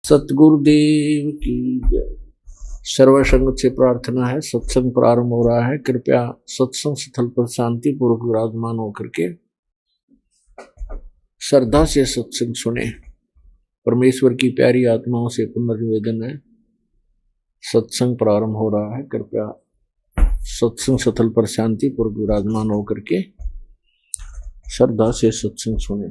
सतगुरुदेव की जय। सर्वसंग से प्रार्थना है, सत्संग प्रारंभ हो रहा है। कृपया सत्संग स्थल पर शांति पूर्वक विराजमान होकर के श्रद्धा से सत्संग सुने। परमेश्वर की प्यारी आत्माओं से पुनर्निवेदन है, सत्संग प्रारंभ हो रहा है। कृपया सत्संग स्थल पर शांति पूर्वक विराजमान होकर के श्रद्धा से सत्संग सुने।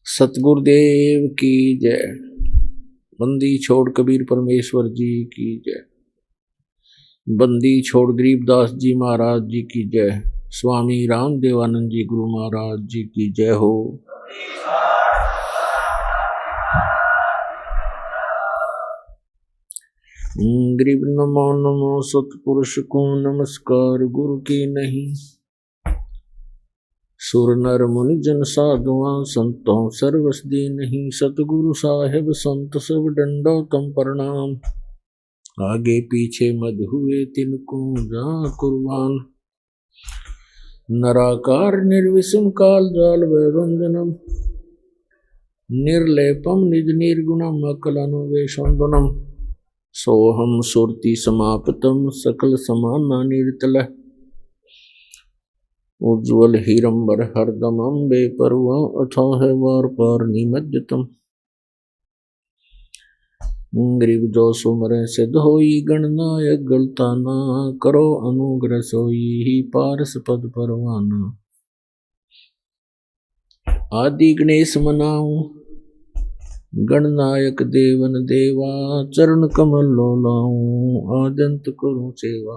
सतगुरुदेव की जय। बंदी छोड़ कबीर परमेश्वर जी की जय। बंदी छोड़ गरीबदास जी महाराज जी की जय। स्वामी राम देवानंद जी गुरु महाराज जी की जय हो। गरीब नमो नमो सतपुरुष को नमस्कार, गुरु की नहीं सुर नर मुनि जन साधुआ संतों सर्वस दी नहीं। सतगुरु साहेब संत सब दंडोतम प्रणाम, आगे पीछे मद हुए तिनको जा कुर्बान। नराकार निर्विषम काल जाल वैवंदनम, निर्लेपम निज निर्गुणम अकलनुवेशंदनम। सोहम सुरति समापतम सकल समाना निर्तल, उज्ज्वल हीरंबर हरदम अम्बे परवा अथाह वार पार निमज्जतम। गरीब जो सुमरे सिद्ध होई गणनायक गलता ना, करो अनुग्रह सोई ही पारस पद परवाना। आदि गणेश मनाऊं गणनायक देवन देवा, चरण कमल लो लाऊं आद्यंत करूं सेवा।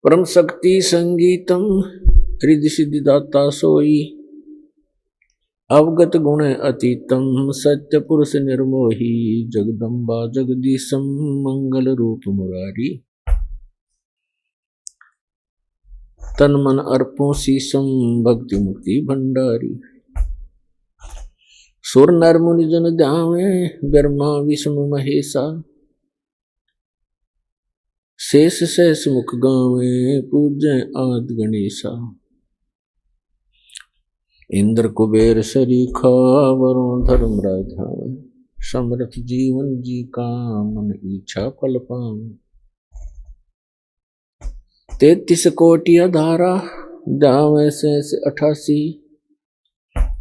परम शक्ति संगीतम हृदय सिद्धि दाता सोई, अवगत गुण अतीतम सत्य पुरुष निर्मोही। जगदम्बा जगदीशम मंगल रूप मुरारी, तन मन अर्पों शीशम भक्ति मुक्ति भंडारी। सुर नर मुनि जन ध्यावे ब्रह्मा विष्णु महेशा, शेष शेष मुख गावे पूज्य आदि गणेशा। इंद्र कुबेर सरीखा वरुण धर्म राधावे, समर्थ जीवन जी का मन इच्छा फल पावे। 33 कोटि अधारा जावे शेष 88,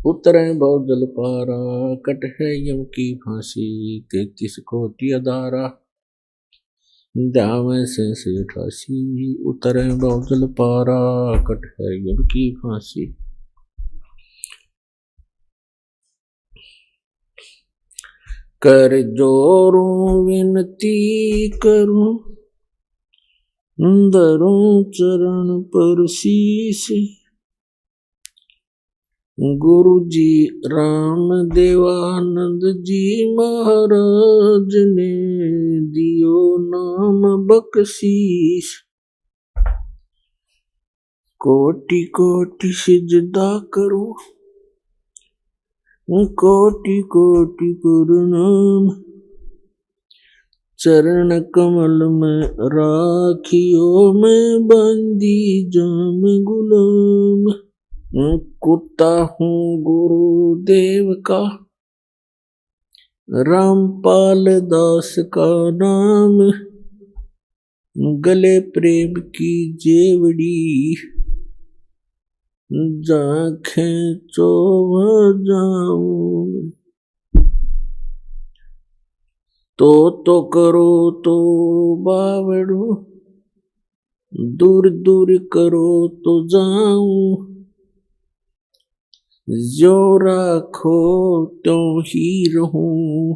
उतरे बहु जल पारा कट है यम की फांसी। 33 कोटि अधारा जावे शेष 88, उतरे बहु जल पारा कट है यम की फांसी। कर जोरूं विनती करूं धरूं चरण पर शीश। गुरु जी राम देवानंद जी महाराज ने दियो नाम बख्शीश। कोटि कोटि सिजदा करूं कोटि कोटि प्रणाम, चरण कमल में राखियो मैं बंदी जाम गुलाम। कुत्ता हूँ गुरुदेव का रामपाल दास का नाम। गले प्रेम की जेवड़ी जाखें चोभ जाऊं। तो करो तो बावड़ो, दूर दूर करो तो जाऊं। जो राखो त्यों ही रहूं,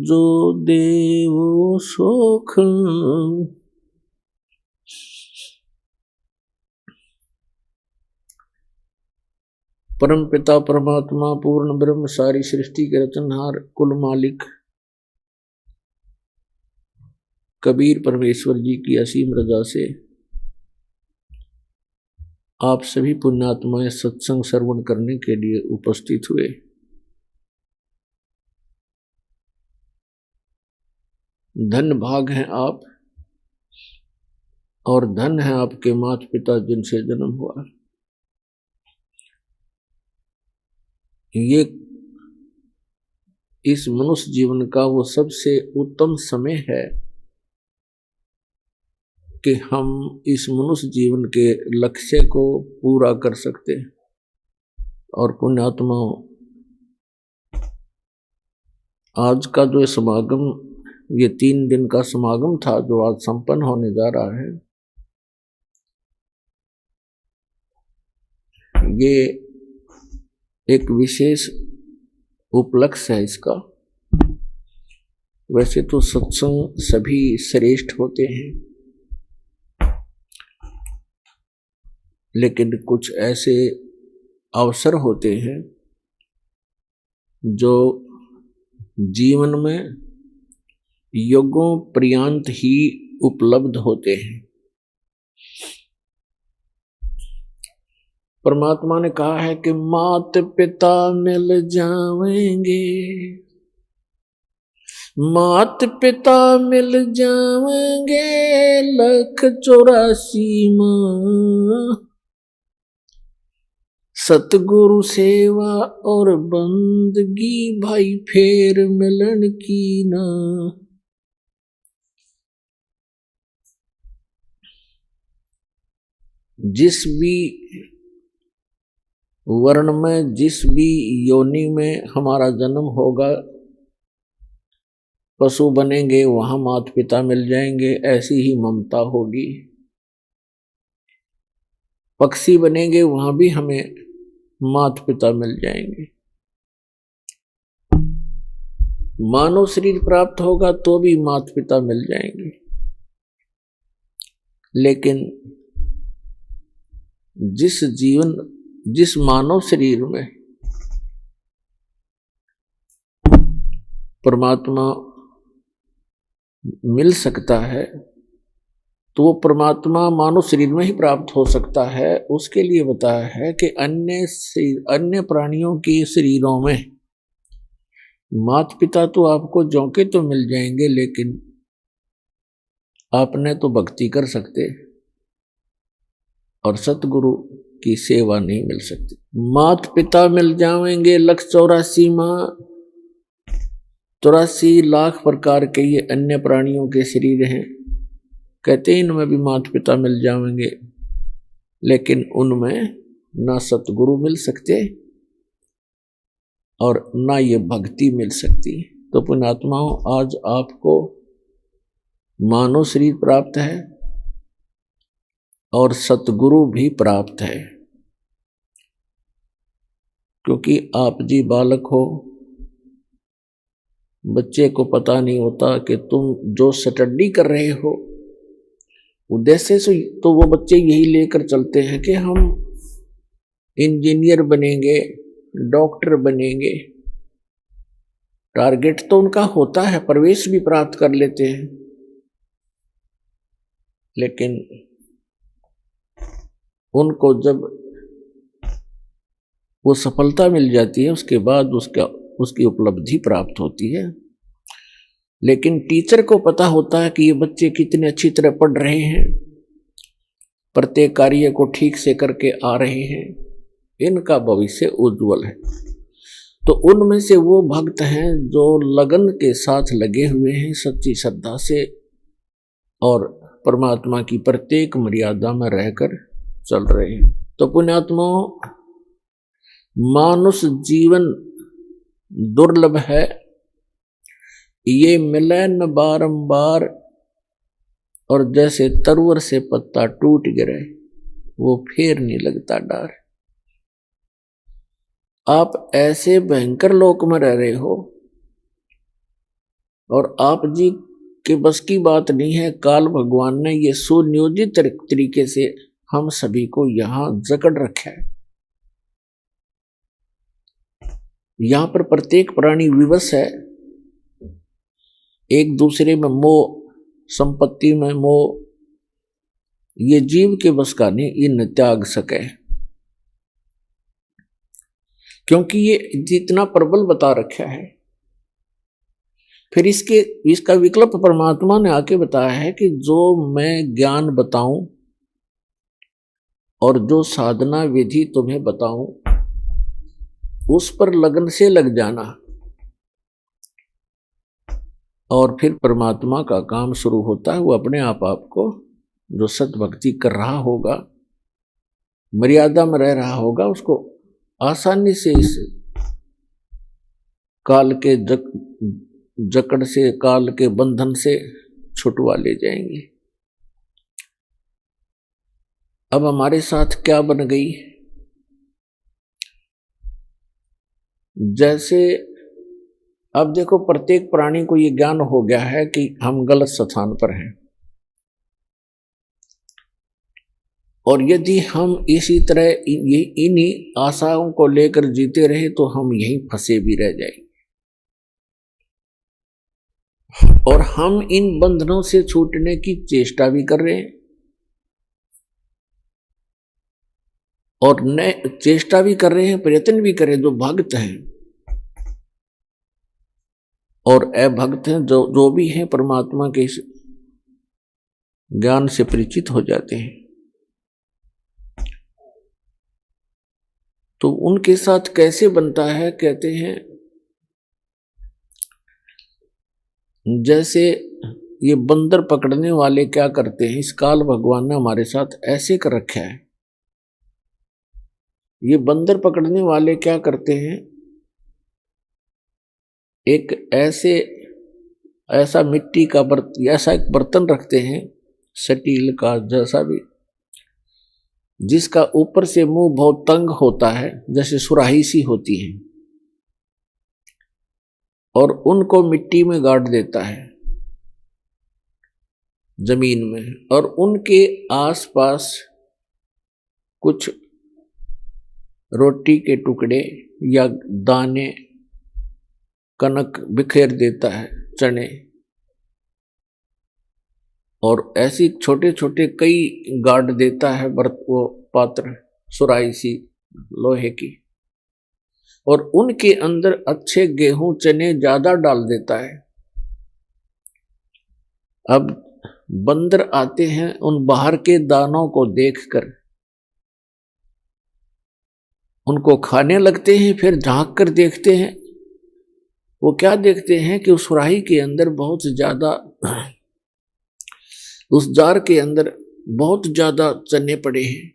जो देवो सो खाऊं। परम पिता परमात्मा पूर्ण ब्रह्म सारी सृष्टि के रचनहार कुल मालिक कबीर परमेश्वर जी की असीम रजा से आप सभी पुण्यात्माएं सत्संग श्रवण करने के लिए उपस्थित हुए। धन भाग हैं आप और धन है आपके माता पिता जिनसे जन्म हुआ। ये इस मनुष्य जीवन का वो सबसे उत्तम समय है कि हम इस मनुष्य जीवन के लक्ष्य को पूरा कर सकते हैं। और पुण्यात्मा, आज का जो समागम, ये 3 दिन का समागम था जो आज संपन्न होने जा रहा है, ये एक विशेष उपलक्ष्य है इसका। वैसे तो सत्संग सभी श्रेष्ठ होते हैं, लेकिन कुछ ऐसे अवसर होते हैं जो जीवन में युगों पर्यंत ही उपलब्ध होते हैं। परमात्मा ने कहा है कि मात पिता मिल जाएंगे, मात पिता मिल जाएंगे, 184 माँ, सतगुरु सेवा और बंदगी भाई फेर मिलन की ना। जिस भी वर्ण में, जिस भी योनि में हमारा जन्म होगा, पशु बनेंगे वहां माता पिता मिल जाएंगे, ऐसी ही ममता होगी। पक्षी बनेंगे वहां भी हमें माता पिता मिल जाएंगे। मानव शरीर प्राप्त होगा तो भी माता पिता मिल जाएंगे। लेकिन जिस मानव शरीर में परमात्मा मिल सकता है, तो वो परमात्मा मानव शरीर में ही प्राप्त हो सकता है। उसके लिए बताया है कि अन्य प्राणियों के शरीरों में माता पिता तो आपको जोंके तो मिल जाएंगे, लेकिन आपने तो भक्ति कर सकते और सतगुरु की सेवा नहीं मिल सकती। माता पिता मिल जाएंगे, 184 माँ, 84 लाख प्रकार के ये अन्य प्राणियों के शरीर हैं। कहते हैं इनमें भी माता पिता मिल जाएंगे, लेकिन उनमें ना सतगुरु मिल सकते और ना ये भक्ति मिल सकती। तो पुण्यात्माओं, आज आपको मानव शरीर प्राप्त है और सतगुरु भी प्राप्त है, क्योंकि आप जी बालक हो। बच्चे को पता नहीं होता कि तुम जो स्टडी कर रहे हो उद्देश्य से, तो वो बच्चे यही लेकर चलते हैं कि हम इंजीनियर बनेंगे, डॉक्टर बनेंगे। टारगेट तो उनका होता है, प्रवेश भी प्राप्त कर लेते हैं, लेकिन उनको जब वो सफलता मिल जाती है उसके बाद उसकी उपलब्धि प्राप्त होती है। लेकिन टीचर को पता होता है कि ये बच्चे कितने अच्छी तरह पढ़ रहे हैं, प्रत्येक कार्य को ठीक से करके आ रहे हैं, इनका भविष्य उज्जवल है। तो उनमें से वो भक्त हैं जो लगन के साथ लगे हुए हैं, सच्ची श्रद्धा से, और परमात्मा की प्रत्येक मर्यादा में रहकर चल रहे हैं। तो पुण्यात्माओं, मानुष जीवन दुर्लभ है, ये मिले न बारंबार, और जैसे तरुवर से पत्ता टूट गिरे वो फिर नहीं लगता डार। आप ऐसे भयंकर लोक में रह रहे हो और आप जी के बस की बात नहीं है। काल भगवान ने ये सुनियोजित तरीके से हम सभी को यहां जकड़ रखा है। यहां पर प्रत्येक प्राणी विवश है, एक दूसरे में मोह, संपत्ति में मोह, ये जीव के बस का नहीं, ये न त्याग सके, क्योंकि ये जितना प्रबल बता रखा है। फिर इसका विकल्प परमात्मा ने आके बताया है कि जो मैं ज्ञान बताऊं और जो साधना विधि तुम्हें बताऊं, उस पर लगन से लग जाना और फिर परमात्मा का काम शुरू होता है। वो अपने आप आपको जो सत भक्ति कर रहा होगा, मर्यादा में रह रहा होगा, उसको आसानी से इस काल के जकड़ से, काल के बंधन से छुटवा ले जाएंगे। अब हमारे साथ क्या बन गई, जैसे अब देखो प्रत्येक प्राणी को ये ज्ञान हो गया है कि हम गलत स्थान पर हैं, और यदि हम इसी तरह इन्हीं आशाओं को लेकर जीते रहे तो हम यहीं फंसे भी रह जाएंगे, और हम इन बंधनों से छूटने की चेष्टा भी कर रहे हैं, और नए चेष्टा भी कर रहे हैं, प्रयत्न भी कर रहे हैं। जो भक्त हैं और अभक्त हैं, जो भी हैं, परमात्मा के ज्ञान से परिचित हो जाते हैं, तो उनके साथ कैसे बनता है, कहते हैं जैसे ये बंदर पकड़ने वाले क्या करते हैं, इस काल भगवान ने हमारे साथ ऐसे कर रखा है। ये बंदर पकड़ने वाले क्या करते हैं, एक ऐसा मिट्टी का ऐसा एक बर्तन रखते हैं, स्टील का जैसा भी, जिसका ऊपर से मुंह बहुत तंग होता है, जैसे सुराही सी होती है, और उनको मिट्टी में गाड़ देता है, जमीन में, और उनके आसपास कुछ रोटी के टुकड़े या दाने, कनक बिखेर देता है, चने, और ऐसी छोटे छोटे कई गाड़ देता है वो पात्र, सुराही सी लोहे की, और उनके अंदर अच्छे गेहूं चने ज्यादा डाल देता है। अब बंदर आते हैं, उन बाहर के दानों को देखकर उनको खाने लगते हैं, फिर झांक कर देखते हैं। वो क्या देखते हैं कि उस सुराही के अंदर बहुत ज्यादा, उस जार के अंदर बहुत ज्यादा चने पड़े हैं।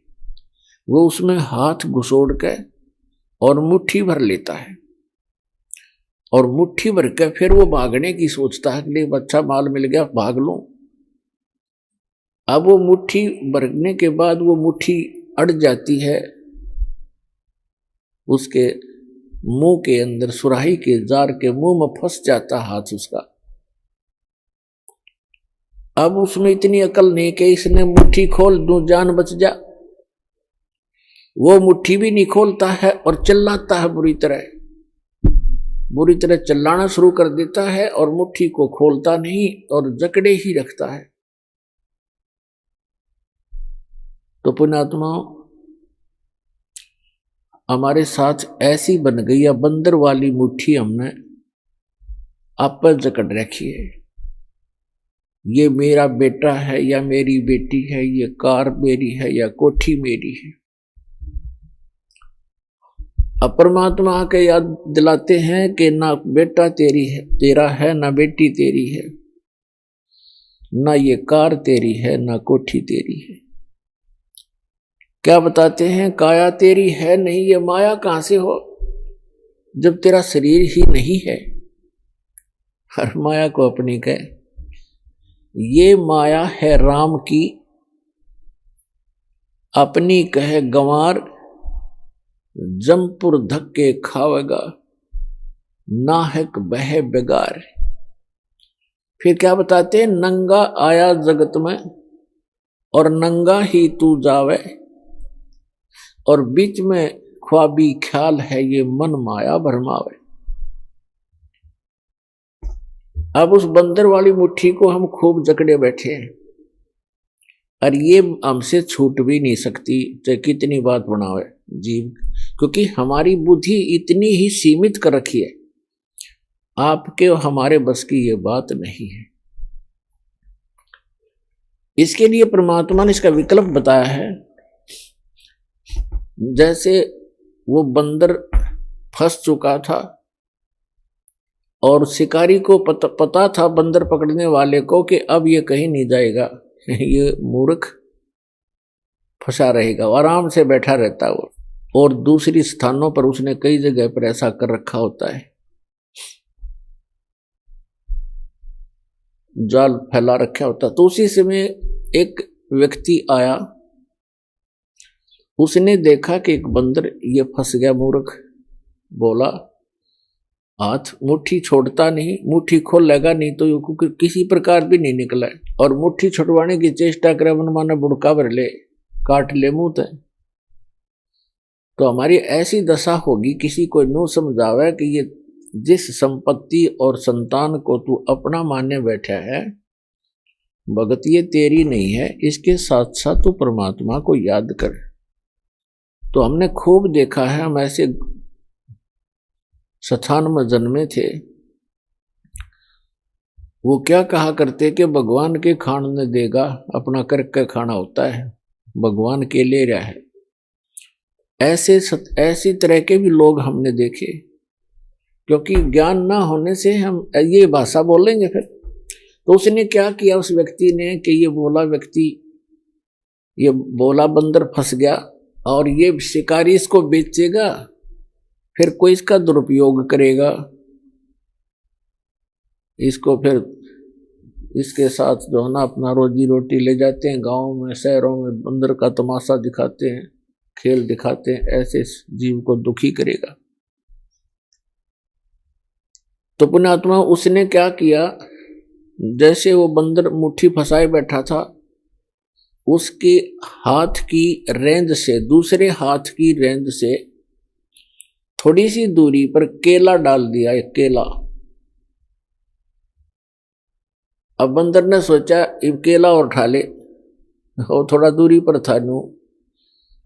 वो उसमें हाथ घुसोड़ कर और मुट्ठी भर लेता है, और मुट्ठी भर कर फिर वो भागने की सोचता है कि नहीं, अच्छा माल मिल गया, भाग लूं। अब वो मुट्ठी भरने के बाद वो मुट्ठी अड़ जाती है उसके मुंह के अंदर, सुराही के जार के मुंह में फंस जाता हाथ उसका। अब उसमें इतनी अकल नहीं कि इसने मुट्ठी खोल दूं, जान बच जा। वो मुट्ठी भी नहीं खोलता है और चिल्लाता है, बुरी तरह चिल्लाना शुरू कर देता है, और मुट्ठी को खोलता नहीं और जकड़े ही रखता है। तो पुण्यात्माओं, हमारे साथ ऐसी बन गई या बंदर वाली मुट्ठी हमने आप पर जकड़ रखी है। ये मेरा बेटा है या मेरी बेटी है, ये कार मेरी है या कोठी मेरी है। अब परमात्मा आके याद दिलाते हैं कि ना बेटा तेरा है, ना बेटी तेरी है, ना ये कार तेरी है, ना कोठी तेरी है। क्या बताते हैं, काया तेरी है नहीं, ये माया कहां से हो जब तेरा शरीर ही नहीं है। हर माया को अपनी कह, ये माया है राम की, अपनी कहे गंवार, जमपुर धक्के खावेगा, नाहक बह बेगार। फिर क्या बताते हैं, नंगा आया जगत में और नंगा ही तू जावे, और बीच में ख्वाबी ख्याल है ये मन माया भरमावे। अब उस बंदर वाली मुट्ठी को हम खूब जकड़े बैठे हैं, और ये हमसे छूट भी नहीं सकती, चाहे कितनी बात बनावे जीव, क्योंकि हमारी बुद्धि इतनी ही सीमित कर रखी है। आपके और हमारे बस की ये बात नहीं है। इसके लिए परमात्मा ने इसका विकल्प बताया है। जैसे वो बंदर फंस चुका था और शिकारी को पता था बंदर पकड़ने वाले को कि अब ये कहीं नहीं जाएगा, ये मूर्ख फंसा रहेगा, आराम से बैठा रहता है वो। और दूसरी स्थानों पर उसने कई जगह पर ऐसा कर रखा होता है, जाल फैला रखा होता। तो उसी समय एक व्यक्ति आया, उसने देखा कि एक बंदर ये फंस गया, मूर्ख। बोला हाथ मुट्ठी छोड़ता नहीं, मुट्ठी खोल लेगा नहीं तो ये किसी प्रकार भी नहीं निकला, और मुट्ठी छुड़वाने की चेष्टा करे मन माना बुड़का भर ले, काट ले मुंह तय। तो हमारी ऐसी दशा होगी, किसी को नो समझावे कि ये जिस संपत्ति और संतान को तू अपना मानने बैठा है, भगत ये तेरी नहीं है, इसके साथ साथ तू परमात्मा को याद कर। तो हमने खूब देखा है, हम ऐसे स्थान में जन्मे थे, वो क्या कहा करते कि भगवान के खान ने देगा, अपना करके खाना होता है, भगवान के ले रहा है। ऐसी तरह के भी लोग हमने देखे, क्योंकि ज्ञान ना होने से हम ये भाषा बोलेंगे फिर। तो उसने क्या किया उस व्यक्ति ने कि ये बोला बंदर फंस गया और ये शिकारी इसको बेचेगा, फिर कोई इसका दुरुपयोग करेगा, इसको फिर इसके साथ जो है ना अपना रोजी रोटी ले जाते हैं, गाँव में शहरों में बंदर का तमाशा दिखाते हैं, खेल दिखाते हैं, ऐसे जीव को दुखी करेगा। तो पुण्यात्मा उसने क्या किया, जैसे वो बंदर मुट्ठी फंसाए बैठा था, उसके हाथ की रेंज से दूसरे हाथ की रेंज से थोड़ी सी दूरी पर केला डाल दिया, एक केला। अब बंदर ने सोचा केला और उठा ले, और थोड़ा दूरी पर था नू,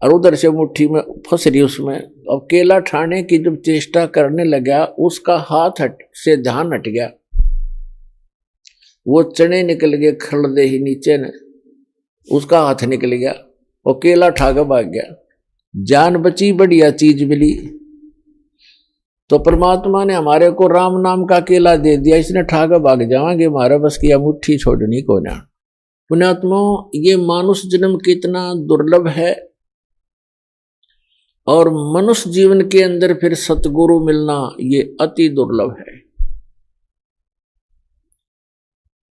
और उधर से मुट्ठी में फंस रही उसमें। अब केला ठाने की जब चेष्टा करने लगा, उसका हाथ से ध्यान हट गया, वो चने निकल गए, खड़दे ही नीचे ने उसका हाथ निकल गया और केला ठा के भाग गया। जान बची, बढ़िया चीज मिली। तो परमात्मा ने हमारे को राम नाम का केला दे दिया, इसने ठा के भाग जाएंगे, हमारा बस किया मुट्ठी छोड़नी को ना। पुण्यात्मा, ये मानुष जन्म कितना दुर्लभ है, और मनुष्य जीवन के अंदर फिर सतगुरु मिलना ये अति दुर्लभ है।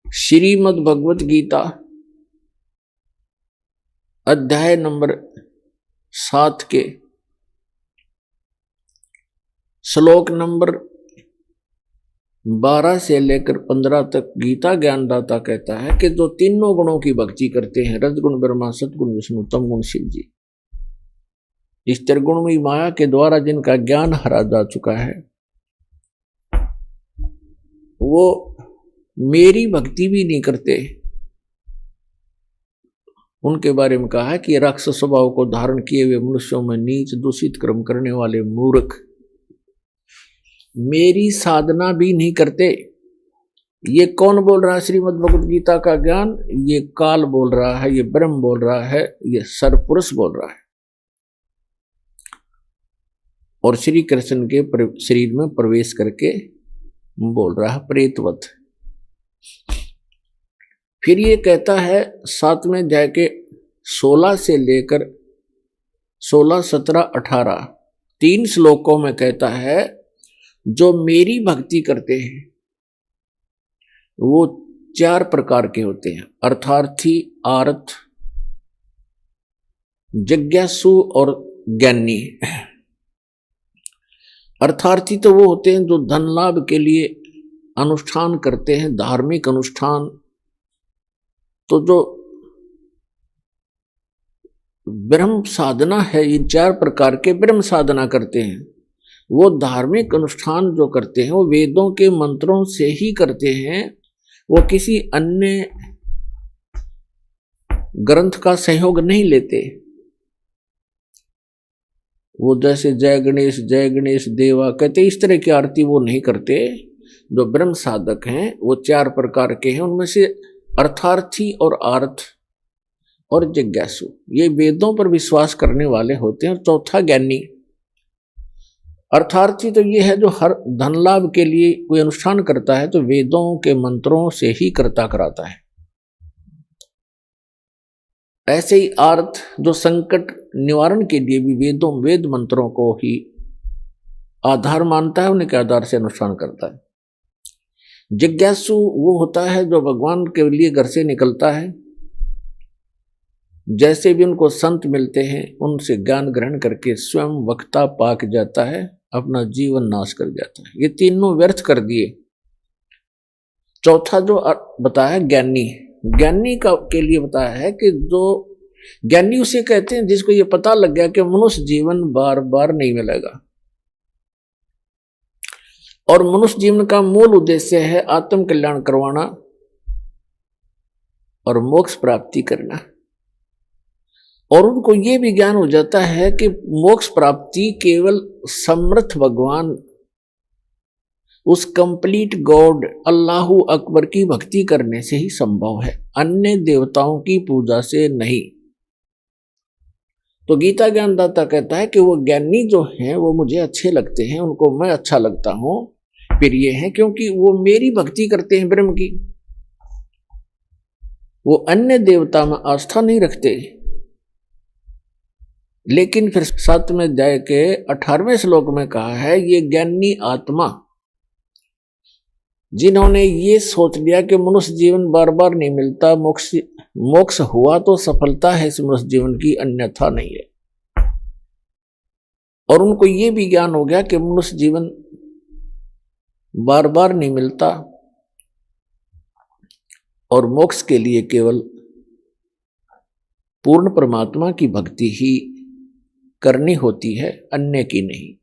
श्रीमद् भगवत गीता अध्याय नंबर 7 के श्लोक नंबर 12 से लेकर 15 तक गीता ज्ञानदाता कहता है कि जो तीनों गुणों की भक्ति करते हैं, रजगुण ब्रह्मा, सतगुण विष्णु, तमगुण शिव जी, इस त्रिगुणमयी माया के द्वारा जिनका ज्ञान हरा जा चुका है, वो मेरी भक्ति भी नहीं करते। उनके बारे में कहा है कि राक्षस स्वभाव को धारण किए हुए मनुष्यों में नीच दूषित कर्म करने वाले मूर्ख मेरी साधना भी नहीं करते। ये कौन बोल रहा है? श्रीमद् भगवत गीता का ज्ञान ये काल बोल रहा है, ये ब्रह्म बोल रहा है, ये सरपुरुष बोल रहा है, और श्री कृष्ण के शरीर में प्रवेश करके बोल रहा है प्रेतवत। फिर ये कहता है 7वें अध्याय के 16 से लेकर 16, 17, 18 3 श्लोकों में कहता है जो मेरी भक्ति करते हैं वो 4 प्रकार के होते हैं, अर्थार्थी, आर्थ, जिज्ञासु और ज्ञानी। अर्थार्थी तो वो होते हैं जो धन लाभ के लिए अनुष्ठान करते हैं, धार्मिक अनुष्ठान। तो जो ब्रह्म साधना है, इन 4 प्रकार के ब्रह्म साधना करते हैं, वो धार्मिक अनुष्ठान जो करते हैं वो वेदों के मंत्रों से ही करते हैं, वो किसी अन्य ग्रंथ का सहयोग नहीं लेते। वो जैसे जय गणेश देवा कहते, इस तरह की आरती वो नहीं करते। जो ब्रह्म साधक हैं वो 4 प्रकार के हैं, उनमें से अर्थार्थी और आर्थ और जिज्ञासु ये वेदों पर विश्वास करने वाले होते हैं, और चौथा ज्ञानी। अर्थार्थी तो ये है जो हर धन लाभ के लिए कोई अनुष्ठान करता है तो वेदों के मंत्रों से ही करता कराता है। ऐसे ही अर्थ जो संकट निवारण के लिए भी वेद मंत्रों को ही आधार मानता है, उन्हीं के आधार से अनुष्ठान करता है। जिज्ञासु वो होता है जो भगवान के लिए घर से निकलता है, जैसे भी उनको संत मिलते हैं उनसे ज्ञान ग्रहण करके स्वयं वक्ता पाक जाता है, अपना जीवन नाश कर जाता है। ये तीनों व्यर्थ कर दिए। चौथा जो बताया ज्ञानी का के लिए बताया है कि जो ज्ञानी उसे कहते हैं जिसको ये पता लग गया कि मनुष्य जीवन बार बार नहीं मिलेगा और मनुष्य जीवन का मूल उद्देश्य है आत्म कल्याण करवाना और मोक्ष प्राप्ति करना। और उनको ये भी ज्ञान हो जाता है कि मोक्ष प्राप्ति केवल समर्थ भगवान, उस कंप्लीट गॉड अल्लाहु अकबर की भक्ति करने से ही संभव है, अन्य देवताओं की पूजा से नहीं। तो गीता ज्ञानदाता कहता है कि वो ज्ञानी जो हैं वो मुझे अच्छे लगते हैं, उनको मैं अच्छा लगता हूं, प्रिय हैं, क्योंकि वो मेरी भक्ति करते हैं ब्रह्म की, वो अन्य देवता में आस्था नहीं रखते। लेकिन फिर 7वें अध्याय के 18वें श्लोक में कहा है ये ज्ञानी आत्मा जिन्होंने ये सोच लिया कि मनुष्य जीवन बार बार नहीं मिलता, मोक्ष हुआ तो सफलता है इस मनुष्य जीवन की, अन्यथा नहीं है। और उनको ये भी ज्ञान हो गया कि मनुष्य जीवन बार बार नहीं मिलता और मोक्ष के लिए केवल पूर्ण परमात्मा की भक्ति ही करनी होती है, अन्य की नहीं।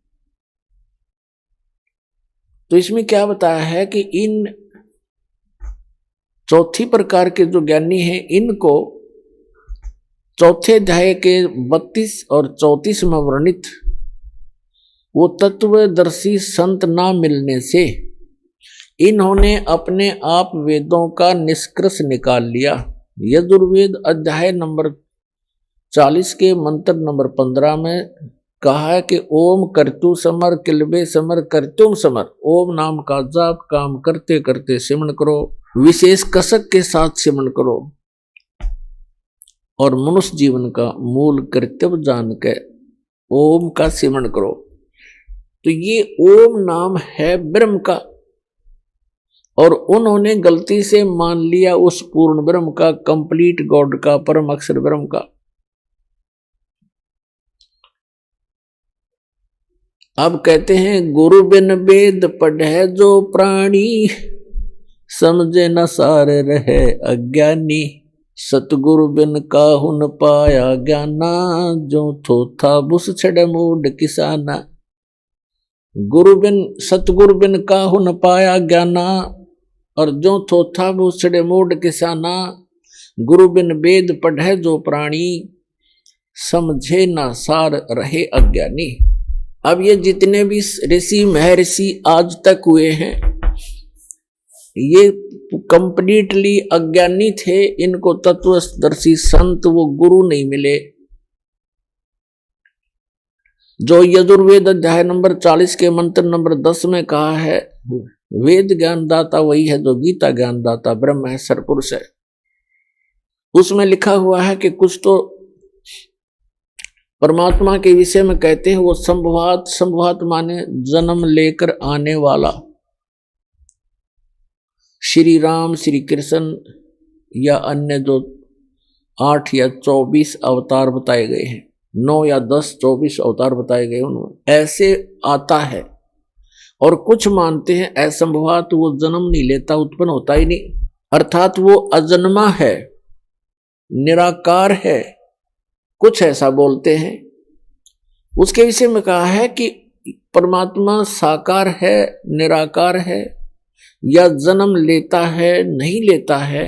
तो इसमें क्या बताया है कि इन चौथी प्रकार के जो ज्ञानी हैं इनको चौथे अध्याय के 32 और 34 में वर्णित वो तत्वदर्शी संत ना मिलने से इन्होंने अपने आप वेदों का निष्कर्ष निकाल लिया। यजुर्वेद अध्याय नंबर 40 के मंत्र नंबर 15 में कहा है कि ओम कर्तु समर किलबे समर कर्तुम समर, ओम नाम का जाप काम करते करते सिमरण करो, विशेष कसक के साथ सिमरण करो और मनुष्य जीवन का मूल कर्तव्य जान के ओम का सिमरण करो। तो ये ओम नाम है ब्रह्म का और उन्होंने गलती से मान लिया उस पूर्ण ब्रह्म का, कंप्लीट गॉड का, परम अक्षर ब्रह्म का। अब कहते हैं गुरु बिन वेद पढ़े जो प्राणी, समझे न सार रहे अज्ञानी, सतगुरु बिन काहू न पाया ज्ञाना, जो थोथा बुस छड़े मूड किसाना। सतगुरु बिन काहू न पाया ज्ञाना और जो थोथा बुस छड़े मूड किसाना, गुरु बिन वेद पढ़े जो प्राणी, समझे न सार रहे अज्ञानी। अब ये जितने भी ऋषि महर्षि आज तक हुए हैं ये कंप्लीटली अज्ञानी थे, इनको तत्वदर्शी संत वो गुरु नहीं मिले। जो यजुर्वेद अध्याय नंबर 40 के मंत्र नंबर 10 में कहा है वेद ज्ञानदाता वही है जो गीता ज्ञानदाता ब्रह्म है, सरपुरुष है। उसमें लिखा हुआ है कि कुछ तो परमात्मा के विषय में कहते हैं वो संभवात माने जन्म लेकर आने वाला श्री राम, श्री कृष्ण या अन्य जो 8 या 24 अवतार बताए गए हैं, 9 या 10 24 अवतार बताए गए उन्होंने ऐसे आता है। और कुछ मानते हैं असंभवात वो जन्म नहीं लेता, उत्पन्न होता ही नहीं, अर्थात वो अजन्मा है, निराकार है, कुछ ऐसा बोलते हैं। उसके विषय में कहा है कि परमात्मा साकार है, निराकार है या जन्म लेता है नहीं लेता है,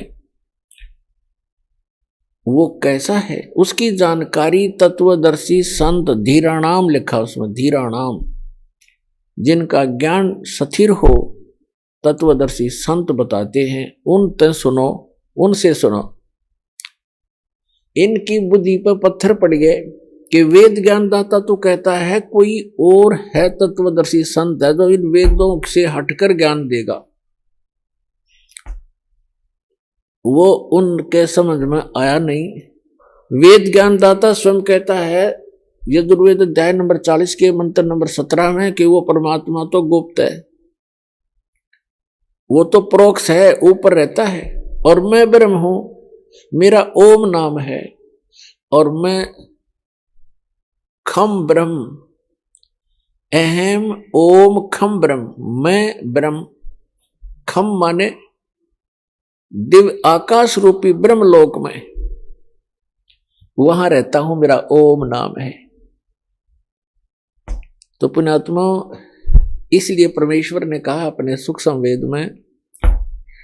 वो कैसा है उसकी जानकारी तत्वदर्शी संत धीराणाम लिखा उसमें, धीराणाम जिनका ज्ञान स्थिर हो तत्वदर्शी संत बताते हैं, उनसे सुनो, उनसे सुनो। इनकी बुद्धि पर पत्थर पड़ गए कि वेद ज्ञानदाता तो कहता है कोई और है तत्वदर्शी संत है जो इन वेदों से हटकर ज्ञान देगा, वो उनके समझ में आया नहीं। वेद ज्ञानदाता स्वयं कहता है यजुर्वेद अध्याय नंबर 40 के मंत्र नंबर 17 में कि वो परमात्मा तो गुप्त है, वो तो परोक्ष है, ऊपर रहता है, और मैं ब्रह्म हूं, मेरा ओम नाम है, और मैं खम ब्रह्म, अहम ओम खम ब्रह्म, मैं ब्रह्म, खम माने दिव्य आकाश रूपी ब्रह्मलोक में वहां रहता हूं, मेरा ओम नाम है। तो पुण्यात्मा, इसलिए परमेश्वर ने कहा अपने सूक्ष्म वेद में,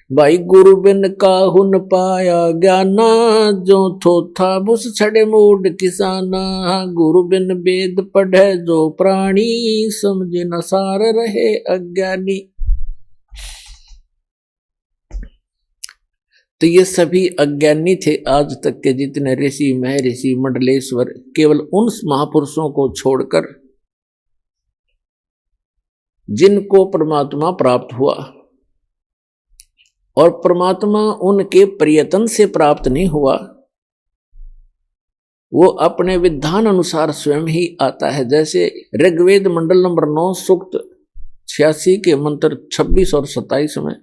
भाई गुरु बिन काहू न पाया ज्ञाना, जो थोथा बुस छड़े मूड किसाना, गुरु बिन वेद पढ़े जो प्राणी, समझे न सार रहे अज्ञानी। तो ये सभी अज्ञानी थे आज तक के जितने ऋषि महर्षि मंडलेश्वर, केवल उन महापुरुषों को छोड़कर जिनको परमात्मा प्राप्त हुआ, और परमात्मा उनके प्रयत्न से प्राप्त नहीं हुआ, वो अपने विधान अनुसार स्वयं ही आता है। जैसे ऋग्वेद मंडल नंबर 9 सूक्त 86 के मंत्र 26 और 27 में,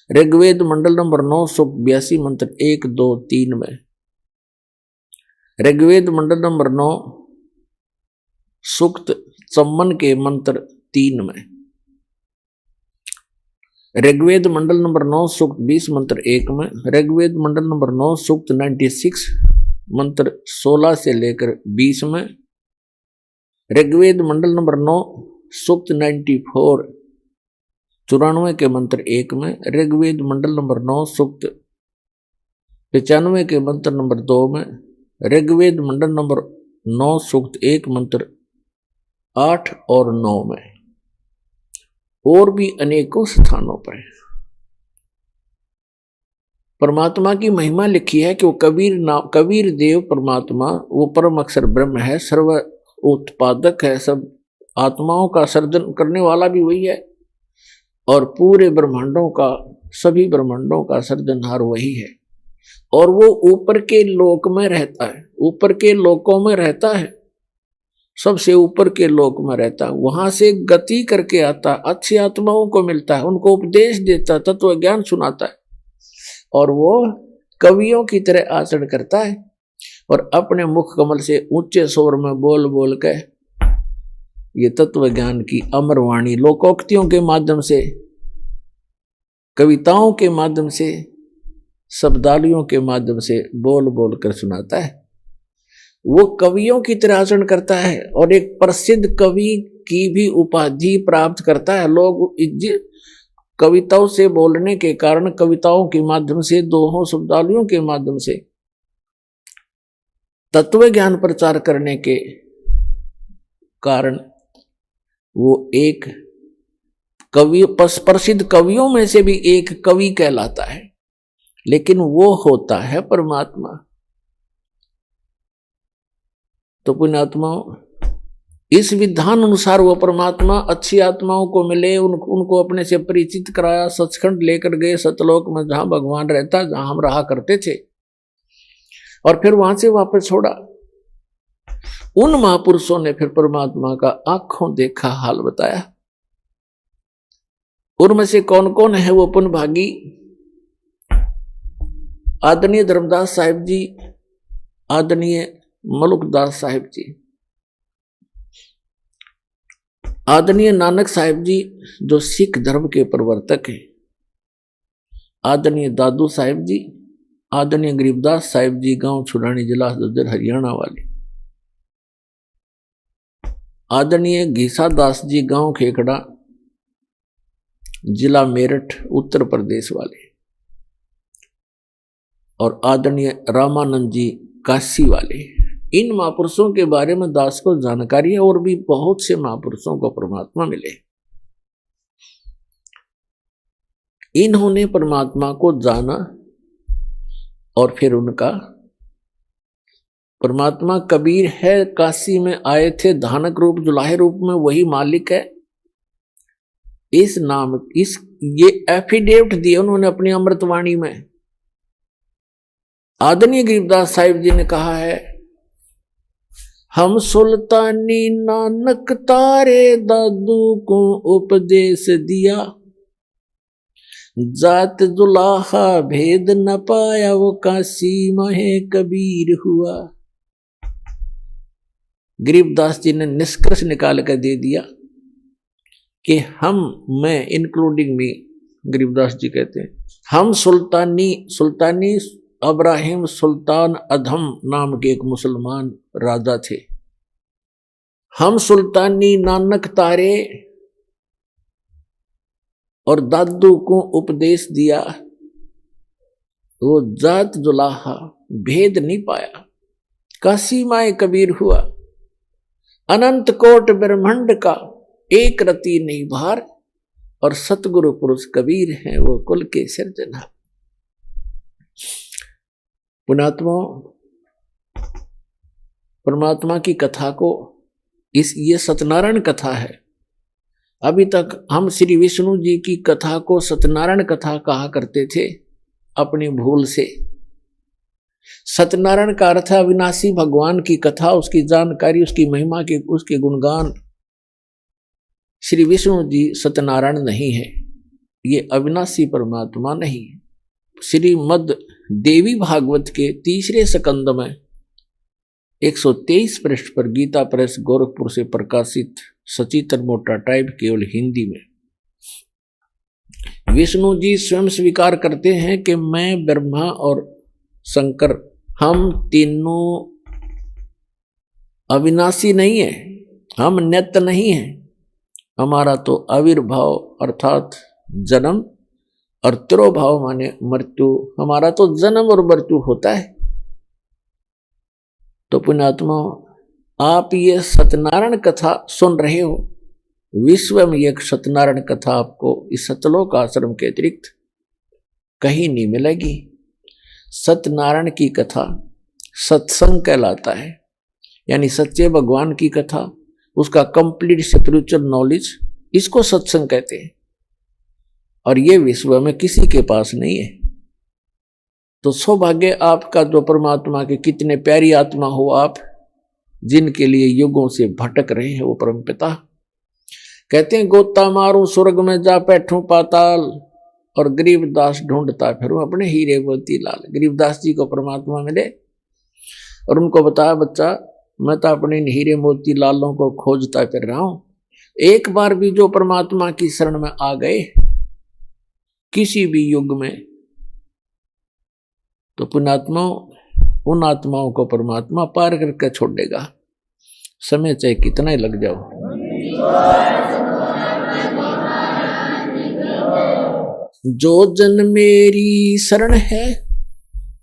ऋग्वेद मंडल नंबर 9 सूक्त 82 मंत्र 1, 2, 3 में, ऋग्वेद मंडल नंबर 9 सूक्त सम्मन के मंत्र 3 में, ऋग्वेद मंडल नंबर 9 सूक्त 20 मंत्र 1 में, ऋग्वेद मंडल नंबर 9 सूक्त 96 मंत्र 16 से लेकर 20 में, ऋग्वेद मंडल नंबर 9 सूक्त 94 94 के मंत्र 1 में, ऋग्वेद मंडल नंबर 9 सूक्त 95 के मंत्र नंबर 2 में, ऋग्वेद मंडल नंबर 9 सूक्त 1 मंत्र 8 और 9 में, और भी अनेकों स्थानों पर परमात्मा की महिमा लिखी है कि वो कबीर देव परमात्मा, वो परम अक्षर ब्रह्म है, सर्व उत्पादक है, सब आत्माओं का सर्जन करने वाला भी वही है, और पूरे ब्रह्मांडों का, सभी ब्रह्मांडों का सर्जनहार वही है, और वो ऊपर के लोक में रहता है, ऊपर के लोकों में रहता है, सबसे ऊपर के लोक में रहता है, वहां से गति करके आता, अच्छी आत्माओं को मिलता है, उनको उपदेश देता, तत्व ज्ञान सुनाता है, और वो कवियों की तरह आचरण करता है, और अपने मुख कमल से ऊंचे स्वर में बोल बोल के ये तत्व ज्ञान की अमर वाणी लोकोक्तियों के माध्यम से, कविताओं के माध्यम से, शब्दावलियों के माध्यम से बोल बोल कर सुनाता है। वो कवियों की तरह आचरण करता है, और एक प्रसिद्ध कवि की भी उपाधि प्राप्त करता है। लोग कविताओं से बोलने के कारण, कविताओं के माध्यम से, दोहों शब्दावलियों के माध्यम से तत्व ज्ञान प्रचार करने के कारण वो एक कवि, प्रसिद्ध कवियों में से भी एक कवि कहलाता है, लेकिन वो होता है परमात्मा। तो पुण्यात्माओं, इस विधान अनुसार वो परमात्मा अच्छी आत्माओं को मिले, उनको अपने से परिचित कराया, सचखंड लेकर गए सतलोक में, जहां भगवान रहता, जहां हम रहा करते थे, और फिर वहां से वापस छोड़ा। उन महापुरुषों ने फिर परमात्मा का आंखों देखा हाल बताया। उनमें से कौन कौन है वो पुण्य भागी? आदरणीय धर्मदास साहिब जी, आदरणीय मलुकदास साहिब जी, आदरणीय नानक साहिब जी जो सिख धर्म के प्रवर्तक हैं, आदरणीय दादू साहिब जी, आदरणीय गरीबदास साहिब जी गांव छुड़ानी जिला हरियाणा वाले, आदरणीय घीसा दास जी गांव खेखड़ा जिला मेरठ उत्तर प्रदेश वाले, और आदरणीय रामानंद जी काशी वाले। इन महापुरुषों के बारे में दास को जानकारी है, और भी बहुत से महापुरुषों को परमात्मा मिले। इन्होंने परमात्मा को जाना और फिर उनका परमात्मा कबीर है, काशी में आए थे धानक रूप जुलाहे रूप में, वही मालिक है। इस नाम ये एफिडेविट दिए उन्होंने अपनी अमृतवाणी में। आदरणीय गरीबदास साहिब जी ने कहा है, हम सुल्तानी नानक तारे दादू को उपदेश दिया, जात जुलाहा भेद न पाया वो काशी महे कबीर हुआ। गरीबदास जी ने निष्कर्ष निकाल कर दे दिया कि मैं इंक्लूडिंग मी, गरीबदास जी कहते हैं, हम सुल्तानी अब्राहिम सुल्तान अधम नाम के एक मुसलमान राजा थे। हम सुल्तानी नानक तारे और दादू को उपदेश दिया, वो जात जुलाहा भेद नहीं पाया, काशी माए कबीर हुआ। अनंत कोट ब्रह्मांड का एक रति नहीं भार, और सतगुरु पुरुष कबीर हैं वो कुल के सिरजनहार। पुण्यात्मा, परमात्मा की कथा को ये सत्यनारायण कथा है। अभी तक हम श्री विष्णु जी की कथा को सत्यनारायण कथा कहा करते थे अपनी भूल से। सत्यनारायण का अर्थ है अविनाशी भगवान की कथा, उसकी जानकारी, उसकी महिमा के, उसके गुणगान। श्री विष्णु जी सत्यनारायण नहीं है, ये अविनाशी परमात्मा नहीं है। श्रीमद् देवी भागवत के तीसरे स्कंद में 123 पृष्ठ पर गीता प्रेस गोरखपुर से प्रकाशित सचित्र मोटा टाइप केवल हिंदी में विष्णु जी स्वयं स्वीकार करते हैं कि मैं, ब्रह्मा और शंकर, हम तीनों अविनाशी नहीं है, हम नित्य नहीं है। हमारा तो आविर्भाव अर्थात जन्म और तिरोभाव माने मृत्यु, हमारा तो जन्म और मृत्यु होता है। तो पुण्यात्मा, आप ये सत्यनारायण कथा सुन रहे हो, विश्व में एक सत्यनारायण कथा आपको इस सतलोक आश्रम के अतिरिक्त कहीं नहीं मिलेगी। सत्यनारायण की कथा सत्संग कहलाता है, यानी सच्चे भगवान की कथा, उसका कंप्लीट स्पिरिचुअल नॉलेज, इसको सत्संग कहते हैं। और ये विश्व में किसी के पास नहीं है। तो सौभाग्य आपका जो परमात्मा के कितने प्यारी आत्मा हो आप, जिनके लिए युगों से भटक रहे हैं वो परमपिता। कहते हैं गोता मारूं स्वर्ग में जा बैठूं पाताल, और गरीबदास ढूंढता फिरूं अपने हीरे मोती लाल। गरीबदास जी को परमात्मा मिले और उनको बताया, बच्चा मैं तो अपने हीरे मोती लालों को खोजता फिर रहा हूं, एक बार भी जो परमात्मा की शरण में आ गए किसी भी युग में, तो पुण्यात्मा उन आत्माओं को परमात्मा पार करके छोड़ देगा, समय चाहे कितना ही लग जाओ। जो जन मेरी शरण है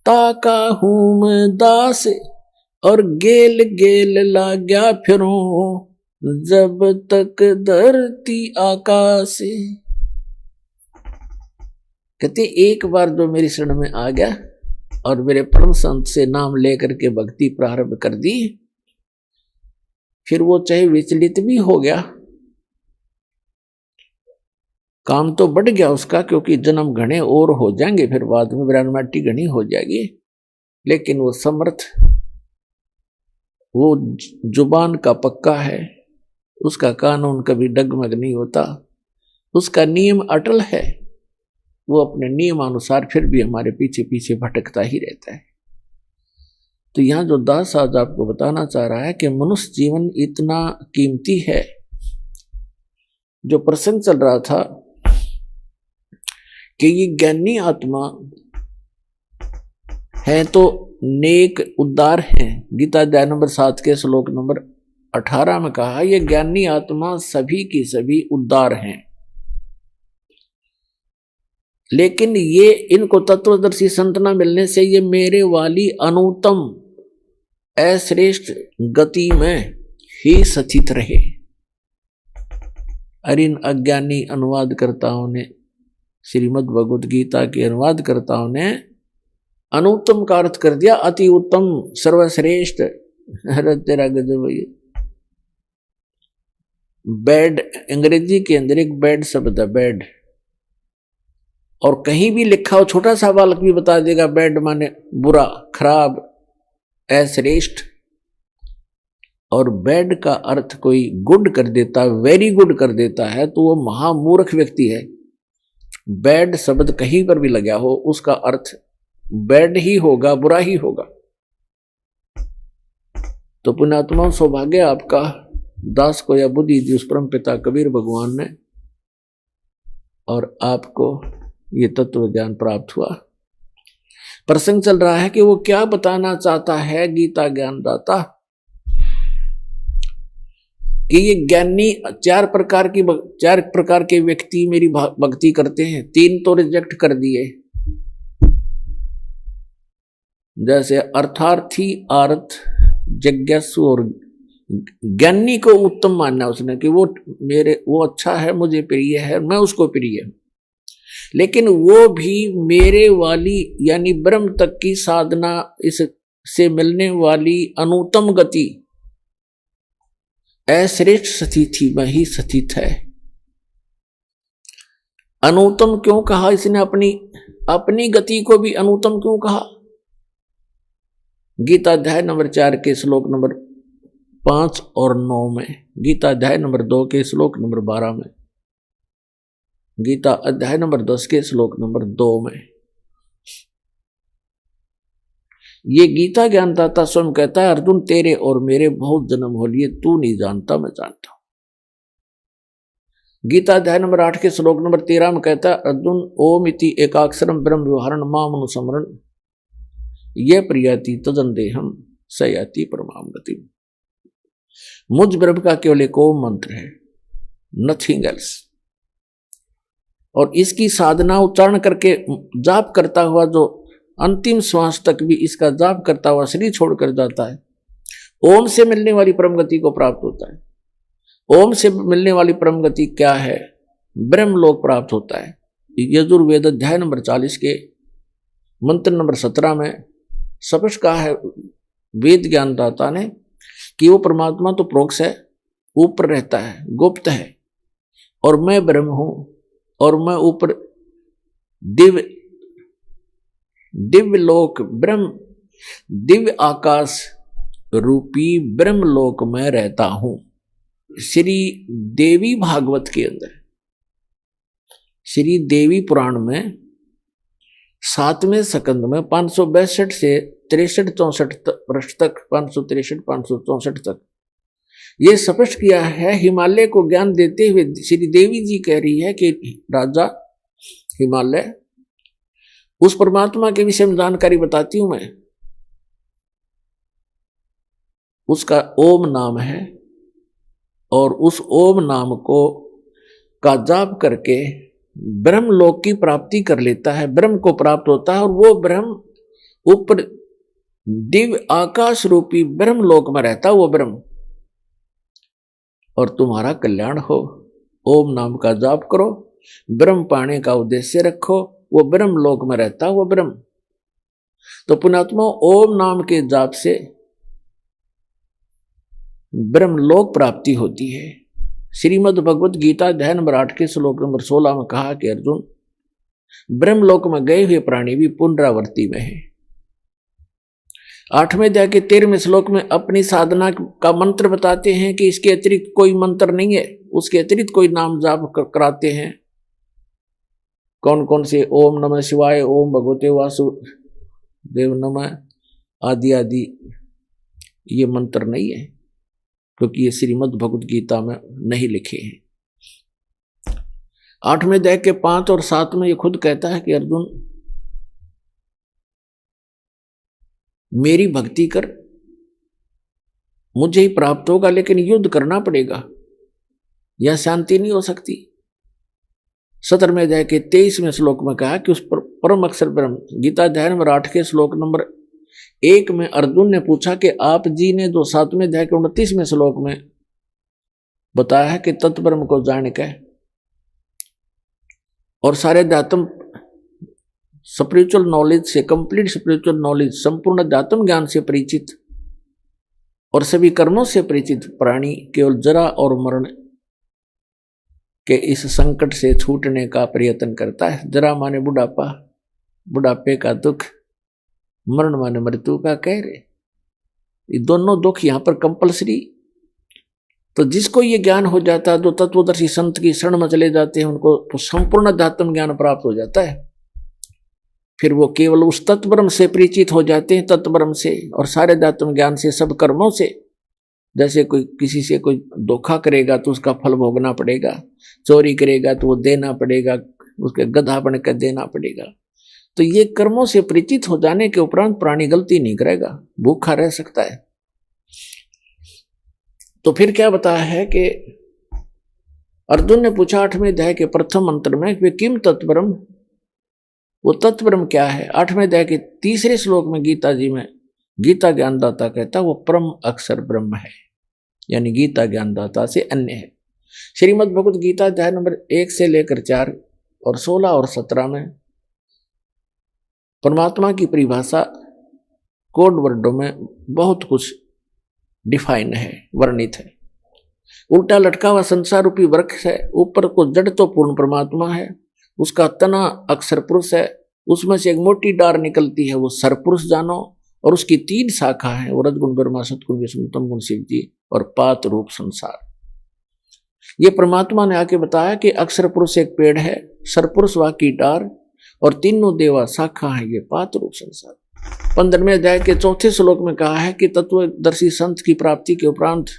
ताका हूं मैं दास, और गेल गेल लाग्या फिरूं जब तक धरती आकाश। कहते एक बार जो मेरी शरण में आ गया और मेरे परम संत से नाम लेकर के भक्ति प्रारंभ कर दी, फिर वो चाहे विचलित भी हो गया, काम तो बढ़ गया उसका, क्योंकि जन्म घने और हो जाएंगे, फिर बाद में विरानमाटी घनी हो जाएगी, लेकिन वो समर्थ, वो जुबान का पक्का है, उसका कानून कभी डगमग नहीं होता, उसका नियम अटल है, वो अपने नियमानुसार फिर भी हमारे पीछे पीछे भटकता ही रहता है। तो यहाँ जो दास आज आपको बताना चाह रहा है कि मनुष्य जीवन इतना कीमती है। जो प्रसंग चल रहा था कि ये ज्ञानी आत्मा है तो नेक उद्धार है। गीता अध्याय नंबर 7 के श्लोक नंबर 18 में कहा, ये ज्ञानी आत्मा सभी की सभी उद्धार हैं, लेकिन ये इनको तत्वदर्शी संत न मिलने से ये मेरे वाली अनुत्तम अश्रेष्ठ गति में ही स्थित रहे। अरिन अज्ञानी अनुवादकर्ताओं ने, श्रीमद् भगवद गीता के अनुवादकर्ताओं ने अनुत्तम का अर्थ कर दिया अति उत्तम, सर्वश्रेष्ठ। अरे तेरा गजब है ये। बैड, अंग्रेजी के अंदर एक बैड शब्द है, बैड, और कहीं भी लिखा हो, छोटा सा बालक भी बता देगा बैड माने बुरा, खराब, अश्रेष्ठ। और बैड का अर्थ कोई गुड कर देता, वेरी गुड कर देता है, तो वो महामूर्ख व्यक्ति है। बैड शब्द कहीं पर भी लगा हो उसका अर्थ बैड ही होगा, बुरा ही होगा। तो पुण्यात्मा, सौभाग्य आपका, दास को यह बुद्धि दी उस परम पिता कबीर भगवान ने, और आपको ये तत्व ज्ञान प्राप्त हुआ। प्रसंग चल रहा है कि वो क्या बताना चाहता है गीता ज्ञानदाता, कि ये ज्ञानी चार प्रकार के व्यक्ति मेरी भक्ति करते हैं। तीन तो रिजेक्ट कर दिए, जैसे अर्थार्थी, आर्थ, जिज्ञासु और ज्ञानी को उत्तम मानना उसने, कि वो अच्छा है, मुझे प्रिय है, मैं उसको प्रिय हूं। लेकिन वो भी मेरे वाली यानी ब्रह्म तक की साधना, इससे मिलने वाली अनुत्तम गति, अश्रेष्ठ स्थिति में ही स्थित है। अनुत्तम क्यों कहा इसने? अपनी गति को भी अनुत्तम क्यों कहा? गीता अध्याय नंबर 4 के श्लोक नंबर 5 और 9 में, गीता अध्याय नंबर 2 के श्लोक नंबर 12 में, गीता अध्याय नंबर 10 के श्लोक नंबर 2 में, ये गीता ज्ञानदाता स्वयं कहता है, अर्जुन तेरे और मेरे बहुत जन्म हो लिए, तू नहीं जानता, मैं जानता हूं। गीता अध्याय नंबर 8 के श्लोक नंबर 13 में कहता है, अर्जुन ओम इति एकाक्षरम ब्रह्म व्यवहारण माम अनुस्मरण ये प्रियाति तजन देहम सयाति परमाम गति। मुझ ब्रह्म का केवल एक ओम मंत्र है, नथिंग एल्स। और इसकी साधना उच्चारण करके जाप करता हुआ जो अंतिम श्वास तक भी इसका जाप करता हुआ शरीर छोड़कर जाता है, ओम से मिलने वाली परम गति को प्राप्त होता है। ओम से मिलने वाली परम गति क्या है? ब्रह्मलोक प्राप्त होता है। यजुर्वेद अध्याय नंबर 40 के मंत्र नंबर 17 में स्पष्ट कहा है वेद ज्ञानदाता ने कि वो परमात्मा तो प्रोक्ष है, ऊपर रहता है, गुप्त है, और मैं ब्रह्म हूं, और मैं ऊपर दिव्य लोक ब्रह्म, दिव्य आकाश रूपी ब्रह्म लोक में रहता हूं। श्री देवी भागवत के अंदर, श्री देवी पुराण में 7वें स्कंद में 562 से 63-64 पृष्ठ तक, 563-564 तक ये स्पष्ट किया है। हिमालय को ज्ञान देते हुए श्री देवी जी कह रही है कि राजा हिमालय, उस परमात्मा के विषय में जानकारी बताती हूं मैं। उसका ओम नाम है, और उस ओम नाम को का जाप करके ब्रह्मलोक की प्राप्ति कर लेता है, ब्रह्म को प्राप्त होता है, और वो ब्रह्म ऊपर दिव्य आकाश रूपी ब्रह्मलोक में रहता है वो ब्रह्म। और तुम्हारा कल्याण हो, ओम नाम का जाप करो, ब्रह्म पाने का उद्देश्य रखो, वो ब्रह्मलोक में रहता है वो ब्रह्म। तो पुण्यात्मा, ओम नाम के जाप से ब्रह्मलोक प्राप्ति होती है। श्रीमद् भगवत गीता अध्याय नंबर 8 के श्लोक नंबर 16 में कहा कि अर्जुन, ब्रह्मलोक में गए हुए प्राणी भी पुनरावृत्ति में है। 8वें अध्याय के 13वें श्लोक में अपनी साधना का मंत्र बताते हैं कि इसके अतिरिक्त कोई मंत्र नहीं है, उसके अतिरिक्त कोई नाम जाप कराते हैं। कौन कौन से? ओम नमः शिवाय, ओम भगवते वासुदेव नमः आदि आदि ये मंत्र नहीं है, क्योंकि ये श्रीमद् भगवत गीता में नहीं लिखे हैं। 8वें अध्याय के 5 और 7 में ये खुद कहता है कि अर्जुन, मेरी भक्ति कर, मुझे ही प्राप्त होगा, लेकिन युद्ध करना पड़ेगा, यह शांति नहीं हो सकती। 17वें अध्याय के 23वें श्लोक में कहा कि उस परम अक्षर ब्रह्म, गीता अध्याय नंबर 8 के श्लोक नंबर 1 में अर्जुन ने पूछा कि आप जी ने जो 7वें अध्याय के 29वें श्लोक में बताया है कि तत्ब्रह्म को जान के और सारे अध्यात्म स्पिरिचुअल नॉलेज से, कंप्लीट स्पिरिचुअल नॉलेज, संपूर्ण अध्यात्म ज्ञान से परिचित और सभी कर्मों से परिचित प्राणी केवल जरा और मरण के इस संकट से छूटने का प्रयत्न करता है। जरा माने बुढ़ापा, बुढ़ापे का दुख, मरण माने मृत्यु का कहर। ये दोनों दुख यहाँ पर कंपलसरी। तो जिसको ये ज्ञान हो जाता है, जो तत्वदर्शी संत की शरण में चले जाते हैं, उनको तो संपूर्ण अध्यात्म ज्ञान प्राप्त हो जाता है। फिर वो केवल उस तत्ब्रह्म से परिचित हो जाते हैं, तत्ब्रह्म से और सारे अध्यात्म ज्ञान से, सब कर्मों से। जैसे कोई किसी से कोई धोखा करेगा तो उसका फल भोगना पड़ेगा, चोरी करेगा तो वो देना पड़ेगा, उसके गधा बनकर देना पड़ेगा। तो ये कर्मों से परिचित हो जाने के उपरांत प्राणी गलती नहीं करेगा, भूखा रह सकता है। तो फिर क्या बताया है कि अर्जुन ने पूछा 8वें अध्याय के प्रथम मंत्र में, वे किम तत्ब्रह्म, वो तत्ब्रह्म क्या है। 8वें अध्याय के 3रे श्लोक में गीता जी में गीता ज्ञानदाता कहता वो परम अक्षर ब्रह्म है, यानी गीता ज्ञानदाता से अन्य है। श्रीमद् भगवत गीता अध्याय नंबर 1 से लेकर 4 और 16 और 17 में परमात्मा की परिभाषा कोड वर्डों में बहुत कुछ डिफाइन है, वर्णित है। उल्टा लटका हुआ संसार रूपी वृक्ष है, ऊपर को जड़ तो पूर्ण परमात्मा है, उसका तना अक्षर पुरुष है, उसमें से एक मोटी डार निकलती है, वो सरपुरुष जानो, और उसकी 3 शाखा है, वो रजगुण ब्रह्मा, सतगुण विष्णु, तम गुण शिव जी और पात रूप संसार। ये परमात्मा ने आके बताया कि अक्षर पुरुष एक पेड़ है, सरपुरुष वा की डार और तीनों देवा शाखा है, ये पात रूप संसार। 15वें अध्याय के 4थे श्लोक में कहा है कि तत्वदर्शी संत की प्राप्ति के उपरांत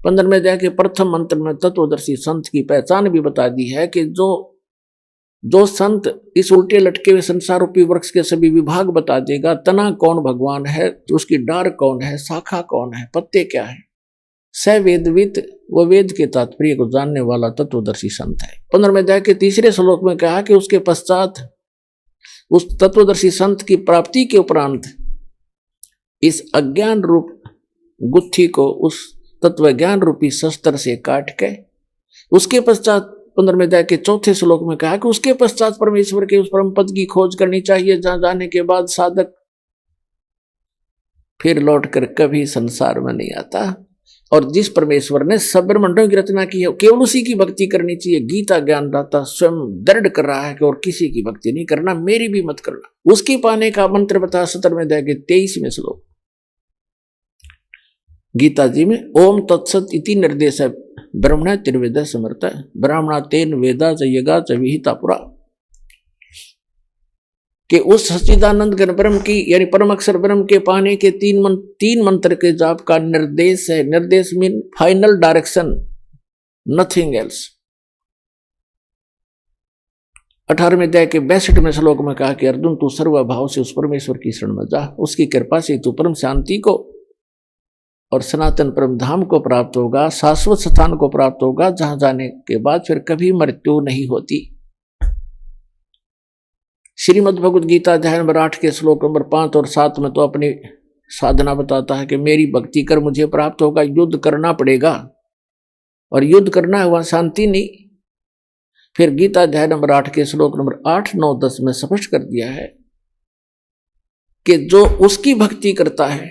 15वें अध्याय के प्रथम मंत्र में तत्वदर्शी संत की पहचान भी बता दी है कि जो संत इस उल्टे लटके हुए संसार रूपी वृक्ष के सभी विभाग बता देगा, तना कौन भगवान है, तो उसकी डार कौन है, शाखा कौन है, पत्ते क्या है, स वेदवित, वो वेद के तात्पर्य को जानने वाला तत्वदर्शी संत है। 15वें अध्याय के 3रे श्लोक में कहा कि उसके पश्चात उस तत्वदर्शी संत की प्राप्ति के उपरांत इस अज्ञान रूप गुत्थी को उस तत्व ज्ञान रूपी शस्त्र से काट के, उसके पश्चात 15वें अध्याय के 4थे श्लोक में कहा कि उसके पश्चात परमेश्वर के उस परम पद की खोज करनी चाहिए, जहां जाने के बाद साधक फिर लौटकर कभी संसार में नहीं आता। और जिस परमेश्वर ने सब ब्रह्मांडों की रचना की है, केवल उसी की भक्ति करनी चाहिए। गीता ज्ञानदाता स्वयं दृढ़ कर रहा है कि और किसी की भक्ति नहीं करना, मेरी भी मत करना। उसकी पाने का मंत्र बता 17वें अध्याय के 23वें श्लोक गीता जी में, ओम तत्सत इति निर्देश है ब्रह्मण तिर्वेद समर्थ ब्राह्मणा तेन वेदा च यगा च विहिता पुरा, कि उस सच्चिदानंद घन ब्रह्म की यानी परम अक्षर ब्रह्म के पाने के 3 मंत्र के जाप का निर्देश है। निर्देश mean final direction, nothing else. 18वें अध्याय के 62वें श्लोक में कहा कि अर्जुन तू सर्वभाव से उस परमेश्वर की शरण में जा, उसकी कृपा से तू परम शांति को और सनातन परम धाम को प्राप्त होगा, शाश्वत स्थान को प्राप्त होगा, जहां जाने के बाद फिर कभी मृत्यु नहीं होती। श्रीमद् भगवद गीता अध्याय नंबर 8 के श्लोक नंबर 5 और 7 में तो अपनी साधना बताता है कि मेरी भक्ति कर मुझे प्राप्त होगा, युद्ध करना पड़ेगा, और युद्ध करना है वहां शांति नहीं। फिर गीता अध्याय नंबर 8 के श्लोक नंबर 8, 9, 10 में स्पष्ट कर दिया है कि जो उसकी भक्ति करता है,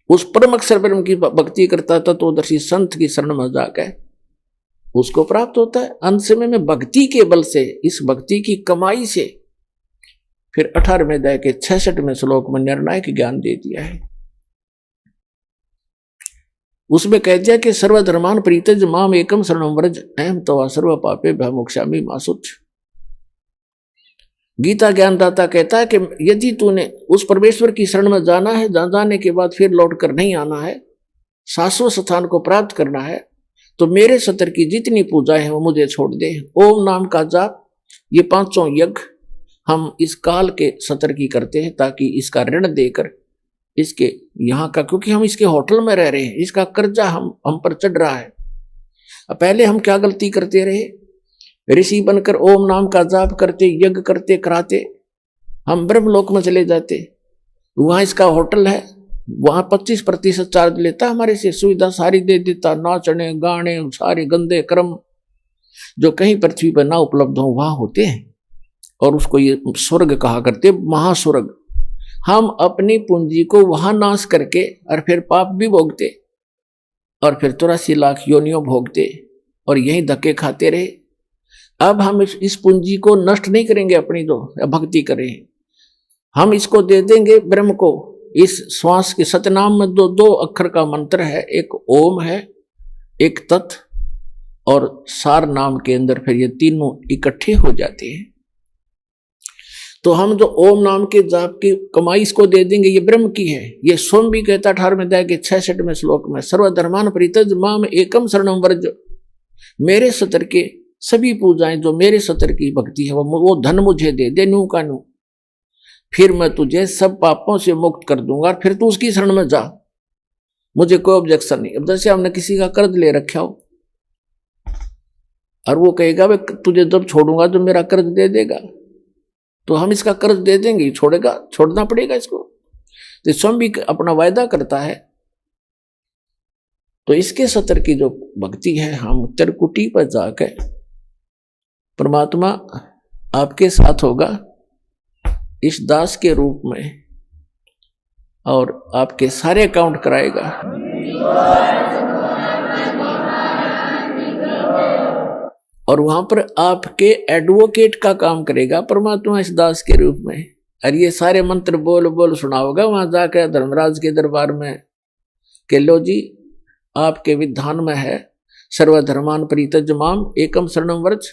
उस परम अक्षर ब्रह्म की भक्ति करता है, तत्वदर्शी संत की शरण में जाकर उसको प्राप्त होता है। अंत समय में भक्ति के बल से, इस भक्ति की कमाई से फिर 18वें अध्याय के 66वें श्लोक में निर्णायक ज्ञान दे दिया है। उसमें कह दिया कि सर्वधर्मान परित्यज माम एकम शरणं व्रज अहम तवा सर्व पापेभ्यः मोक्षामि मा शुच। गीता ज्ञानदाता कहता है कि यदि तूने उस परमेश्वर की शरण में जाना है, जहां जाने के बाद फिर लौट कर नहीं आना है, शाश्वत स्थान को प्राप्त करना है, तो मेरे सत्र की जितनी पूजाएं हैं वो मुझे छोड़ दे। ओम नाम का जाप, ये 5 यज्ञ हम इस काल के सत्र की करते हैं, ताकि इसका ऋण देकर इसके यहाँ का, क्योंकि हम इसके होटल में रह रहे हैं, इसका कर्जा हम पर चढ़ रहा है। पहले हम क्या गलती करते रहे, ऋषि बनकर ओम नाम का जाप करते, यज्ञ करते कराते हम ब्रह्मलोक में चले जाते, वहां इसका होटल है, वहां 25% चार्ज लेता, हमारे से सुविधा सारी दे देता, नाचने गाने सारे गंदे कर्म जो कहीं पृथ्वी पर ना उपलब्ध हो वहां होते हैं। और उसको ये स्वर्ग कहा करते, महास्वर्ग। हम अपनी पूंजी को वहां नाश करके और फिर पाप भी भोगते और फिर 84 लाख योनियों भोगते और यही धक्के खाते रहे। अब हम इस पूंजी को नष्ट नहीं करेंगे अपनी, तो भक्ति करें, हम इसको दे देंगे ब्रह्म को। इस श्वास के सतनाम में दो अक्षर का मंत्र है, एक ओम है, एक तत् और सार नाम के अंदर फिर ये तीनों इकट्ठे हो जाते हैं। तो हम जो ओम नाम के जाप की कमाई इसको दे देंगे, ये ब्रह्म की है। ये सोम भी कहता 18वें अध्याय के 66वें श्लोक में, सर्वधर्मान परित्यज्य माम एकम शरणम व्रज। मेरे सतर के सभी पूजाएं, जो मेरे सतर की भक्ति है, वो धन मुझे दे दे, नू का नू, फिर मैं तुझे सब पापों से मुक्त कर दूंगा, फिर तू उसकी शरण में जा, मुझे कोई ऑब्जेक्शन नहीं। अब जैसे हमने किसी का कर्ज ले रखा हो और वो कहेगा भाई तुझे जब छोड़ूंगा तो मेरा कर्ज दे देगा, तो हम इसका कर्ज दे देंगे, छोड़ेगा, छोड़ना पड़ेगा इसको। तो स्वयं भी अपना वायदा करता है। तो इसके सतर की जो भक्ति है, हम त्रिकुटी पर जाकर परमात्मा आपके साथ होगा इस दास के रूप में और आपके सारे अकाउंट कराएगा। और वहां पर आपके एडवोकेट का काम करेगा परमात्मा इस दास के रूप में। और ये सारे मंत्र बोल बोल सुनाओगा वहां जाकर धर्मराज के दरबार में कि लो जी, आपके विधान में है सर्वधर्मान परित्यज्य माम एकम शरणम व्रज,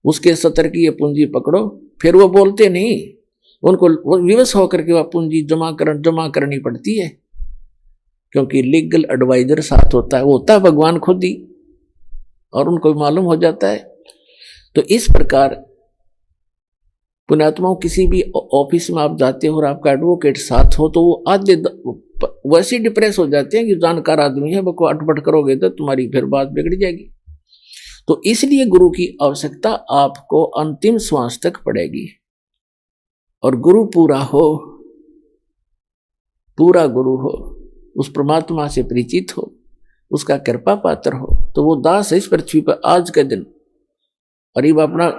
उसके सतर की ये पूंजी पकड़ो। फिर वो बोलते नहीं, उनको विवश होकर के वह पूंजी जमा करनी पड़ती है, क्योंकि लीगल एडवाइजर साथ होता है, वो होता है भगवान खुद ही, और उनको मालूम हो जाता है। तो इस प्रकार पुण्यात्माओं, किसी भी ऑफिस में आप जाते हो और आपका एडवोकेट साथ हो, तो वो आधे वैसे डिप्रेस हो जाते हैं कि जानकार आदमी है, वो अटपट करोगे तो तुम्हारी फिर बात बिगड़ जाएगी। तो इसलिए गुरु की आवश्यकता आपको अंतिम श्वास तक पड़ेगी। और गुरु पूरा हो, पूरा गुरु हो, उस परमात्मा से परिचित हो, उसका कृपा पात्र हो, तो वो दास इस पृथ्वी पर आज के दिन करीब अपना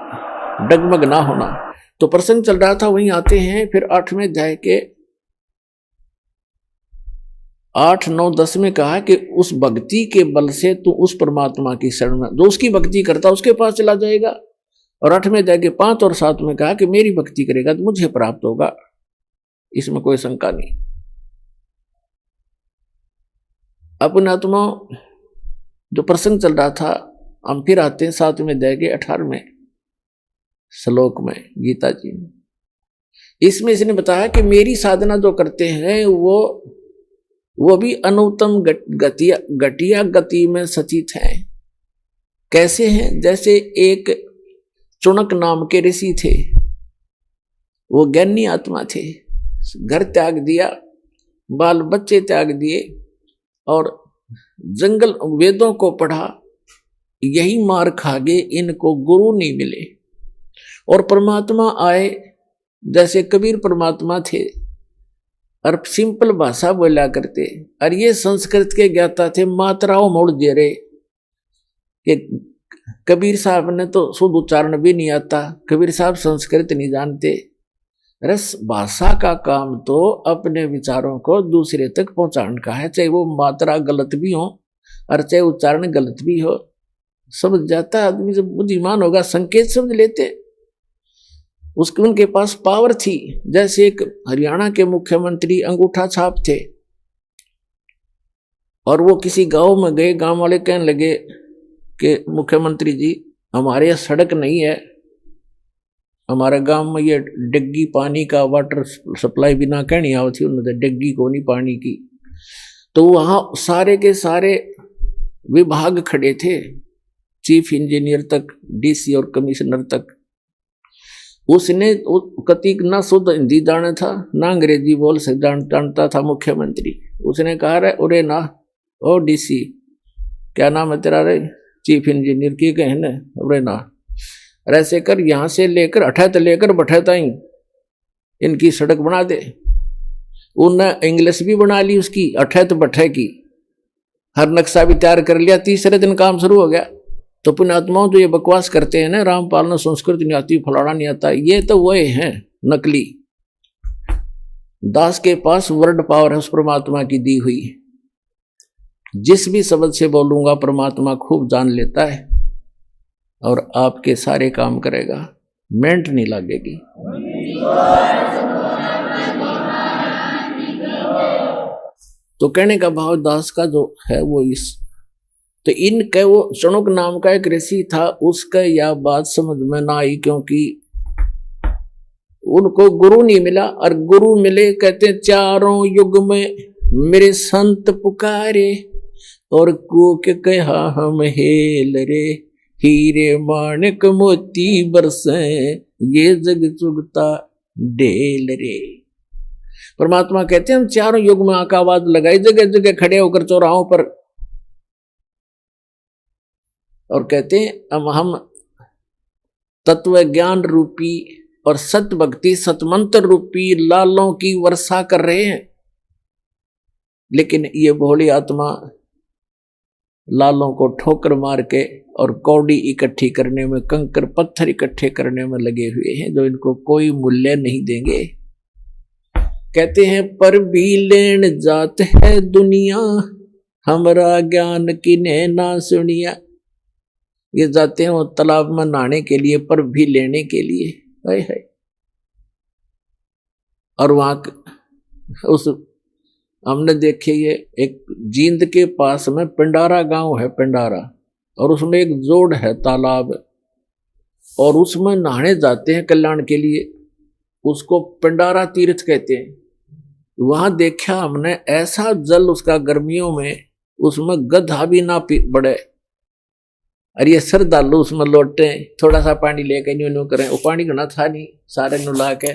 डगमग ना होना। तो प्रसंग चल रहा था, वहीं आते हैं फिर 8वें अध्याय के 8, 9, 10 में कहा कि उस भक्ति के बल से तू उस परमात्मा की शरण में, जो उसकी भक्ति करता उसके पास चला जाएगा। और 8वें अध्याय के 5 और 7 में कहा कि मेरी भक्ति करेगा तो मुझे प्राप्त होगा, इसमें कोई शंका नहीं। अपने आत्मा जो प्रसंग चल रहा था, हम फिर आते हैं 7वें अध्याय के 18वें श्लोक में गीता जी में। इसमें इसने बताया कि मेरी साधना जो करते हैं वो भी अनुत्तम घटिया गति में सचित हैं। कैसे हैं? जैसे एक चुनक नाम के ऋषि थे, वो ज्ञानी आत्मा थे, घर त्याग दिया, बाल बच्चे त्याग दिए और जंगल वेदों को पढ़ा, यही मार खा गए, इनको गुरु नहीं मिले। और परमात्मा आए, जैसे कबीर परमात्मा थे और सिंपल भाषा बोला करते, और ये संस्कृत के ज्ञाता थे, मात्राओं मोड़ दे रहे कि कबीर साहब ने तो शुद्ध उच्चारण भी नहीं आता, कबीर साहब संस्कृत नहीं जानते। रस भाषा का काम तो अपने विचारों को दूसरे तक पहुंचाने का है, चाहे वो मात्रा गलत भी हो और चाहे उच्चारण गलत भी हो, समझ जाता है आदमी। जब बुद्धिमान होगा संकेत समझ लेते, उसके उनके पास पावर थी। जैसे एक हरियाणा के मुख्यमंत्री अंगूठा छाप थे, और वो किसी गांव में गए, गांव वाले कहने लगे कि मुख्यमंत्री जी, हमारे यहाँ सड़क नहीं है, हमारे गांव में ये डिग्गी पानी का वाटर सप्लाई बिना कहनी आओ थी, उन्होंने डिग्गी को नहीं पानी की। तो वहाँ सारे के सारे विभाग खड़े थे, चीफ इंजीनियर तक, डीसी और कमिश्नर तक। उसने कतीक ना शुद्ध हिंदी जाना था ना अंग्रेजी बोल से जानता था मुख्यमंत्री। उसने कहा रे उरे ना, ओ डीसी क्या नाम है तेरा रे, चीफ इंजीनियर की कहने, उरे ना, ऐसे कर यहाँ से लेकर अठैत लेकर बठैत आई इनकी सड़क बना दे। उन्हें इंग्लिश भी बना ली उसकी, अठैत बठै की, हर नक्शा भी तैयार कर लिया। तीसरे दिन काम शुरू हो गया। तो पुण्यात्माओं तो ये बकवास करते हैं ना, रामपाल ने संस्कृत नहीं आती, फलाना नहीं आता, ये तो वही हैं नकली। दास के पास वर्ड पावर है उस परमात्मा की दी हुई। जिस भी शब्द से बोलूंगा परमात्मा खूब जान लेता है और आपके सारे काम करेगा, मेंट नहीं लगेगी। तो कहने का भाव दास का जो है वो इस, तो इनके वो चणुक नाम का एक ऋषि था, उसका यह बात समझ में ना आई, क्योंकि उनको गुरु नहीं मिला। और गुरु मिले, कहते चारों युग में मेरे संत पुकारे और कोक कहा हम हेल रे, हीरे माणिक मोती बरसे ये जग चुगता ढेल रे। परमात्मा कहते हैं हम चारों युग में आका आवाज लगाई, जगह जगह खड़े होकर चौराहों पर, और कहते हैं अब हम तत्व ज्ञान रूपी और सत भक्ति सतमंत्र रूपी लालों की वर्षा कर रहे हैं। लेकिन ये भोली आत्मा लालों को ठोकर मार के और कौड़ी इकट्ठी करने में, कंकर पत्थर इकट्ठे करने में लगे हुए हैं, जो इनको कोई मूल्य नहीं देंगे। कहते हैं पर भी लेन जात है दुनिया, हमरा ज्ञान किने ना सुनिया। ये जाते हैं वो तालाब में नहाने के लिए, पर भी लेने के लिए है। और वहां उस हमने देखे, ये एक जींद के पास में पिंडारा गांव है, पिंडारा, और उसमें एक जोड़ है तालाब, और उसमें नहाने जाते हैं कल्याण के लिए, उसको पिंडारा तीर्थ कहते हैं। वहां देखा हमने ऐसा जल उसका गर्मियों में, उसमें गधा भी ना बढ़े। और ये श्रद्धालु उसमें लौटे, थोड़ा सा पानी लेके न्यू करें, वो पानी घना था नहीं, सारे नुला के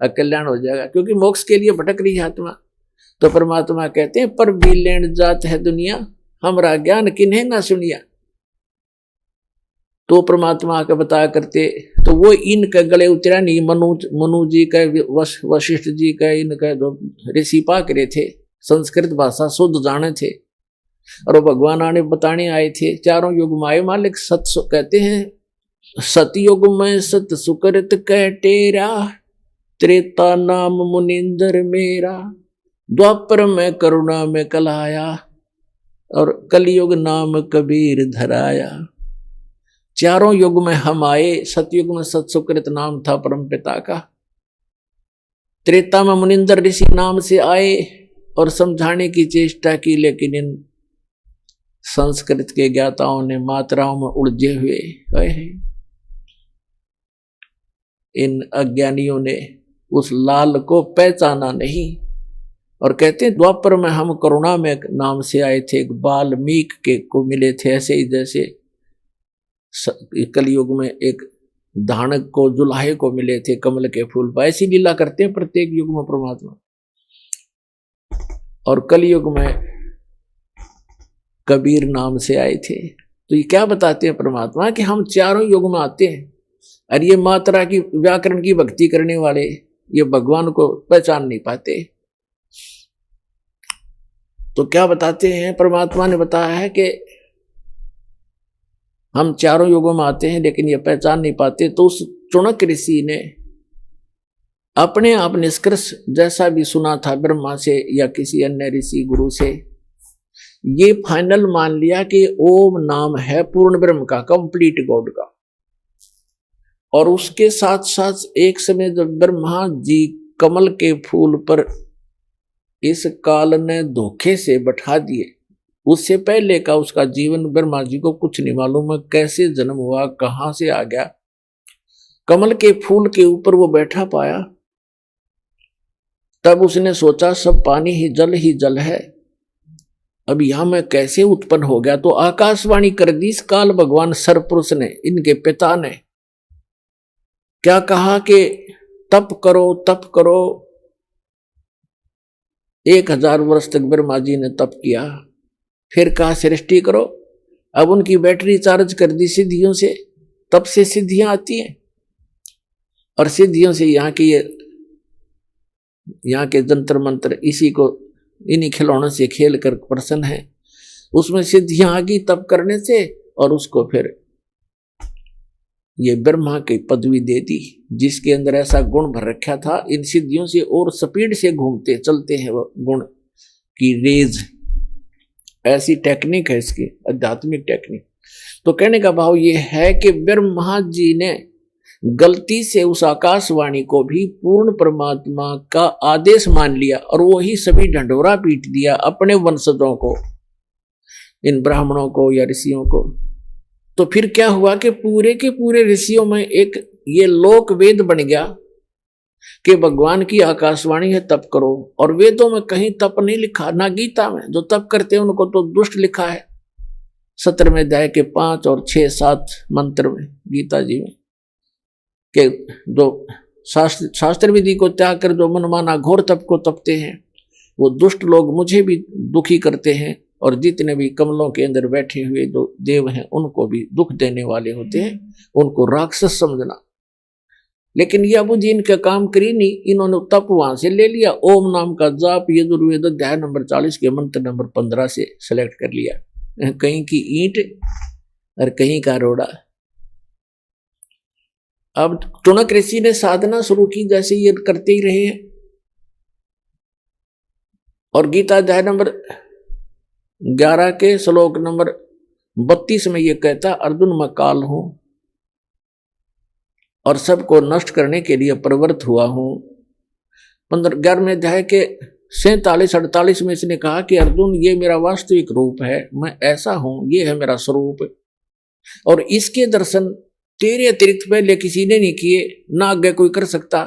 कल्याण हो जाएगा, क्योंकि मोक्ष के लिए भटक रही है आत्मा। तो परमात्मा कहते हैं पर भी लेन जात है दुनिया, हमरा ज्ञान किन्हें ना सुनिया। तो परमात्मा आके बताया करते, तो वो इनके गले उतरा नहीं। मनु जी का, वशिष्ठ जी का, इनका जो ऋषि पाक रहे थे, संस्कृत भाषा शुद्ध जाने थे, और वो भगवान आने बताने आए थे। चारों युग में आए मालिक। कहते हैं सतयुग में सत सुकृत कह टेरा, त्रेता नाम मुनिंदर मेरा, द्वापर में करुणा में कलाया, और कलयुग नाम कबीर धराया। चारों युग में हम आए। सतयुग में सत सुकृत नाम था परम पिता का, त्रेता में मुनिंदर ऋषि नाम से आए और समझाने की चेष्टा की, लेकिन इन संस्कृत के ज्ञाताओं ने मात्राओं में उलझे हुए इन अज्ञानियों ने उस लाल को पहचाना नहीं। और कहते हैं द्वापर में हम करुणा में नाम से आए थे, एक बाल्मीक के को मिले थे, ऐसे ही जैसे कलयुग में एक धानक को, जुलाहे को मिले थे कमल के फूल पर। ऐसी लीला करते हैं प्रत्येक युग में परमात्मा। और कलयुग में कबीर नाम से आए थे। तो ये क्या बताते हैं परमात्मा कि हम चारों युग में आते हैं, और ये मात्रा की व्याकरण की भक्ति करने वाले ये भगवान को पहचान नहीं पाते। तो क्या बताते हैं, परमात्मा ने बताया है कि हम चारों युगों में आते हैं लेकिन ये पहचान नहीं पाते। तो उस चुनक ऋषि ने अपने आप निष्कर्ष जैसा भी सुना था ब्रह्मा से या किसी अन्य ऋषि गुरु से, ये फाइनल मान लिया कि ओम नाम है पूर्ण ब्रह्म का, कंप्लीट गॉड का। और उसके साथ साथ एक समय जब ब्रह्मा जी कमल के फूल पर इस काल ने धोखे से बैठा दिए, उससे पहले का उसका जीवन ब्रह्मा जी को कुछ नहीं मालूम है, कैसे जन्म हुआ, कहां से आ गया। कमल के फूल के ऊपर वो बैठा पाया, तब उसने सोचा सब पानी ही जल है, अब यहां मैं कैसे उत्पन्न हो गया। तो आकाशवाणी कर दी इस काल भगवान सरपुरुष ने, इनके पिता ने क्या कहा कि तप करो तप करो। 1000 वर्ष तक ब्रह्मा जी ने तप किया, फिर कहा सृष्टि करो। अब उनकी बैटरी चार्ज कर दी सिद्धियों से, तब से सिद्धियां आती हैं, और सिद्धियों से यहाँ के जंतर मंत्र इसी को, इन्हीं खिलौनों से खेल कर प्रसन्न है। उसमें सिद्धियां आ गई तप करने से, और उसको फिर ये ब्रह्मा की पदवी दे दी, जिसके अंदर ऐसा गुण भर रखा था। इन सिद्धियों से और स्पीड से घूमते चलते हैं वो गुण की रेज। ऐसी टेक्निक है इसकी, आध्यात्मिक टेक्निक। तो कहने का भाव ये है कि ब्रह्मा जी ने गलती से उस आकाशवाणी को भी पूर्ण परमात्मा का आदेश मान लिया और वही सभी ढंढोरा पीट दिया अपने वंशजों को, इन ब्राह्मणों को या ऋषियों को। तो फिर क्या हुआ कि पूरे के पूरे ऋषियों में एक ये लोक वेद बन गया कि भगवान की आकाशवाणी है तप करो। और वेदों में कहीं तप नहीं लिखा, ना गीता में। जो तप करते हैं उनको तो दुष्ट लिखा है 17वें अध्याय के 5 और 6, 7 मंत्र में गीता जी में, कि जो शास्त्र विधि को त्याग कर जो मनमाना घोर तप को तपते हैं वो दुष्ट लोग मुझे भी दुखी करते हैं, और जितने भी कमलों के अंदर बैठे हुए जो देव हैं उनको भी दुख देने वाले होते हैं, उनको राक्षस समझना। लेकिन ये अबू जी इनका काम करी नहीं, इन्होंने तप वहां से ले लिया। ओम नाम का जाप यजुर्वेद अध्याय नंबर 40 के मंत्र नंबर 15 से सेलेक्ट कर लिया। कहीं की ईंट और कहीं का रोड़ा। अब टुणक ऋषि ने साधना शुरू की, जैसे ये करते ही रहे हैं। और गीता अध्याय नंबर 11 के श्लोक नंबर 32 में ये कहता, अर्जुन मैं काल हूं और सबको नष्ट करने के लिए प्रवृत्त हुआ हूं। 11वें अध्याय के 47-48 में इसने कहा कि अर्जुन ये मेरा वास्तविक रूप है, मैं ऐसा हूं, ये है मेरा स्वरूप, और इसके दर्शन तेरे अतिरिक्त पहले किसी ने नहीं किए, ना आगे कोई कर सकता,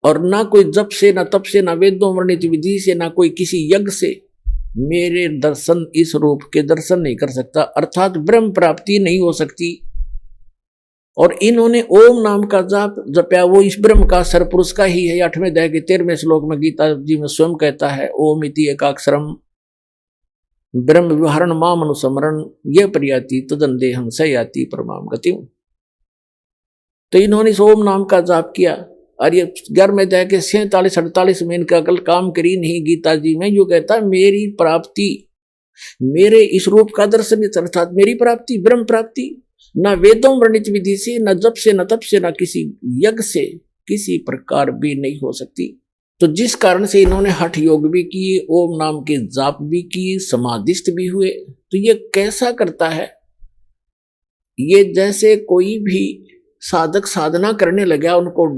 और ना कोई जप से, ना तप से, ना वेदों वर्णित विधि से, ना कोई किसी यज्ञ से मेरे दर्शन, इस रूप के दर्शन नहीं कर सकता, अर्थात ब्रह्म प्राप्ति नहीं हो सकती। और इन्होंने ओम नाम का जाप जपया, वो इस ब्रह्म का सरपुरुष का ही है। 8वें अध्याय के 13वें श्लोक में गीता जी में स्वयं कहता है, ओम इति एकाक्षरम ब्रह्म विहरण माम अनुस्मरण ये प्रयाति तदंदेहम स याति परमाम गतिम। तो इन्होंने इस ओम नाम का जाप किया, और ये 11वें अध्याय के 47-48 में इनका कल काम करी नहीं। गीता जी में जो कहता है मेरी प्राप्ति, मेरे इस रूप का दर्शन, अर्थात मेरी प्राप्ति, ब्रह्म प्राप्ति, ना वेदों वर्णित विधि से, न जप से, न तप से, न किसी यज्ञ से किसी प्रकार भी नहीं हो सकती। तो जिस कारण से इन्होंने हठ योग भी किए, ओम नाम के जाप भी किए, समाधिस्थ भी हुए। तो ये कैसा करता है, ये जैसे कोई भी साधक साधना करने लगा, उनको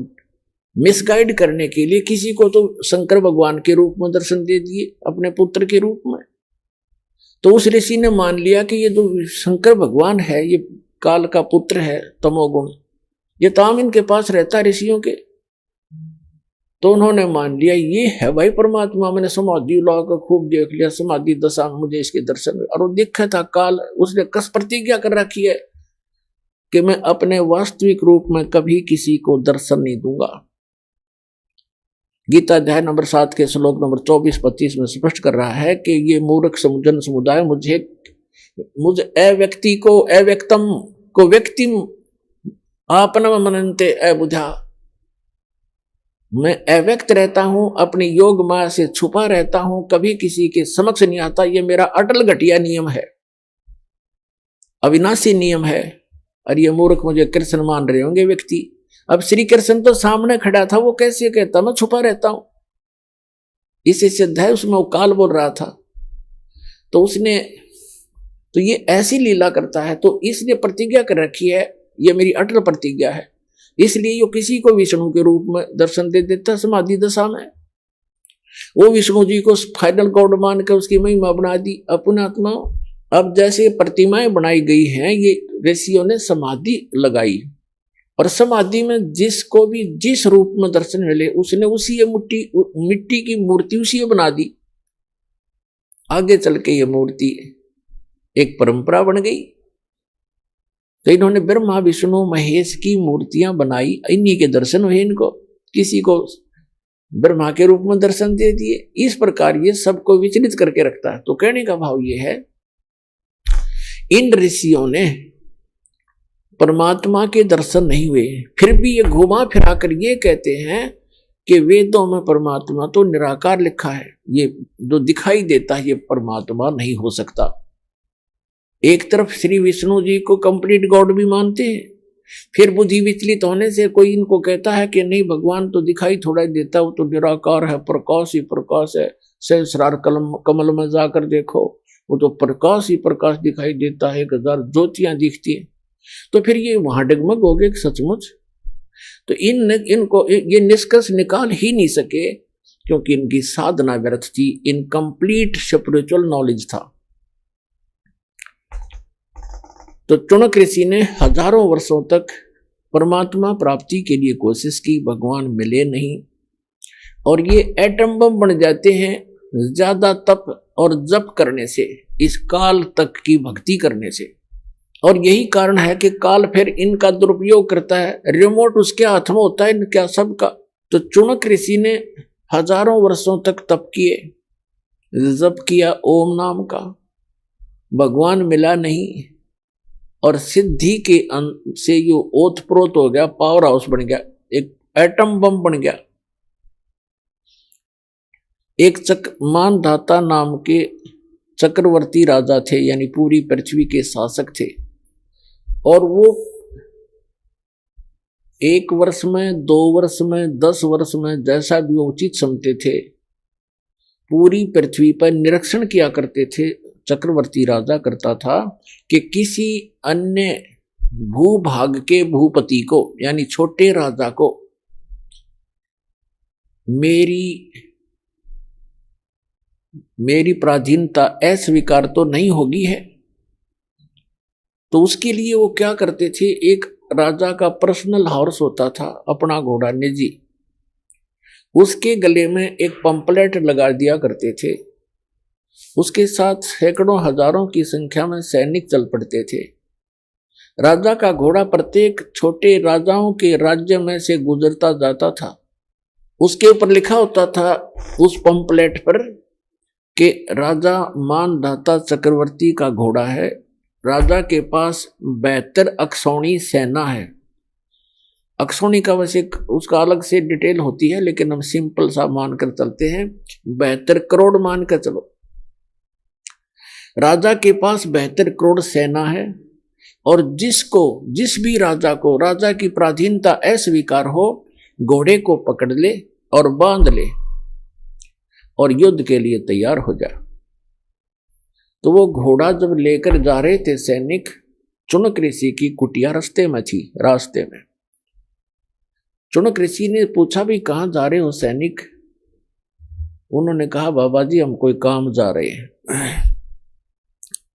मिसगाइड करने के लिए किसी को तो शंकर भगवान के रूप में दर्शन दे दिए अपने पुत्र के रूप में। तो उस ऋषि ने मान लिया कि ये जो शंकर भगवान है ये काल का पुत्र है, तमोगुण, ये ताम इनके पास रहता है ऋषियों के। तो उन्होंने मान लिया ये है भाई परमात्मा। मैंने समाधि ला कर खूब देख लिया, समाधि दशा में मुझे इसके दर्शन, और वो देखा था काल, उसने कस प्रतिज्ञा कर रखी है कि मैं अपने वास्तविक रूप में कभी किसी को दर्शन नहीं दूंगा। गीता अध्याय नंबर 7 के श्लोक नंबर 24-25 में स्पष्ट कर रहा है कि ये मूर्ख जन समुदाय मुझे अव्यक्ति को, अव्यक्तम को व्यक्तिम आपनम मनन्ते अबुधा, मैं अव्यक्त रहता हूं, अपनी योग माया से छुपा रहता हूं, कभी किसी के समक्ष नहीं आता। ये मेरा अटल घटिया नियम है, अविनाशी नियम है। और ये मूर्ख मुझे कृष्ण मान रहे होंगे व्यक्ति। अब श्री कृष्ण तो सामने खड़ा था, वो कैसे कहता मैं छुपा रहता हूं। इसे सिद्ध है, उसमें वो काल बोल रहा था। तो उसने, तो ये ऐसी लीला करता है। तो इसने प्रतिज्ञा कर रखी है, ये मेरी अटल प्रतिज्ञा है, इसलिए ये किसी को विष्णु के रूप में दर्शन दे देता समाधि दशा में। वो विष्णु जी को फाइनल गॉड मान कर उसकी महिमा बना दी अपने आत्मा। अब जैसे प्रतिमाएं बनाई गई हैं, ये ऋषियों ने समाधि लगाई, और समाधि में जिसको भी जिस रूप में दर्शन मिले उसने उसी मिट्टी की मूर्ति उसी बना दी। आगे चल के ये मूर्ति एक परंपरा बन गई। तो इन्होंने ब्रह्मा विष्णु महेश की मूर्तियां बनाई, इन्हीं के दर्शन हुए इनको, किसी को ब्रह्मा के रूप में दर्शन दे दिए। इस प्रकार ये सबको विचलित करके रखता है। तो कहने का भाव ये है, इन ऋषियों ने परमात्मा के दर्शन नहीं हुए, फिर भी ये घुमा फिरा कर ये कहते हैं कि वेदों में परमात्मा तो निराकार लिखा है, ये जो दिखाई देता है ये परमात्मा नहीं हो सकता। एक तरफ श्री विष्णु जी को कंप्लीट गॉड भी मानते हैं, फिर बुद्धि विचलित होने से कोई इनको कहता है कि नहीं भगवान तो दिखाई थोड़ा ही देता, वो तो निराकार है, प्रकाश ही प्रकाश है, सहस्रार कमल में जाकर देखो वो तो प्रकाश ही प्रकाश दिखाई देता है, 1000 ज्योतियां दिखती है। तो फिर ये वहां डगमग हो गए सचमुच। तो इनको ये निष्कर्ष निकाल ही नहीं सके क्योंकि इनकी साधना व्यर्थ थी, इनकम्प्लीट स्पिरिचुअल नॉलेज था। तो चुनक ऋषि ने हजारों वर्षों तक परमात्मा प्राप्ति के लिए कोशिश की, भगवान मिले नहीं, और ये एटम बम बन जाते हैं ज्यादा तप और जप करने से, इस काल तक की भक्ति करने से। और यही कारण है कि काल फिर इनका दुरुपयोग करता है, रिमोट उसके हाथ में होता है इनका सबका। तो चुनक ऋषि ने हजारों वर्षों तक तप किए, जप किया ओम नाम का, भगवान मिला नहीं, और सिद्धि के से यो ओतप्रोत हो गया, पावर हाउस बन गया, एक एटम बम बन गया। एक मानधाता नाम के चक्रवर्ती राजा थे, यानी पूरी पृथ्वी के शासक थे, और वो 1 वर्ष में, 2 वर्ष में, 10 वर्ष में, जैसा भी वो उचित समझते थे, पूरी पृथ्वी पर निरीक्षण किया करते थे। चक्रवर्ती राजा करता था कि किसी अन्य भूभाग के भूपति को, यानी छोटे राजा को, मेरी पराधीनता अस्वीकार तो नहीं होगी है। तो उसके लिए वो क्या करते थे, एक राजा का पर्सनल हॉर्स होता था, अपना घोड़ा निजी, उसके गले में एक पंपलेट लगा दिया करते थे। उसके साथ सैकड़ों हजारों की संख्या में सैनिक चल पड़ते थे। राजा का घोड़ा प्रत्येक छोटे राजाओं के राज्य में से गुजरता जाता था। उसके ऊपर लिखा होता था उस पंपलेट पर कि राजा मानधाता चक्रवर्ती का घोड़ा है, राजा के पास 72 अक्षौणी सेना है। अक्षौणी का वैसे उसका अलग से डिटेल होती है, लेकिन हम सिंपल सा मानकर चलते हैं, 72 करोड़ मानकर चलो। राजा के पास 72 करोड़ सेना है, और जिस भी राजा को राजा की पराधीनता अस्वीकार हो, घोड़े को पकड़ ले और बांध ले और युद्ध के लिए तैयार हो जा। तो वो घोड़ा जब लेकर जा रहे थे सैनिक, चुनक ऋषि की कुटिया रास्ते में थी। रास्ते में चुनक ऋषि ने पूछा भी कहाँ जा रहे हो सैनिक? उन्होंने कहा बाबा जी हम कोई काम जा रहे हैं।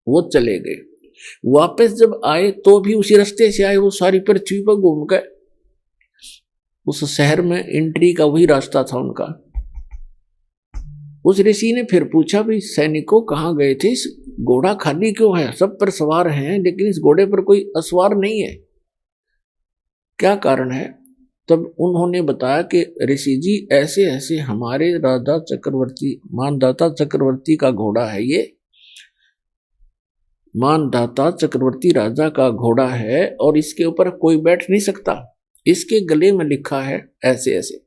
वो चले गए। वापस जब आए तो भी उसी रास्ते से आए, वो सारी पृथ्वी पर घूम गए। उस शहर में एंट्री का वही रास्ता था उनका। उस ऋषि ने फिर पूछा भी सैनिकों कहाँ गए थे, इस घोड़ा खाली क्यों है, सब पर सवार हैं लेकिन इस घोड़े पर कोई असवार नहीं है, क्या कारण है? तब उन्होंने बताया कि ऋषि जी ऐसे ऐसे हमारे राजा चक्रवर्ती मानधाता चक्रवर्ती का घोड़ा है, ये मानधाता चक्रवर्ती राजा का घोड़ा है और इसके ऊपर कोई बैठ नहीं सकता, इसके गले में लिखा है ऐसे ऐसे,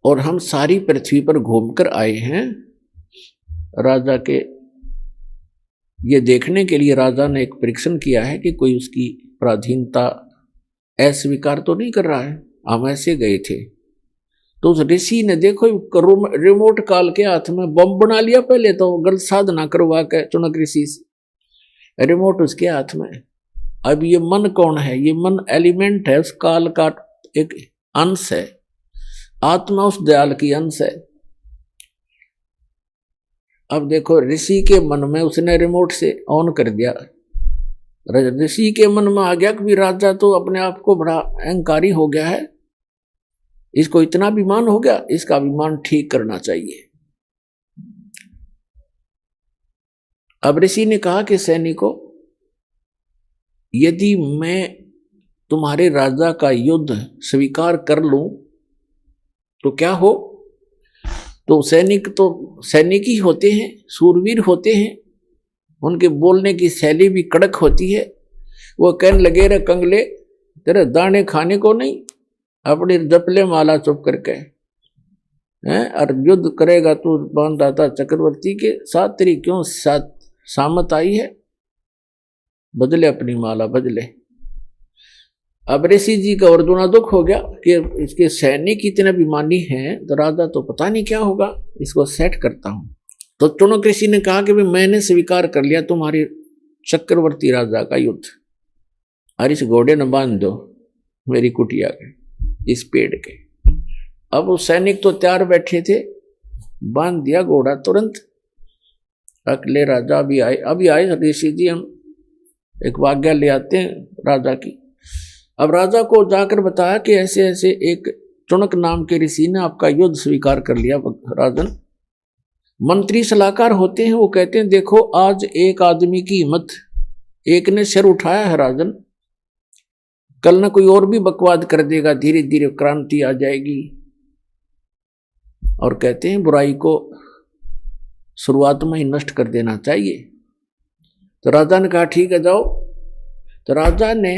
और हम सारी पृथ्वी पर घूमकर आए हैं राजा के ये देखने के लिए। राजा ने एक परीक्षण किया है कि कोई उसकी पराधीनता अस्वीकार तो नहीं कर रहा है, हम ऐसे गए थे। तो उस ऋषि ने देखो रिमोट काल के हाथ में बम बना लिया, पहले तो गलत साधना करवा के चुनक ऋषि से, रिमोट उसके हाथ में। अब ये मन कौन है? ये मन एलिमेंट है, उस काल का एक अंश है, आत्मा उस दयाल की अंश है। अब देखो ऋषि के मन में उसने रिमोट से ऑन कर दिया, ऋषि के मन में आ गया कि राजा तो अपने आप को बड़ा अहंकारी हो गया है, इसको इतना अभिमान हो गया, इसका अभिमान ठीक करना चाहिए। अब ऋषि ने कहा कि सैनिकों, यदि मैं तुम्हारे राजा का युद्ध स्वीकार कर लूं तो क्या हो? तो सैनिक ही होते हैं, सूरवीर होते हैं, उनके बोलने की शैली भी कड़क होती है। वो कहने लगे रे कंगले, तेरे दाने खाने को नहीं, अपनी जपले माला चुप करके हैं, और युद्ध करेगा तू मानधाता चक्रवर्ती के साथ, तेरी क्यों सामत आई है? बदले अपनी माला बदले। अब ऋषि जी का और दूना दुख हो गया कि इसके सैनिक इतने अभिमानी हैं, तो राजा तो पता नहीं क्या होगा, इसको सेट करता हूं। तो चुनक ऋषि ने कहा कि भाई मैंने स्वीकार कर लिया तुम्हारी चक्रवर्ती राजा का युद्ध, और इस घोड़े न बांध दो मेरी कुटिया के इस पेड़ के। अब वो सैनिक तो तैयार बैठे थे, बांध दिया घोड़ा तुरंत। अगले राजा अभी आए ऋषि जी, हम एक आज्ञा ले आते हैं राजा की। अब राजा को जाकर बताया कि ऐसे ऐसे एक चुनक नाम के ऋषि ने आपका युद्ध स्वीकार कर लिया। राजन मंत्री सलाहकार होते हैं, वो कहते हैं देखो आज एक आदमी की हिम्मत, एक ने सिर उठाया है राजन, कल ना कोई और भी बकवाद कर देगा, धीरे धीरे क्रांति आ जाएगी। और कहते हैं बुराई को शुरुआत में ही नष्ट कर देना चाहिए। तो राजा ने कहा ठीक है जाओ। तो राजा ने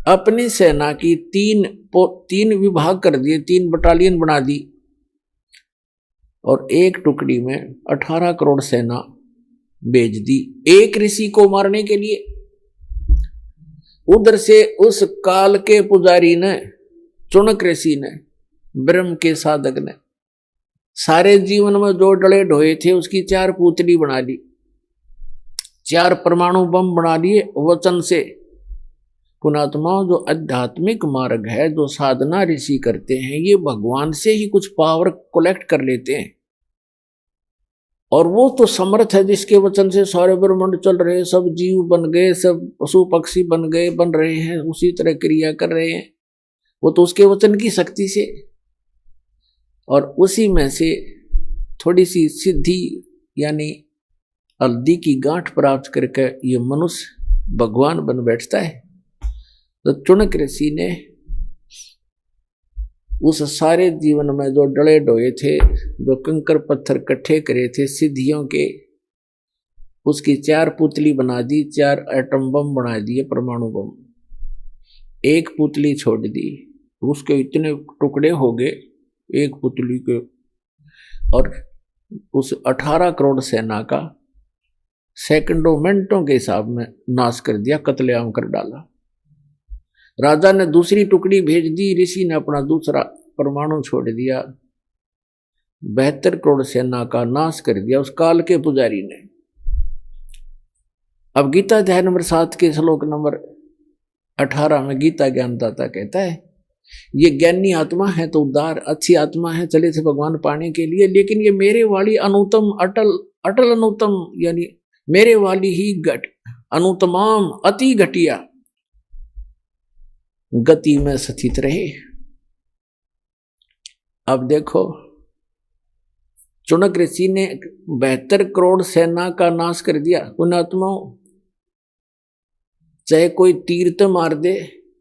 अपनी सेना की तीन विभाग कर दिए, 3 बटालियन बना दी, और एक टुकड़ी में 18 करोड़ सेना भेज दी एक ऋषि को मारने के लिए। उधर से उस काल के पुजारी ने, चुनक ऋषि ने, ब्रह्म के साधक ने सारे जीवन में जो डले ढोए थे उसकी 4 पुतली बना ली, 4 परमाणु बम बना लिए वचन से। पुणात्माओं, जो आध्यात्मिक मार्ग है, जो साधना ऋषि करते हैं, ये भगवान से ही कुछ पावर कलेक्ट कर लेते हैं। और वो तो समर्थ है जिसके वचन से सारे ब्रह्मांड चल रहे हैं, सब जीव बन गए, सब पशु पक्षी बन गए, बन रहे हैं, उसी तरह क्रिया कर रहे हैं, वो तो उसके वचन की शक्ति से। और उसी में से थोड़ी सी सिद्धि यानी हल्दी की गांठ प्राप्त करके ये मनुष्य भगवान बन बैठता है। तो चुनक ऋषि ने उस सारे जीवन में जो डले डोए थे, जो कंकर पत्थर इकट्ठे करे थे सिद्धियों के, उसकी 4 पुतली बना दी, 4 एटम बम बना दिए, परमाणु बम। एक पुतली छोड़ दी, उसके इतने टुकड़े हो गए एक पुतली के, और उस 18 करोड़ सेना का सेकंडों मिनटों के हिसाब में नाश कर दिया, कत्लेआम कर डाला। राजा ने दूसरी टुकड़ी भेज दी, ऋषि ने अपना दूसरा परमाणु छोड़ दिया, 72 करोड़ सेना का नाश कर दिया उस काल के पुजारी ने। अब गीता अध्याय नंबर 7 के श्लोक नंबर 18 में गीता ज्ञानदाता कहता है, ये ज्ञानी आत्मा है तो उदार अच्छी आत्मा है, चले थे भगवान पाने के लिए, लेकिन ये मेरे वाली अनुतम अटल अटल अनुतम यानी मेरे वाली ही अनुतमाम अति घटिया गति में स्थित रहे। अब देखो चुनक ऋषि ने 72 करोड़ सेना का नाश कर दिया। पुण्यात्माओं, चाहे कोई तीर तो मार दे,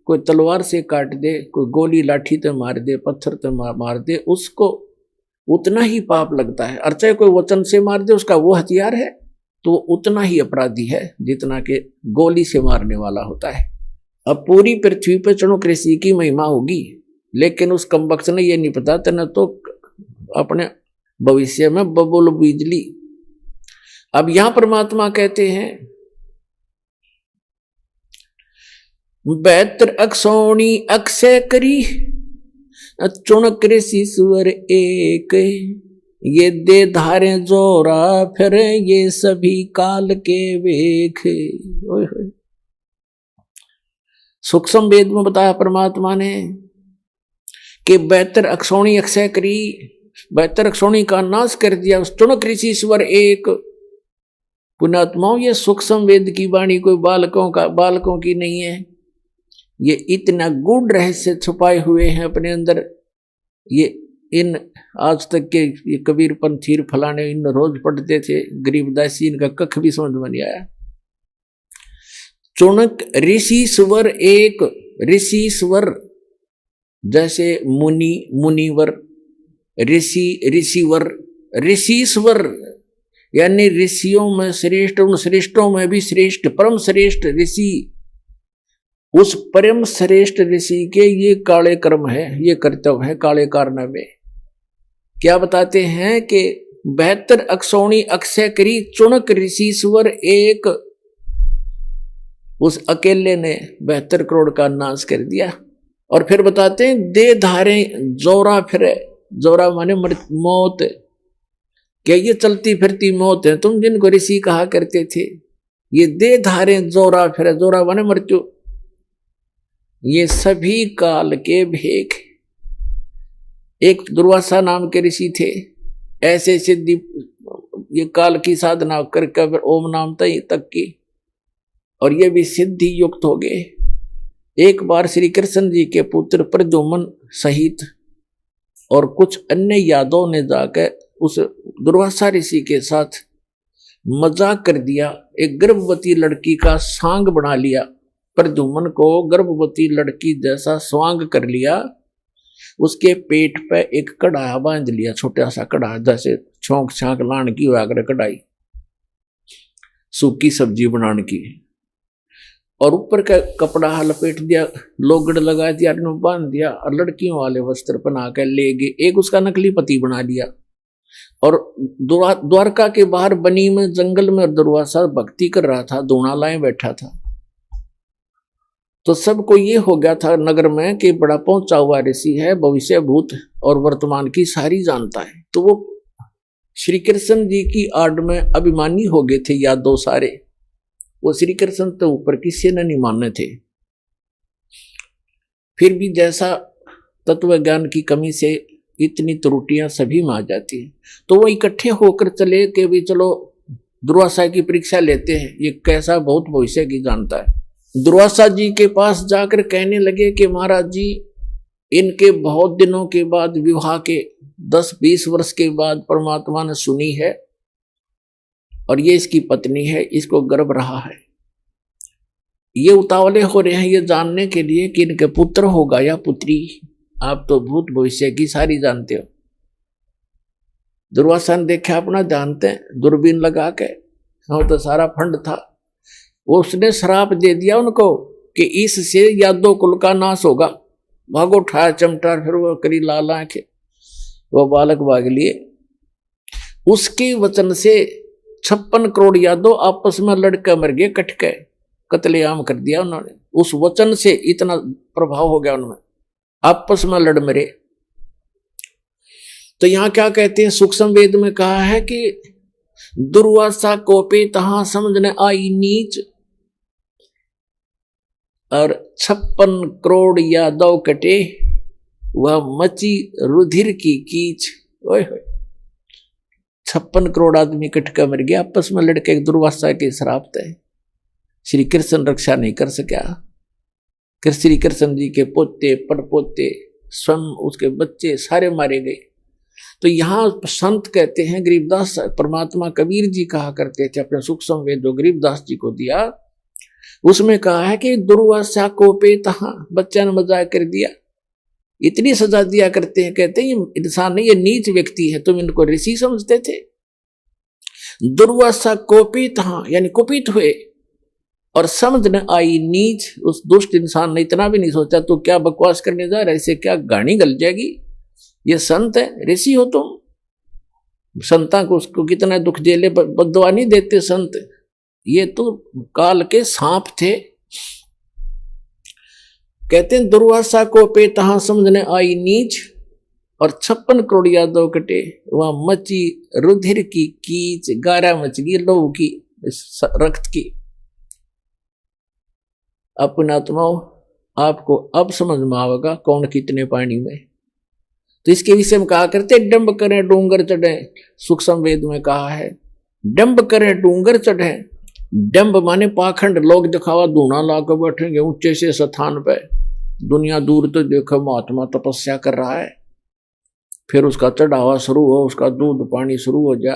कोई तलवार से काट दे, कोई गोली लाठी तो मार दे, पत्थर तो मार दे, उसको उतना ही पाप लगता है। और चाहे कोई वचन से मार दे, उसका वो हथियार है तो उतना ही अपराधी है जितना कि गोली से मारने वाला होता है। अब पूरी पृथ्वी पर चुनक ऋषि की महिमा होगी, लेकिन उस कमबख्त ने ये नहीं पता था, न तो अपने भविष्य में बबुल बिजली। अब यहां परमात्मा कहते हैं 72 अक्षौणी अक्षय करी चुनक ऋषि सुवर एक, ये दे धारे जोरा फिर ये सभी काल के वेख। सूक्ष्म वेद में बताया परमात्मा ने कि 72 अक्षौणी अक्षय करी, 72 अक्षौणी का नाश कर दिया उस चुनक ऋषि स्वर एक। पुण्यात्माओं, ये सूक्ष्म वेद की वाणी कोई बालकों की नहीं है, ये इतना गूढ़ रहस्य छुपाए हुए हैं अपने अंदर। ये इन आज तक के ये कबीर पंथीर फलाने इन रोज पढ़ते थे, गरीबदासी इनका कख भी समझ में नहीं आया। चुनक ऋषि स्वर एक, ऋषि स्वर जैसे मुनि मुनिवर, ऋषि ऋषिवर, ऋषिश्वर यानी ऋषियों में श्रेष्ठ, उन श्रेष्ठों में भी श्रेष्ठ, परम श्रेष्ठ ऋषि। उस परम श्रेष्ठ ऋषि के ये काले कर्म है, ये कर्तव्य है काले कारनामे। क्या बताते हैं कि 72 अक्षौणी अक्षय करी चुनक ऋषिश्वर एक, उस अकेले ने 72 करोड़ का नाश कर दिया। और फिर बताते हैं दे धारे जोरा फिरे, जोरा माने मौत, क्या ये चलती फिरती मौत है तुम जिनको ऋषि कहा करते थे, ये दे धारे जोरा फिरे, जोरा माने मृत्यु, ये सभी काल के भेख। एक दुर्वासा नाम के ऋषि थे, ऐसे सिद्धि ये काल की साधना करके ओम नाम तक की, और ये भी सिद्धि युक्त हो गए। एक बार श्री कृष्ण जी के पुत्र प्रद्युम्न सहित और कुछ अन्य यादवों ने जाकर उस दुर्वासा ऋषि के साथ मजाक कर दिया, एक गर्भवती लड़की का सांग बना लिया, प्रद्युम्न को गर्भवती लड़की जैसा स्वांग कर लिया, उसके पेट पे एक कढ़ाया बांध लिया, छोटा सा कढ़ा जैसे छोंक छांक लान की वागर कढ़ाई सूखी सब्जी बनाने की, और ऊपर का कपड़ा लपेट दिया, लोगड़ लगा दिया, बांध दिया, और लड़कियों वाले वस्त्र पहना कर ले गए, एक उसका नकली पति बना लिया। और द्वारका के बाहर बनी में जंगल में दुर्वासा भक्ति कर रहा था, दोना लाए बैठा था, तो सबको ये हो गया था नगर में कि बड़ा पहुंचा हुआ ऋषि है, भविष्य भूत और वर्तमान की सारी जानता है। तो वो श्री कृष्ण जी की आड़ में अभिमानी हो गए थे यादव सारे, वो श्री कृष्ण तो ऊपर किसी ने नहीं माने थे। फिर भी जैसा तत्व ज्ञान की कमी से इतनी त्रुटियां सभी में आ जाती हैं, तो वो इकट्ठे होकर चले कि भी चलो दुर्वासा की परीक्षा लेते हैं, ये कैसा बहुत भविष्य की जानता है। दुर्वासा जी के पास जाकर कहने लगे कि महाराज जी, इनके बहुत दिनों के बाद विवाह के 10-20 वर्ष के बाद परमात्मा ने सुनी है, और ये इसकी पत्नी है, इसको गर्भ रहा है, ये उतावले हो रहे हैं ये जानने के लिए कि इनके पुत्र होगा या पुत्री, आप तो भूत भविष्य की सारी जानते हो। दुर्वासा ने देखा अपना जानते हैं, दूरबीन लगा के, हाँ तो सारा फंड था, उसने श्राप दे दिया उनको कि इससे यादव कुल का नाश होगा। भागो उठाया चमटा, फिर वो करी लाल आंखें, वो बालक भाग लिए। उसके वचन से 56 करोड़ यादव आपस में लड़के मर गए, कट गए, कत्लेआम कर दिया उन्होंने। उस वचन से इतना प्रभाव हो गया उनमें, आपस में लड़ मरे। तो यहां क्या कहते हैं, सूक्ष्म वेद में कहा है कि दुर्वासा कोपे तहां समझने आई नीच, और 56 करोड़ यादव कटे, वह मची रुधिर की कीच। ओए होए, 56 करोड़ आदमी कट कर मर गया आपस में लड़के, दुर्वासा के श्राप थे। श्री कृष्ण रक्षा नहीं कर सका, श्री कृष्ण जी के पोते परपोते स्वयं उसके बच्चे सारे मारे गए। तो यहाँ संत कहते हैं, गरीबदास परमात्मा कबीर जी कहा करते थे अपने सूक्ष्म वेद जो गरीबदास जी को दिया, उसमें कहा है कि दुर्वासा को पे तहां, बच्चा ने मजाक कर दिया, इतनी सजा दिया करते हैं, कहते हैं ये इंसान नहीं, ये नीच व्यक्ति है, तुम इनको ऋषि समझते थे। दुर्वासा कोपित तहां यानी कुपित हुए, और समझ न आई नीच, उस दुष्ट इंसान ने इतना भी नहीं सोचा तो क्या बकवास करने जा रहा है, इससे क्या गाड़ी गल जाएगी, ये संत है, ऋषि हो तुम। संता को उसको कितना दुख झेले, बददुआ नहीं देते संत, ये तो काल के सांप थे। कहते हैं दुर्वासा को पे तहां समझने आई नीच, और 56 करोड़ यादव कटे, वहां मची रुधिर की कीच, गारा मच गई लोहू की, रक्त की। अपना आत्माओं, आपको अब समझ में आवेगा कौन कितने पानी में। तो इसके विषय में कहा करते डंब करें डूंगर चढ़े, सूक्ष्म वेद में कहा है डंब करें डूंगर चढ़े। डंब माने पाखंड, लोग दिखावा धूना लाकर बैठेंगे ऊंचे से स्थान पे, दुनिया दूर तो देखो महात्मा तपस्या कर रहा है, फिर उसका चढ़ावा शुरू हो, उसका दूध पानी शुरू हो जा।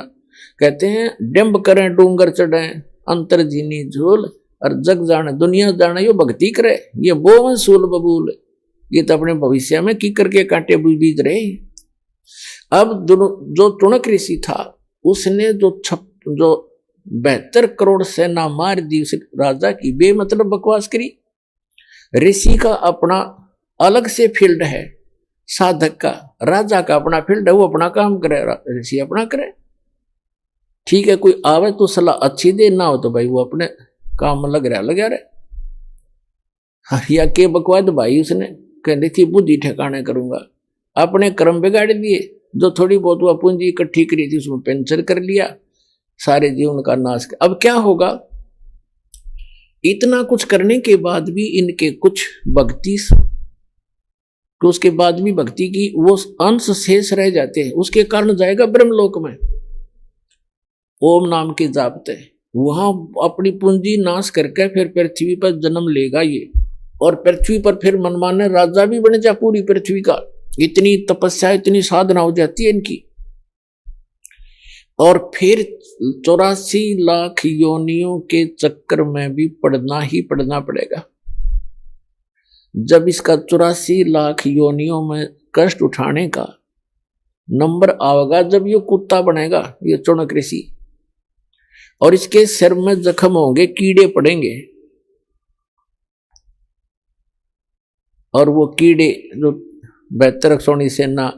कहते हैं डंब करें डूंगर चढ़े, अंतर जीनी झोल, और जग जाने दुनिया जाने यो भक्ति करे, ये बोवन सूल बबूल, ये तो अपने भविष्य में की करके कांटे बीज रहे। अब जो टुणक ऋषि था उसने जो 72 करोड़ सेना मार दी उस राजा की, बेमतलब बकवास करी। ऋषि का अपना अलग से फील्ड है, साधक का, राजा का अपना फील्ड है, वो अपना काम करे, ऋषि अपना करे। ठीक है, कोई आवे तो सलाह अच्छी दे, ना हो तो भाई वो अपने काम में लग रहा रहे। हरिया के बकवाद भाई उसने कहने थी बुद्धि ठिकाने करूंगा, अपने कर्म बिगाड़ दिए। जो थोड़ी बहुत वह पूंजी इकट्ठी करी थी उसमें पेंचर कर लिया, सारे जीवन का नाश। अब क्या होगा? इतना कुछ करने के बाद भी इनके कुछ भक्ति, तो उसके बाद भी भक्ति की वो अंश शेष रह जाते हैं, उसके कारण जाएगा ब्रह्मलोक में ओम नाम के जापते, वहां अपनी पूंजी नाश करके फिर पृथ्वी पर जन्म लेगा ये, और पृथ्वी पर फिर मनमाने राजा भी बन जा पूरी पृथ्वी का। इतनी तपस्या, इतनी साधना हो जाती है इनकी। और फिर 84 लाख योनियों के चक्कर में भी पड़ना ही पड़ना पड़ेगा। जब इसका 84 लाख योनियों में कष्ट उठाने का नंबर आएगा, जब ये कुत्ता बनेगा ये चौनक ऋषि, और इसके सिर में जख्म होंगे, कीड़े पड़ेंगे, और वो कीड़े जो 72 सोनी सेना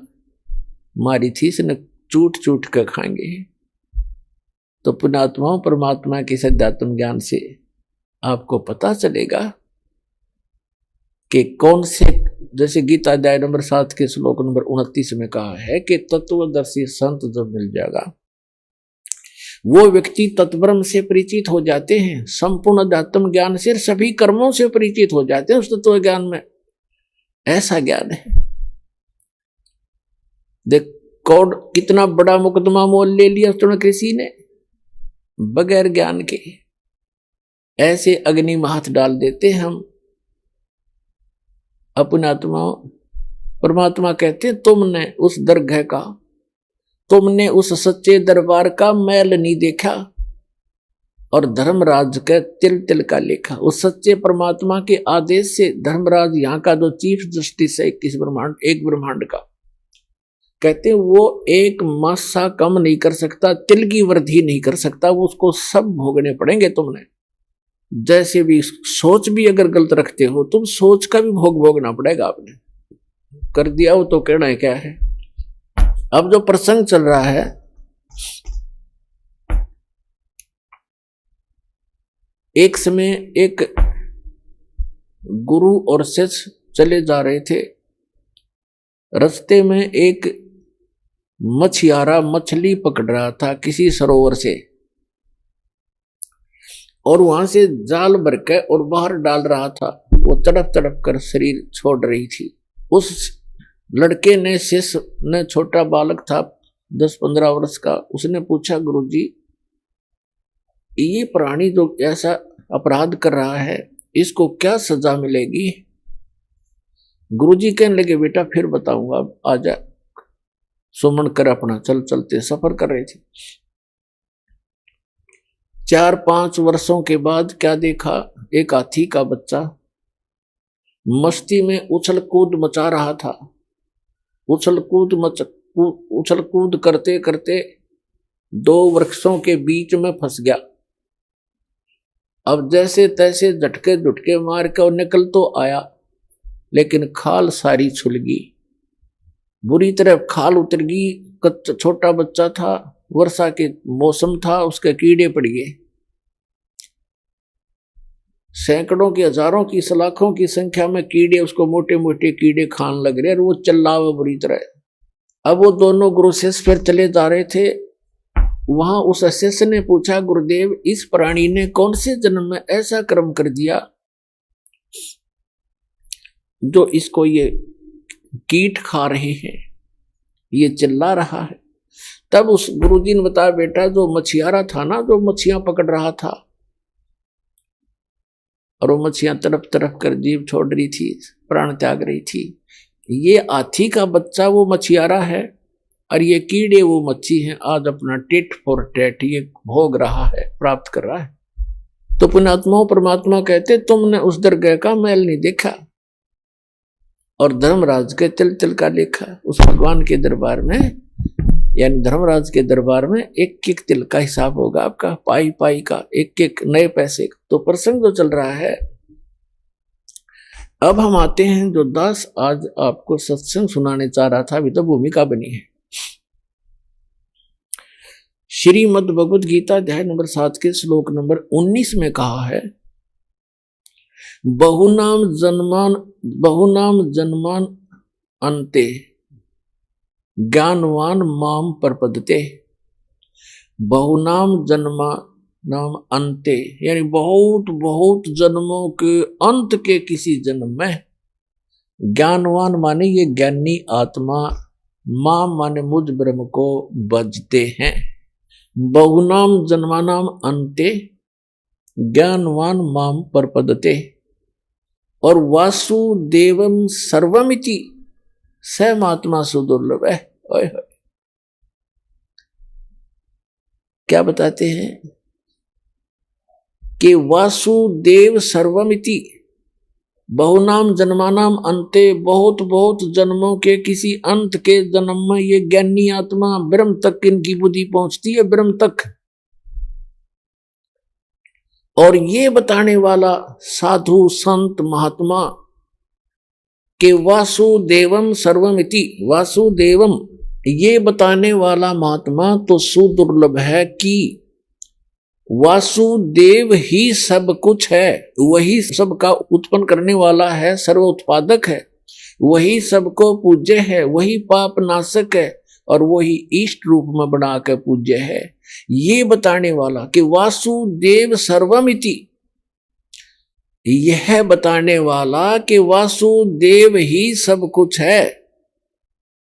मारी थी इसने चूट चूट कर खाएंगे। तो पुण्यात्माओं, परमात्मा के सद्यात्म ज्ञान से आपको पता चलेगा कि कौन से, जैसे गीता अध्याय नंबर 7 के श्लोक नंबर 29 में कहा है कि तत्वदर्शी संत जब मिल जाएगा वो व्यक्ति तत्ब्रह्म से परिचित हो जाते हैं, संपूर्ण अध्यात्म ज्ञान से, सभी कर्मों से परिचित हो जाते हैं उस तत्व ज्ञान में। ऐसा ज्ञान है। देख कौन कितना बड़ा मुकदमा मोल ले लिया चौनक ऋषि ने बगैर ज्ञान के। ऐसे अग्नि में हाथ डाल देते हम अपने आत्मा। परमात्मा कहते तुमने उस दरगाह का, तुमने उस सच्चे दरबार का मैल नहीं देखा और धर्मराज के तिल तिल का लेखा। उस सच्चे परमात्मा के आदेश से धर्मराज यहाँ का जो चीफ जस्टिस है 21 ब्रह्मांड, एक ब्रह्मांड का, कहते वो एक मासा कम नहीं कर सकता, तिल की वृद्धि नहीं कर सकता, वो उसको सब भोगने पड़ेंगे तुमने। जैसे भी सोच भी अगर गलत रखते हो तुम, सोच का भी भोग भोगना पड़ेगा। आपने कर दिया वो तो कहना है क्या है। अब जो प्रसंग चल रहा है, एक समय एक गुरु और शिष्य चले जा रहे थे। रास्ते में एक मछियारा मछली पकड़ रहा था किसी सरोवर से, और वहां से जाल भर के और बाहर डाल रहा था। वो तड़प तड़प कर शरीर छोड़ रही थी। उस लड़के ने, शिष्य ने, छोटा बालक था 10-15 वर्ष का, उसने पूछा गुरुजी ये प्राणी जो ऐसा अपराध कर रहा है इसको क्या सजा मिलेगी? गुरुजी कहने लगे बेटा फिर बताऊंगा, आजा सुमन कर अपना। चलते सफर कर रहे थे। 4-5 वर्षों के बाद क्या देखा, एक हाथी का बच्चा मस्ती में उछल कूद मचा रहा था। उछल कूद करते करते 2 वृक्षों के बीच में फंस गया। अब जैसे तैसे झटके झुटके मार के और निकल तो आया, लेकिन खाल सारी छुल गई, बुरी तरह खाल उतर गई। छोटा बच्चा था, वर्षा के मौसम था, उसके कीड़े पड़ गए। सैकड़ों की, हजारों की, लाखों की संख्या में कीड़े उसको मोटे मोटे कीड़े खान लग रहे और वो चिल्लावे बुरी तरह। अब वो दोनों गुरु शिष्य फिर चले जा रहे थे। वहां उस शिष्य ने पूछा गुरुदेव इस प्राणी ने कौन से जन्म में ऐसा कर्म कर दिया जो इसको ये कीट खा रहे हैं, ये चिल्ला रहा है। तब उस गुरुजी ने बताया बेटा जो मछियारा था ना, जो मछियां पकड़ रहा था और वो मछियां तड़प तड़प कर जीव छोड़ रही थी, प्राण त्याग रही थी, ये हाथी का बच्चा वो मछियारा है और ये कीड़े वो मच्छी हैं। आज अपना टिट फॉर टेट ये भोग रहा है, प्राप्त कर रहा है। तो पुण्यात्माओं, परमात्मा कहते तुमने उस दरगाह का मैल नहीं देखा और धर्मराज के तिल तिल का लेखा। उस भगवान के दरबार में, यानी धर्मराज के दरबार में एक एक तिल का हिसाब होगा आपका, पाई पाई का, एक एक नए पैसे का। तो प्रसंग जो चल रहा है, अब हम आते हैं जो दास आज आपको सत्संग सुनाने चाह रहा था, अभी तो भूमिका बनी है। श्रीमद् भगवद गीता अध्याय नंबर 7 के श्लोक नंबर 19 में कहा है बहुनाम जन्मान अन्ते ज्ञानवान माम प्रपद्यते। बहुनाम जन्मानाम अन्ते यानी बहुत बहुत जन्मों के अंत के किसी जन्म में, ज्ञानवान माने ये ज्ञानी आत्मा, माम माने मुझ ब्रह्म को बजते हैं। बहुनाम जन्मानाम अन्ते ज्ञानवान माम प्रपद्यते। और वासुदेवम सर्वमिति स महात्मा सुदुर्लभ है। क्या बताते हैं कि वासुदेव सर्वमिति, बहुनाम जन्मानाम अंते, बहुत बहुत जन्मों के किसी अंत के जन्म में ये ज्ञानी आत्मा ब्रह्म तक इनकी बुद्धि पहुंचती है, ब्रह्म तक। और ये बताने वाला साधु संत महात्मा के वासुदेवम सर्वमिति, वासुदेवम ये बताने वाला महात्मा तो सुदुर्लभ है कि वासुदेव ही सब कुछ है, वही सबका उत्पन्न करने वाला है, सर्व उत्पादक है, वही सबको पूज्य है, वही पाप नाशक है और वही इष्ट रूप में बना कर पूज्य है। ये बताने वाला कि वासुदेव सर्वमिति, यह बताने वाला कि वासुदेव ही सब कुछ है।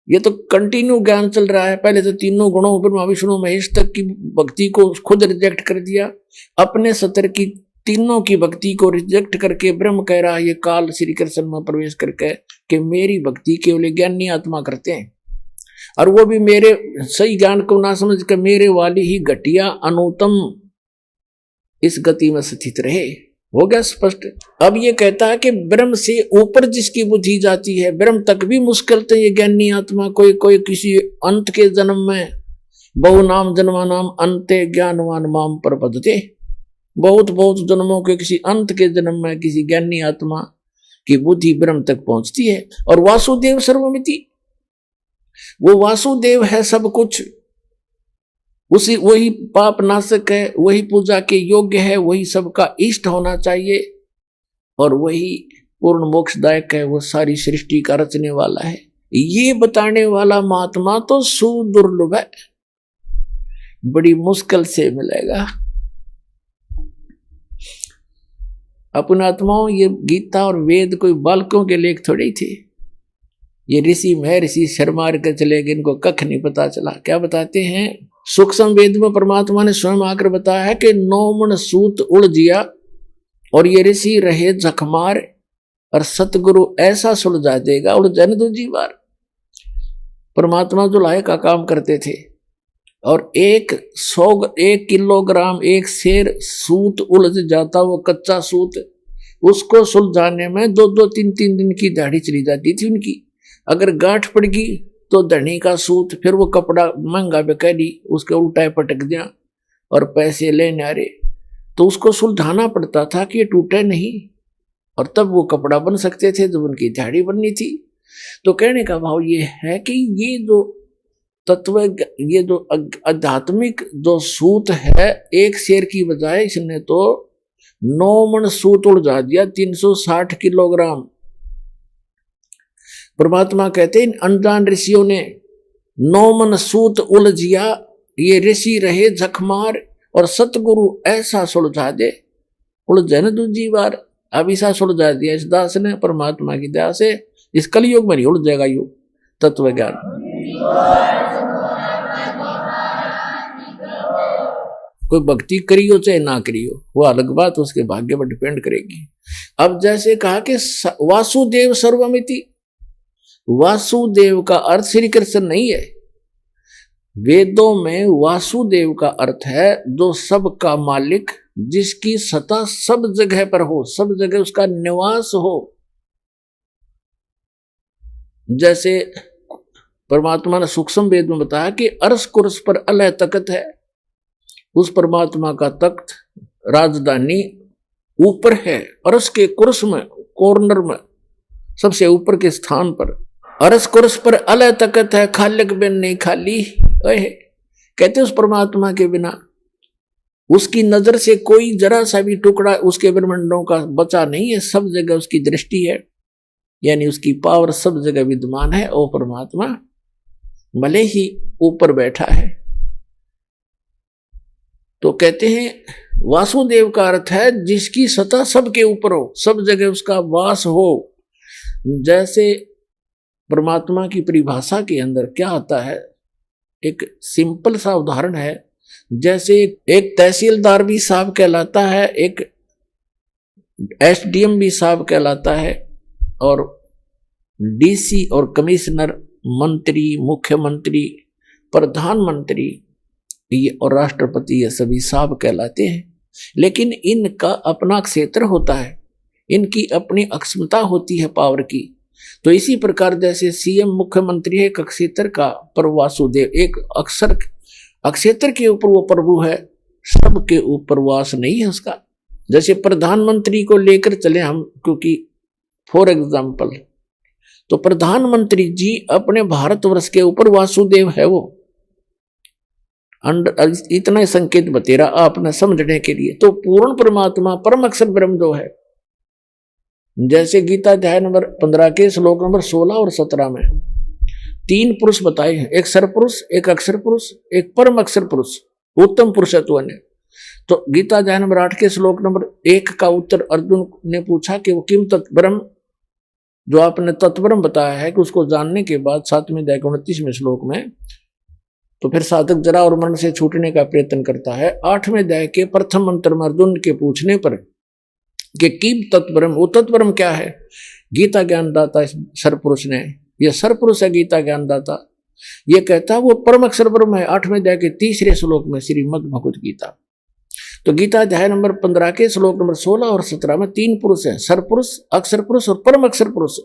ये तो कंटिन्यू ज्ञान चल रहा है। पहले तो तीनों गुणों ब्रह्मा विष्णु महेश तक की भक्ति को खुद रिजेक्ट कर दिया, अपने सतर की तीनों की भक्ति को रिजेक्ट करके ब्रह्म कह रहा है ये काल श्री कृष्ण में प्रवेश करके कि मेरी भक्ति केवल ज्ञानी आत्मा करते हैं, और वो भी मेरे सही ज्ञान को ना समझ कर मेरे वाली ही घटिया अनुतम इस गति में स्थित रहे। हो गया स्पष्ट। अब ये कहता है कि ब्रह्म से ऊपर जिसकी बुद्धि जाती है, ब्रह्म तक भी मुश्किल तो ये ज्ञानी आत्मा कोई कोई किसी अंत के जन्म में, बहुनाम जन्मानाम अंते ज्ञानवान माम प्रपद्यते, बहुत बहुत जन्मों के किसी अंत के जन्म में किसी ज्ञानी आत्मा की बुद्धि ब्रह्म तक पहुंचती है। और वासुदेव सर्वमिति, वो वासुदेव है सब कुछ, उसी वही पाप नाशक है, वही पूजा के योग्य है, वही सबका इष्ट होना चाहिए और वही पूर्ण मोक्षदायक है, वो सारी सृष्टि का रचने वाला है। ये बताने वाला महात्मा तो सुदुर्लभ है, बड़ी मुश्किल से मिलेगा। अपने आत्माओं, ये गीता और वेद कोई बालकों के लेख थोड़े थे। ये ऋषि महर्षि शर्मा के चले गए, इनको कख नहीं पता चला। क्या बताते हैं? सूक्ष्म वेद में परमात्मा ने स्वयं आकर बताया है कि 9 मन सूत उड़ जिया और ये ऋषि रहे जखमार और सतगुरु ऐसा सुलझा देगा उड़ जन दूजी बार। परमात्मा जुलाहे का काम करते थे और 1 किलोग्राम एक शेर सूत उलझ जाता, वो कच्चा सूत, उसको सुलझाने में 2-2, 3-3 दिन की दाढ़ी चली जाती थी उनकी। अगर गांठ पड़ गई तो धनी का सूत, फिर वो कपड़ा महंगा बेकारी, उसके उल्टा पटक दिया और पैसे लेने आ रहे, तो उसको सुलझाना पड़ता था कि ये टूटे नहीं, और तब वो कपड़ा बन सकते थे जब उनकी दाढ़ी बननी थी। तो कहने का भाव ये है कि ये जो तत्व, ये जो आध्यात्मिक जो सूत है, एक शेर की बजाय इसने तो 9 मन सूत उलझा दिया, 360 किलोग्राम। परमात्मा कहते हैं अनजान ऋषियों ने 9 मन सूत उलझिया, ये ऋषि रहे जखमार और सतगुरु ऐसा सुलझा दे उलझे न दूजी बार। अब ऐसा सुलझा दिया इस दास ने परमात्मा की दया से। इस कलयुग में नहीं उलझ जाएगा यू तत्व ज्ञान। कोई भक्ति करियो चाहे ना करियो, वो अलग बात, उसके भाग्य पर डिपेंड करेगी। अब जैसे कहा कि वासुदेव सर्वमिति, वासुदेव का अर्थ श्री कृष्ण नहीं है। वेदों में वासुदेव का अर्थ है जो सब का मालिक, जिसकी सत्ता सब जगह पर हो, सब जगह उसका निवास हो। जैसे परमात्मा ने सूक्ष्म वेद में बताया कि अर्श कुर्स पर अलह तख्त है, उस परमात्मा का तख्त राजधानी ऊपर है, अर्श के कुर्स में, कॉर्नर में, सबसे ऊपर के स्थान पर। अर्श कुर्स पर अलह तख्त है, खालिक बिन नहीं खाली। कहते उस परमात्मा के बिना उसकी नजर से कोई जरा सा भी टुकड़ा उसके ब्रह्मांडों का बचा नहीं है, सब जगह उसकी दृष्टि है, यानी उसकी पावर सब जगह विद्यमान है। और परमात्मा भले ही ऊपर बैठा है। तो कहते हैं वासुदेव का अर्थ है जिसकी सत्ता सबके ऊपर हो, सब जगह उसका वास हो। जैसे परमात्मा की परिभाषा के अंदर क्या आता है, एक सिंपल सा उदाहरण है, जैसे एक तहसीलदार भी साहब कहलाता है, एक एसडीएम भी साहब कहलाता है, और डीसी और कमिश्नर, मंत्री, मुख्यमंत्री, प्रधानमंत्री ये और राष्ट्रपति ये सभी साहब कहलाते हैं। लेकिन इनका अपना क्षेत्र होता है, इनकी अपनी अक्षमता होती है पावर की। तो इसी प्रकार जैसे सीएम मुख्यमंत्री एक क्षेत्र का, पर वासुदेव एक अक्षेत्र के ऊपर वो प्रभु है, सबके ऊपर वास नहीं है उसका। जैसे प्रधानमंत्री को लेकर चले हम, क्योंकि फॉर एग्जाम्पल, तो प्रधानमंत्री जी अपने भारतवर्ष के ऊपर वासुदेव है वो। इतना संकेत बतेरा आपने समझने के लिए। तो पूर्ण परमात्मा परम अक्षर ब्रह्म जो है, जैसे गीता अध्याय नंबर 15 के श्लोक नंबर 16 और 17 में 3 पुरुष बताए हैं, एक सरपुरुष, एक अक्षर पुरुष, एक परम अक्षर पुरुष, उत्तम पुरुषत्व ने। तो गीता अध्याय नंबर 8 के श्लोक नंबर 1 का उत्तर अर्जुन ने पूछा कि वो किम तत्ब्रह्म, जो आपने तत्ब्रह्म बताया है कि उसको जानने के बाद 7वें अध्याय के 29वें श्लोक में, तो फिर साधक जरा और मरण से छूटने का प्रयत्न करता है। 8वें अध्याय के प्रथम मंत्र में अर्जुन के पूछने पर कि किम तत्ब्रह्म, वो तत्ब्रह्म क्या है, गीता ज्ञानदाता सरपुरुष ने, यह सरपुरुष है गीता ज्ञानदाता, ये कहता है वो परम अक्षर ब्रह्म है। 8वें अध्याय के 3रे श्लोक में श्रीमद् भगवत गीता। तो गीता अध्याय नंबर 15 के श्लोक नंबर 16 और 17 में 3 पुरुष है, सरपुरुष, अक्षर पुरुष और परम अक्षर पुरुष।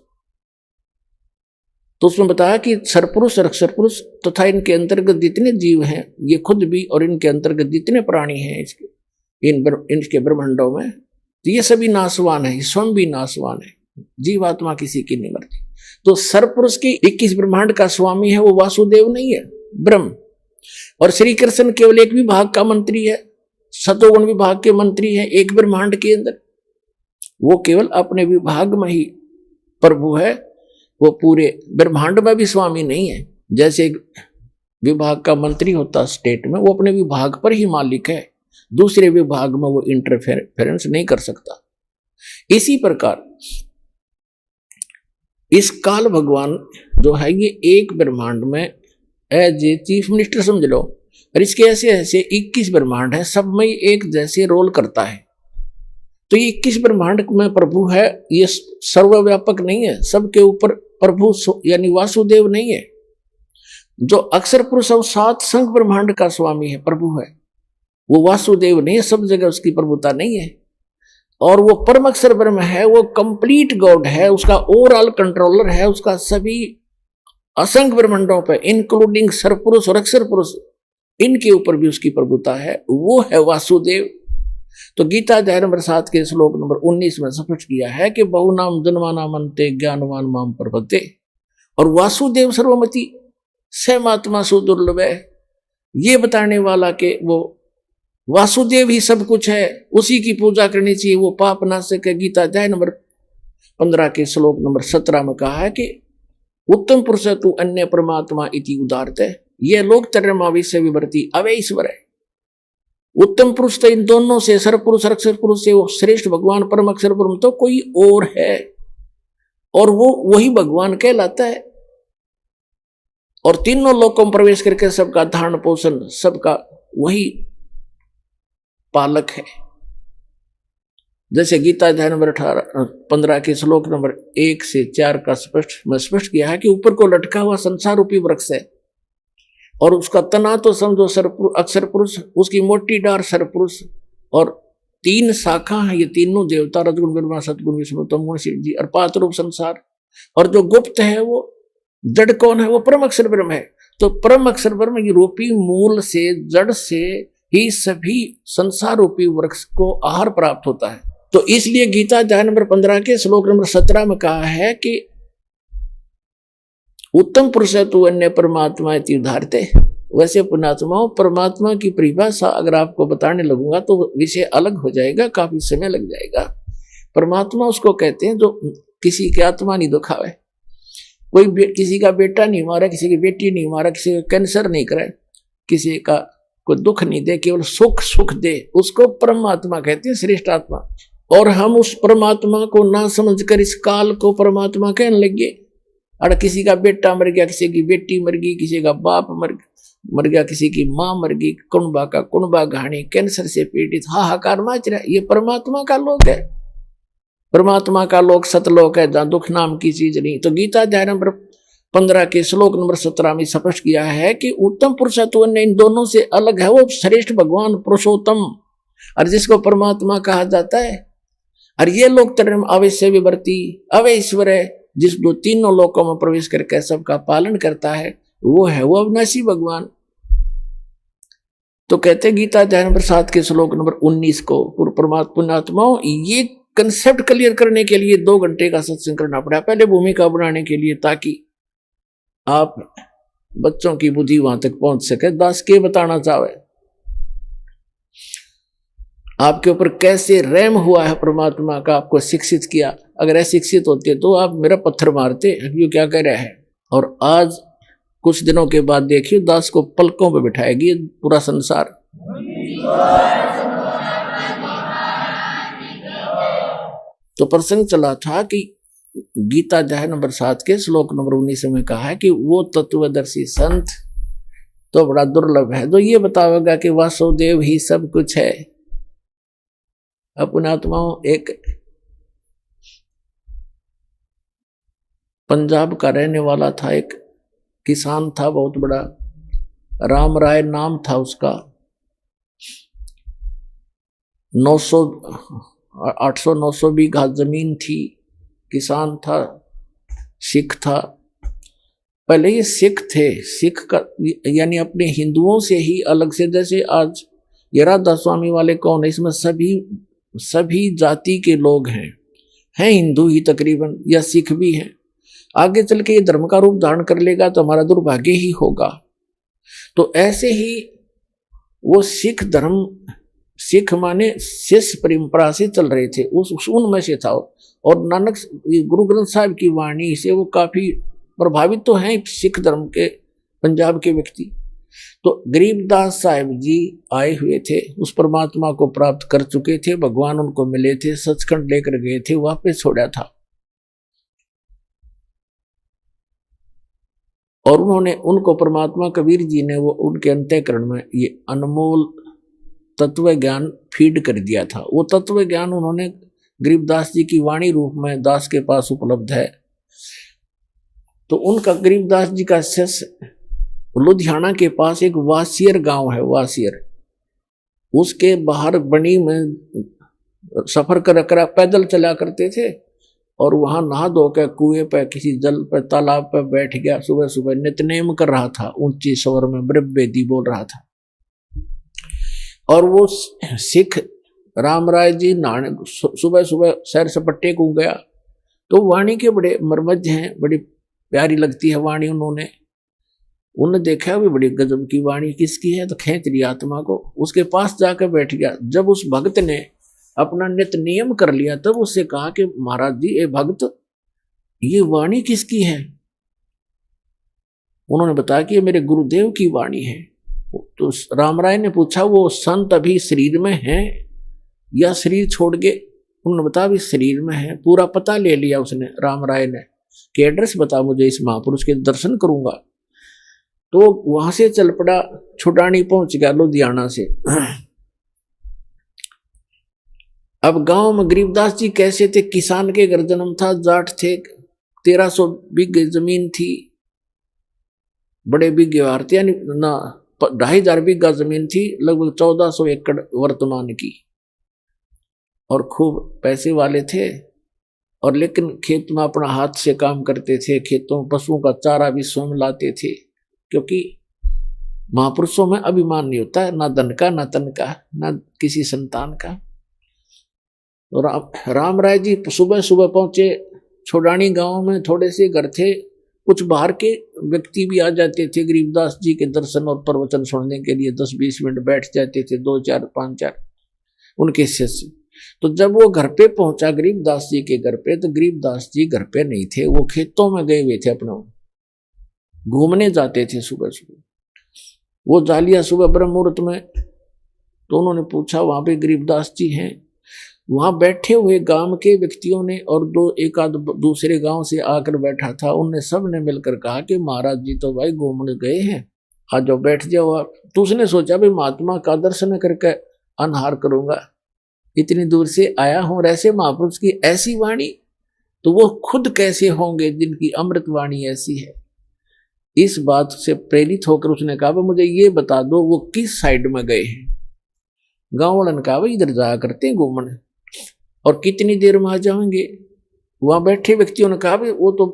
तो उसमें बताया कि सरपुरुष और अक्षर पुरुष तथा इनके अंतर्गत जितने जीव हैं, ये खुद भी, और इनके अंतर्गत जितने प्राणी हैं इनके ब्रह्मांडों में, तो ये सभी नाशवान है, स्वयं भी नाशवान है, जीवात्मा किसी की नहीं मरती। तो सरपुरुष की 21 ब्रह्मांड का स्वामी है वो वासुदेव नहीं है, ब्रह्म। और श्री कृष्ण केवल एक विभाग का मंत्री है, सतोगुण विभाग के मंत्री है एक ब्रह्मांड के अंदर, वो केवल अपने विभाग में ही प्रभु है, वो पूरे ब्रह्मांड में भी स्वामी नहीं है। जैसे एक विभाग का मंत्री होता स्टेट में, वो अपने विभाग पर ही मालिक है, दूसरे विभाग में वो इंटरफेरेंस नहीं कर सकता। इसी प्रकार इस काल भगवान जो है ये एक ब्रह्मांड में एज ए चीफ मिनिस्टर समझ लो, और इसके ऐसे ऐसे 21 ब्रह्मांड है, सब में एक जैसे रोल करता है। तो ये 21 ब्रह्मांड में प्रभु है, ये सर्वव्यापक नहीं है, सबके ऊपर प्रभु यानी वासुदेव नहीं है। जो अक्षर पुरुष है वो 7 संघ ब्रह्मांड का स्वामी है, प्रभु है, वो वासुदेव नहीं है, सब जगह उसकी प्रभुता नहीं है। और वो परम अक्षर ब्रह्म है, वो कंप्लीट गॉड है, उसका ओवरऑल कंट्रोलर है, उसका सभी असंख्य ब्रह्मांडों पे इंक्लूडिंग सरपुरुष और अक्षर पुरुष, इनके ऊपर भी उसकी प्रभुता है, वो है वासुदेव। तो गीता अध्याय नंबर 7 के श्लोक नंबर 19 में स्पष्ट किया है कि बहुनाम जन्मानाम अन्ते ज्ञानवान माम प्रपद्ये, और वासुदेव सर्वमति सहमात्मा सुदुर्लभ है, ये बताने वाला के वो वासुदेव ही सब कुछ है, उसी की पूजा करनी चाहिए, वो पाप नाशक है। गीता अध्याय नंबर 15 के श्लोक नंबर 17 में कहा है कि उत्तम पुरुष तू अन्य परमात्मा इति उदारत है, ये लोग तरमाविश्य विवर्ती अवय ईश्वर है। उत्तम पुरुष तो इन दोनों से, सरपुरुष अक्षर पुरुष से वो श्रेष्ठ भगवान परम अक्षर ब्रह्म तो कोई और है, और वो वही भगवान कहलाता है। और तीनों लोकों में प्रवेश करके सबका धारण पोषण, सबका वही पालक है। जैसे गीता अध्याय नंबर 15 के श्लोक नंबर 1 से 4 का स्पष्ट किया है कि ऊपर को लटका हुआ संसार रूपी वृक्ष है, और उसका तना तो समझो अक्षर पुरुष, उसकी मोटी डार सरपुरुष, और 3 शाखा है, ये तीनों देवता रजगुण ब्रह्मा सतगुण विष्णु तमगुण शिव जी, और 5 रूप संसार। और जो गुप्त है वो जड़ कौन है, वो परम अक्षर ब्रह्म है। तो परम अक्षर ब्रह्म रूपी मूल से, जड़ से ही सभी संसार रूपी वृक्ष को आहार प्राप्त होता है। तो इसलिए गीता अध्याय नंबर 15 के श्लोक नंबर 17 में कहा है कि उत्तम पुरुष है तू अन्य परमात्मा इति उदारते, वैसे पुण्यात्माओं, परमात्मा की परिभाषा अगर आपको बताने लगूंगा तो विषय अलग हो जाएगा, काफी समय लग जाएगा। परमात्मा उसको कहते हैं जो किसी की आत्मा नहीं दुखावे, कोई किसी का बेटा नहीं मारा, किसी की बेटी नहीं मारा, किसी का कैंसर नहीं करे, किसी का कोई दुख नहीं दे, केवल सुख सुख दे, उसको परमात्मा कहते हैं, श्रेष्ठ आत्मा। और हम उस परमात्मा को ना समझकर इस काल को परमात्मा कहने लगे। और किसी का बेटा मर गया, किसी की बेटी मर गई, किसी का बाप मर गया, किसी की माँ मर गई, कुणबा का कुणबा घाणी, कैंसर से पीड़ित हाहाकार मच रहा है। ये परमात्मा का लोक है, परमात्मा का लोक सतलोक है, जहां दुख नाम की चीज नहीं। तो गीता अध्याय नंबर 15 के श्लोक नंबर 17 में स्पष्ट किया है कि उत्तम पुरुषत्व इन दोनों से अलग है, वो श्रेष्ठ भगवान पुरुषोत्तम, और जिसको परमात्मा कहा जाता है। और ये लोक धर्म अवश्य विवर्ती अवैश्वर है, जिस दो तीनों लोकों में प्रवेश करके सबका पालन करता है, वो है वो अविनाशी भगवान। तो कहते गीता अध्याय नंबर 7 के श्लोक नंबर 19 को पुण्यात्माओं, ये कंसेप्ट क्लियर करने के लिए 2 घंटे का सत्संग करना पड़ा, पहले भूमिका बनाने के लिए, ताकि आप बच्चों की बुद्धि वहां तक पहुंच सके। दास के बताना चाहे आपके ऊपर कैसे रहम हुआ है परमात्मा का, आपको शिक्षित किया। अगर अशिक्षित होते तो आप मेरा पत्थर मारते, ये क्या कह रहा है। और आज कुछ दिनों के बाद देखिए दास को पलकों पे बिठाएगी पूरा संसार। तो प्रसंग चला था कि गीता अध्याय नंबर 7 के श्लोक नंबर 19 में कहा है कि वो तत्वदर्शी संत तो बड़ा दुर्लभ है जो ये बतावेगा कि वासुदेव ही सब कुछ है। अपने आत्माओं, एक पंजाब का रहने वाला था, एक किसान था बहुत बड़ा, राम राय नाम था उसका। 800-900 बीघा जमीन थी, किसान था, सिख था। पहले ये सिख थे, सिख का यानी अपने हिंदुओं से ही अलग से, जैसे आज ये राधा स्वामी वाले कौन है, इसमें सभी जाति के लोग हैं हिंदू ही तकरीबन, या सिख भी हैं। आगे चल के ये धर्म का रूप धारण कर लेगा तो हमारा दुर्भाग्य ही होगा। तो ऐसे ही वो सिख धर्म, सिख माने शिष्य परंपरा से चल रहे थे, उनमें से था। और नानक गुरु ग्रंथ साहिब की वाणी से वो काफी प्रभावित तो हैं सिख धर्म के पंजाब के व्यक्ति। तो गरीबदास साहिब जी आए हुए थे, उस परमात्मा को प्राप्त कर चुके थे, भगवान उनको मिले थे, सचखंड लेकर गए थे, वापस छोड़ा था। और उनको परमात्मा कबीर जी ने वो उनके अंतःकरण में ये अनमोल तत्व ज्ञान फीड कर दिया था। वो तत्व ज्ञान उन्होंने गरीबदास जी की वाणी रूप में दास के पास उपलब्ध है। तो उनका गरीबदास जी का शिष्य लुधियाना के पास एक वासियर गांव है, वासियर, उसके बाहर बनी में सफर कर पैदल चला करते थे। और वहां नहा धो के कुएं पे, किसी जल पे, तालाब पे बैठ गया, सुबह सुबह नित्यनेम कर रहा था, ऊंची स्वर में ब्रह्मवेदी बोल रहा था। और वो सिख राम राय जी नहाने सुबह सुबह सैर सपट्टे को गया, तो वाणी के बड़े मर्मज्ञ हैं, बड़ी प्यारी लगती है वाणी। उन्होंने देखा भी बड़ी गजब की वाणी किसकी है, तो खींच लिया आत्मा को, उसके पास जाकर बैठ गया। जब उस भक्त ने अपना नित्य नियम कर लिया तब उससे कहा कि महाराज जी, ये भक्त, ये वाणी किसकी है। उन्होंने बताया कि ये मेरे गुरुदेव की वाणी है। तो राम राय ने पूछा, वो संत अभी शरीर में है या शरीर छोड़ गए। उन्होंने बताया भी शरीर में है। पूरा पता ले लिया उसने, राम राय ने, कि एड्रेस बता मुझे, इस महापुरुष के दर्शन करूंगा। तो वहां से चल पड़ा, छुटानी पहुंच गया लुधियाना से। अब गांव में गरीबदास जी कैसे थे, किसान के घर जन्म था, जाट थे, 1300 बीघे जमीन थी, बड़े बीघे थे, यानी ना 2500 बीघा जमीन थी, लगभग 1400 एकड़ वर्तमान की। और खूब पैसे वाले थे, और लेकिन खेत में अपना हाथ से काम करते थे, खेतों में पशुओं का चारा भी स्वयं लाते थे, क्योंकि महापुरुषों में अभिमान नहीं होता, ना धन का, ना तन का, ना किसी संतान का। और राम राय जी सुबह सुबह पहुंचे, छोड़ानी गांव में थोड़े से घर थे, कुछ बाहर के व्यक्ति भी आ जाते थे गरीबदास जी के दर्शन और प्रवचन सुनने के लिए, 10-20 मिनट बैठ जाते थे, 2-4 5-4 उनके शिष्य। तो जब वो घर पे पहुंचा गरीबदास जी के घर पे, तो गरीबदास जी घर पे नहीं थे, वो खेतों में गए हुए थे, अपना घूमने जाते थे सुबह सुबह। वो जालिया सुबह ब्रह्म मुहूर्त में, तो उन्होंने पूछा वहां पे गरीबदास जी हैं। वहां बैठे हुए गांव के व्यक्तियों ने और एक आध दूसरे गांव से आकर बैठा था, उनने सब ने मिलकर कहा कि महाराज जी तो भाई घूमने गए हैं, आ जाओ बैठ जाओ आप। तो उसने सोचा भाई महात्मा का दर्शन करके अनहार करूंगा, इतनी दूर से आया हूं, और ऐसे महापुरुष की ऐसी वाणी, तो वो खुद कैसे होंगे जिनकी अमृत वाणी ऐसी है। इस बात से प्रेरित होकर उसने कहा मुझे ये बता दो वो किस साइड में गए हैं। गांव वालों ने कहा भाई इधर जाया करते हैं घूमने, और कितनी देर में आ जाएंगे। वहां बैठे व्यक्तियों ने कहा भाई वो तो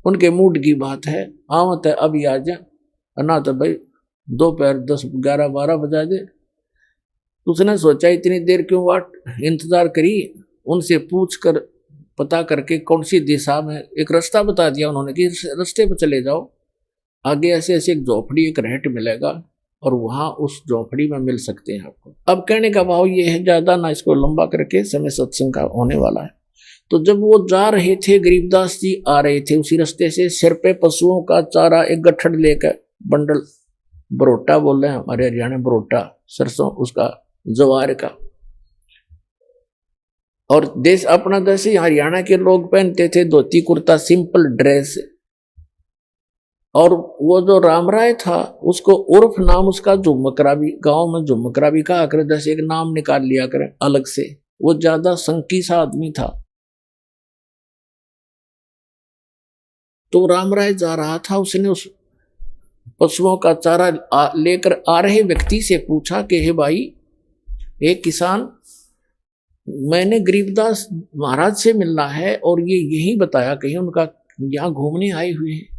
उनके मूड की बात है, आवत है अभी आ जा, ना तो भाई दोपहर 10-11-12 बजा दे। उसने सोचा इतनी देर क्यों वाट इंतजार करी, उनसे पूछ कर पता करके कौन सी दिशा में, एक रास्ता बता दिया उन्होंने कि रास्ते पर चले जाओ, आगे ऐसे ऐसे एक झोपड़ी एक रहट मिलेगा और वहां उस झोपड़ी में मिल सकते हैं आपको। अब कहने का भाव ये है, ज्यादा ना इसको लंबा करके, समय सत्संग का होने वाला है। तो जब वो जा रहे थे, गरीबदास जी आ रहे थे उसी रास्ते से, सिर पे पशुओं का चारा एक गठड़ लेकर, बंडल, बरोटा बोल रहे हैं हमारे हरियाणा, बरोटा सरसों उसका, जवार का। और देश अपना जैसे हरियाणा के लोग पहनते थे धोती कुर्ता, सिंपल ड्रेस। और वो जो रामराय था उसको उर्फ नाम उसका झुमकरा भी, गांव में झुमकरा भी कहा करे, जैसे एक नाम निकाल लिया करे अलग से। वो ज्यादा संकी सा आदमी था। तो रामराय जा रहा था, उसने उस पशुओं का चारा लेकर आ रहे व्यक्ति से पूछा कि हे भाई, एक किसान, मैंने गरीबदास महाराज से मिलना है और ये यही बताया कहीं उनका यहाँ घूमने आए हुए हैं।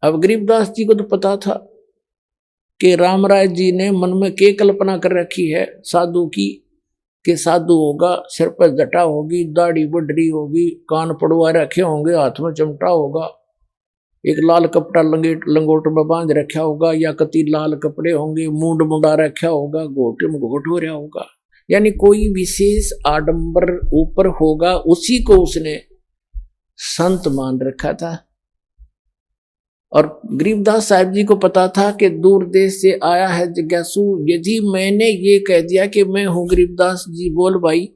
अब गरीबदास जी को तो पता था कि रामराय जी ने मन में क्या कल्पना कर रखी है साधु की, कि साधु होगा, सिर पर जटा होगी, दाढ़ी बडरी होगी, कान पड़वा रखे होंगे, हाथ में चिमटा होगा, एक लाल कपड़ा लंगोट में बांध रखा होगा, या कति लाल कपड़े होंगे, मूंड मुंडा रखा होगा, घोटे में घोट हो रहा होगा, यानी कोई विशेष आडंबर ऊपर होगा, उसी को उसने संत मान रखा था। और गरीबदास साहब जी को पता था कि दूर देश से आया है जिज्ञासु, यदि मैंने ये कह दिया कि मैं हूं गरीबदास जी बोल भाई,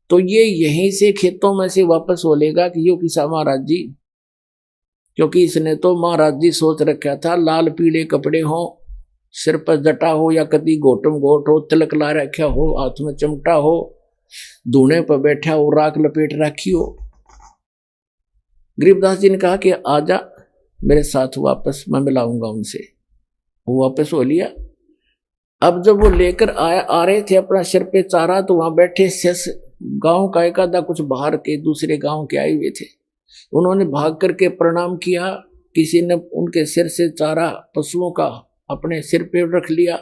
तो ये यहीं से खेतों में से वापस बोलेगा कि यो किसा महाराज जी, क्योंकि इसने तो महाराज जी सोच रखा था लाल पीले कपड़े हो, सिर पर जटा हो, या कभी घोटम घोट हो, तिलक ला रखा हो, हाथ में चिमटा हो, धूने पर बैठा हो, राख लपेट रखी हो। गरीबदास जी ने कहा कि आजा मेरे साथ वापस, मैं मिलाऊंगा उनसे। वो वापस हो लिया। अब जब वो लेकर आ रहे थे अपना सिर पे चारा, तो वहां बैठे शेष गांव का एक आधा कुछ बाहर के दूसरे गांव के आए हुए थे। उन्होंने भाग करके प्रणाम किया, किसी ने उनके सिर से चारा पशुओं का अपने सिर पे रख लिया,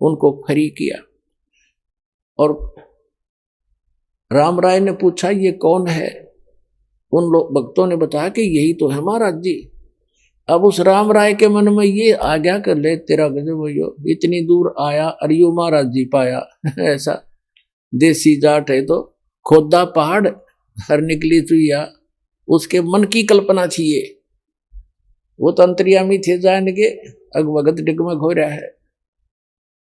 उनको फ्री किया। और रामराय ने पूछा ये कौन है? उन लोग भक्तों ने बताया कि यही तो है महाराज जी। अब उस रामराय के मन में ये आ गया कर ले तेरा गजब भैया, इतनी दूर आया अरियो महाराज जी पाया ऐसा देसी जाट है तो खोदा पहाड़ हर निकली चुईया, उसके मन की कल्पना थी ये। वो तो अंतर्यामी थे जान के अगवगत डिगमग हो रहा है।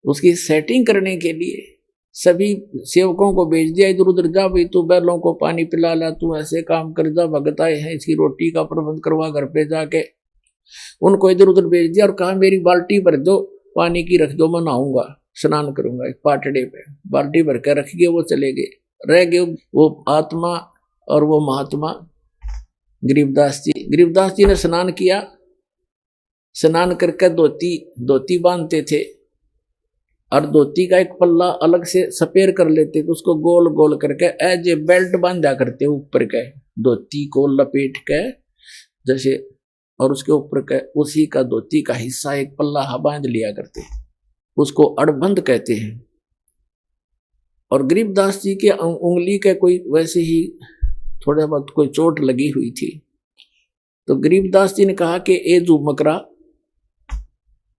उसकी सेटिंग करने के लिए सभी सेवकों को भेज दिया, इधर उधर जा भाई, तू बैलों को पानी पिला ला, तू ऐसे काम कर जा, भगत आए हैं इसकी रोटी का प्रबंध करवा घर पे जाके। उनको इधर उधर भेज दिया और कहा मेरी बाल्टी भर दो, पानी की रख दो, मैं नहाऊंगा, स्नान करूंगा। एक पाटड़े पे बाल्टी भर कर रख गए, वो चले गए। रह गए वो आत्मा और वो महात्मा गरीबदास जी। गरीबदास जी ने स्नान किया, स्नान करके धोती बांधते थे और धोती का एक पल्ला अलग से सपेर कर लेते थे, उसको गोल गोल करके एज ए बेल्ट बांधा करते ऊपर के, धोती को लपेट के जैसे, और उसके ऊपर के उसी का धोती का हिस्सा एक पल्ला बांध लिया करते, उसको अड़बंद कहते हैं। और गरीबदास जी के उंगली के कोई वैसे ही थोड़ा बहुत कोई चोट लगी हुई थी, तो गरीबदास जी ने कहा कि ए झुमकरा,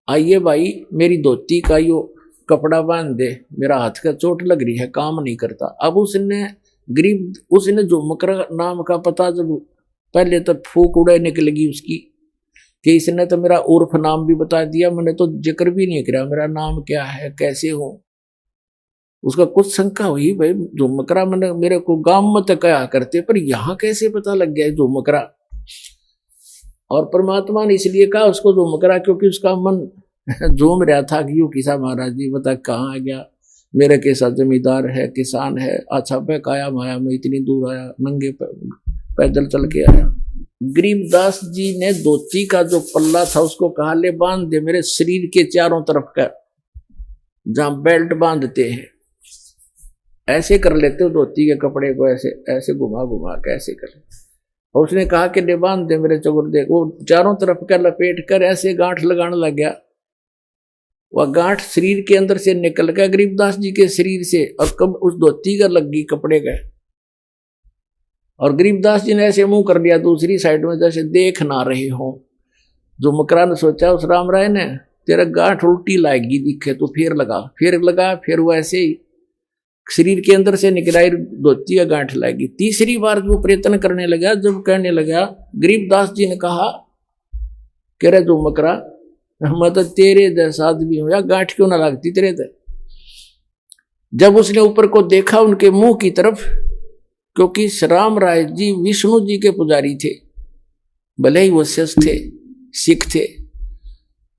आइए भाई, मेरी धोती का यो कपड़ा बांध दे, मेरा हाथ का चोट लग रही है, काम नहीं करता। अब उसने झुमकरा नाम का पता, जब पहले तो फूक उड़े निकलेगी उसकी कि इसने तो मेरा उर्फ नाम भी बता दिया, मैंने तो जिक्र भी नहीं किया मेरा नाम क्या है, कैसे हो। उसका कुछ शंका हुई, भाई झुमकरा मैंने मेरे को गांव में तो कहा करते, पर यहाँ कैसे पता लग गया झुमकरा। और परमात्मा ने इसलिए कहा उसको झुमकरा क्योंकि उसका मन झूम रहा था कि यू किसा महाराज जी बता कहाँ आ गया, मेरे के साथ जमींदार है, किसान है, अच्छा बहकाया माया में इतनी दूर आया, नंगे पैदल चल के आया। गरीबदास जी ने धोती का जो पल्ला था उसको कहा ले बांध दे मेरे शरीर के चारों तरफ का, जहां बेल्ट बांधते हैं ऐसे कर लेते हो धोती के कपड़े को, ऐसे ऐसे घुमा घुमा के ऐसे कर। और उसने कहा कि ले बांध दे मेरे चौगुर दे, वो चारों तरफ का लपेट कर ऐसे गांठ लगाने लग गया। वह गांठ शरीर के अंदर से निकल गया गरीबदास जी के शरीर से, और कब उस धोती का लग गई कपड़े का। और गरीबदास जी ने ऐसे मुंह कर लिया दूसरी साइड में जैसे देख ना रहे हो। झुमकरा ने सोचा उस राम राय ने तेरा गांठ उल्टी लाएगी दिखे तो फिर लगा, फिर वो ऐसे ही शरीर के अंदर से निकलाई धोती का गांठ लाएगी। तीसरी बार वो प्रयत्न करने लगा, जब कहने लगा गरीबदास जी ने कहा कह रहे झुमकरा मैं तो तेरे जैसा आदमी हूं, या गांठ क्यों ना लगती तेरे दे। जब उसने ऊपर को देखा उनके मुंह की तरफ, क्योंकि राम राय जी विष्णु जी के पुजारी थे, भले ही वो सिख थे।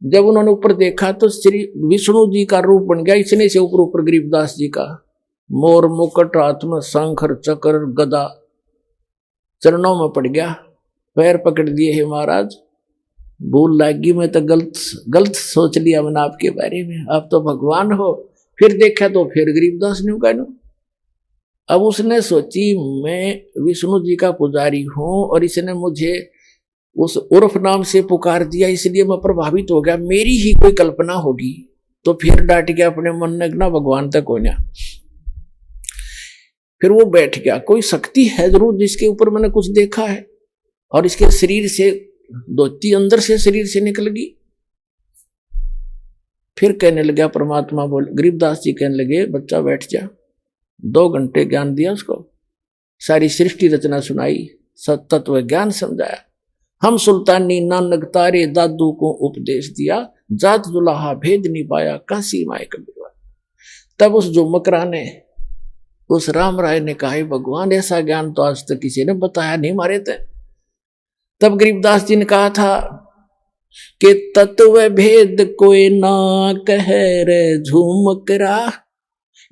जब उन्होंने ऊपर देखा तो श्री विष्णु जी का रूप बन गया, इतने से ऊपर गरीबदास जी का मोर मुकुट हाथ में शंखर चक्र गदा चरणों में पड़ गया, पैर पकड़ लिए है महाराज, भूल लागी, मैं तो गलत सोच लिया मैंने आपके बारे में, आप तो भगवान हो। फिर देखा तो फिर गरीबदास ने कहा, अब उसने सोची मैं विष्णु जी का पुजारी हूं और इसने मुझे उस उर्फ नाम से पुकार दिया, इसलिए मैं प्रभावित हो गया, मेरी ही कोई कल्पना होगी। तो फिर डांट गया अपने मन में, ना भगवान तक हो ना। फिर वो बैठ गया, कोई शक्ति है जरूर जिसके ऊपर मैंने कुछ देखा है, और इसके शरीर से धोती अंदर से शरीर से निकल गई। फिर कहने लगा परमात्मा बोल, गरीबदास जी कहने लगे बच्चा बैठ जा। 2 घंटे ज्ञान दिया उसको, सारी सृष्टि रचना सुनाई, सतत्व ज्ञान समझाया। हम सुल्तानी नानक तारे दादू को उपदेश दिया, जात दुल्हा भेद नहीं पाया काशी माए कबीर। तब उस झुमकरा ने, उस राम राय ने कहा भगवान ऐसा ज्ञान तो आज तक किसी ने बताया नहीं मारे थे। तब गरीबदास जी ने कहा था कि तत्व भेद कोई ना कह रे झुमकरा,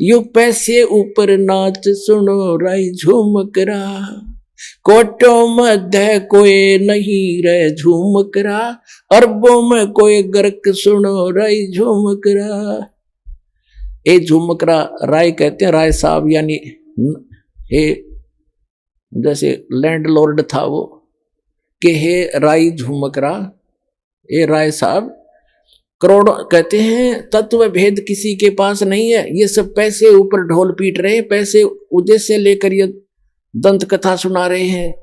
यू पैसे ऊपर नाच सुनो राय झुमकरा, कोटों मध्य कोई नहीं रे झुमकरा, अरबों में कोई गर्क सुनो राय झुमकरा। ए झुमकरा राय कहते हैं, राय साहब यानी हे जैसे लैंडलॉर्ड था वो, कि हे राय झुमकरा, ए राय साहब, करोड़ कहते हैं तत्व भेद किसी के पास नहीं है, ये सब पैसे ऊपर ढोल पीट रहे हैं, पैसे उद्देश्य लेकर ये दंत कथा सुना रहे हैं।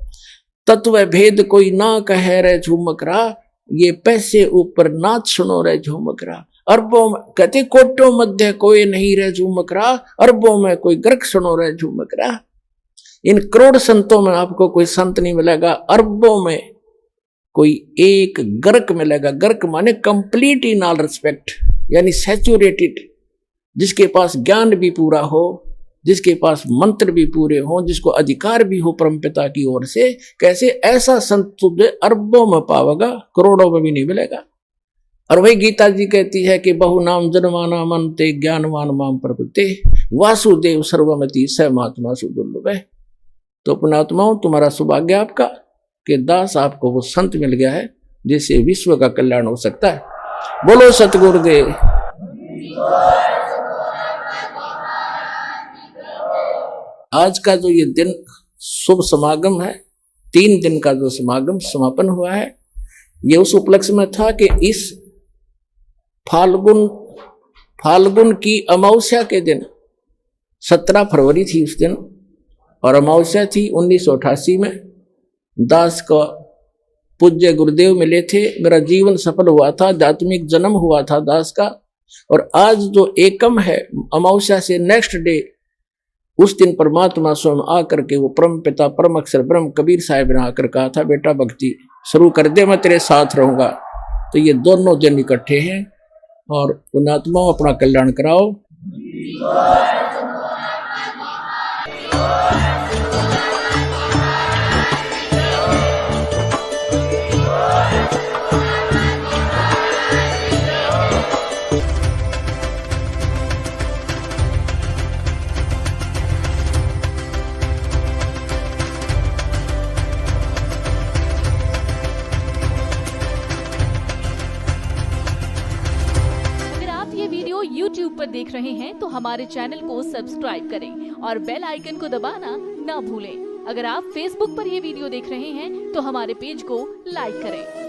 तत्व भेद कोई ना कह रहे झुमकरा, ये पैसे ऊपर नाच सुनो रहे झुमकरा। अरबों में कहते कोटों मध्य कोई नहीं रहे झुमकरा, अरबों में कोई गर्क सुनो रहे झुमकरा। इन करोड़ संतों में आपको कोई संत नहीं मिलेगा, अरबों में कोई एक गर्क मिलेगा। गर्क माने कंप्लीट इन ऑल रिस्पेक्ट, यानी सैचुरेटेड, जिसके पास ज्ञान भी पूरा हो, जिसके पास मंत्र भी पूरे हो, जिसको अधिकार भी हो परमपिता की ओर से। कैसे ऐसा संत तुझे अरबों में पावेगा, करोड़ों में भी नहीं मिलेगा। और वही गीता जी कहती है कि बहु नाम जन्माना मनते ज्ञानवान माम प्रभुते, वासुदेव सर्वमति स महात्मा सुदुर्लभ है। तो पुण्यात्माओं, तुम्हारा सौभाग्य आपका कि दास आपको वो संत मिल गया है जिससे विश्व का कल्याण हो सकता है। बोलो सतगुरुदेव। आज का जो ये दिन शुभ समागम है, 3 दिन का जो समागम समापन हुआ है, ये उस उपलक्ष्य में था कि इस फाल्गुन की अमावस्या के दिन 17 फरवरी थी उस दिन, और अमावस्या थी 1988 में। दास का पूज्य गुरुदेव मिले थे, मेरा जीवन सफल हुआ था, आध्यात्मिक जन्म हुआ था दास का। और आज जो एकम है, अमावस्या से नेक्स्ट डे, उस दिन परमात्मा स्वयं आकर के वो परम पिता परम अक्षर ब्रह्म कबीर साहिब ने आकर कहा था, बेटा भक्ति शुरू कर दे, मैं तेरे साथ रहूंगा। तो ये दोनों दिन इकट्ठे हैं और पुण्यात्मा अपना कल्याण कराओ। YouTube पर देख रहे हैं तो हमारे चैनल को सब्सक्राइब करें और बेल आइकन को दबाना ना भूलें। अगर आप Facebook पर यह वीडियो देख रहे हैं तो हमारे पेज को लाइक करें।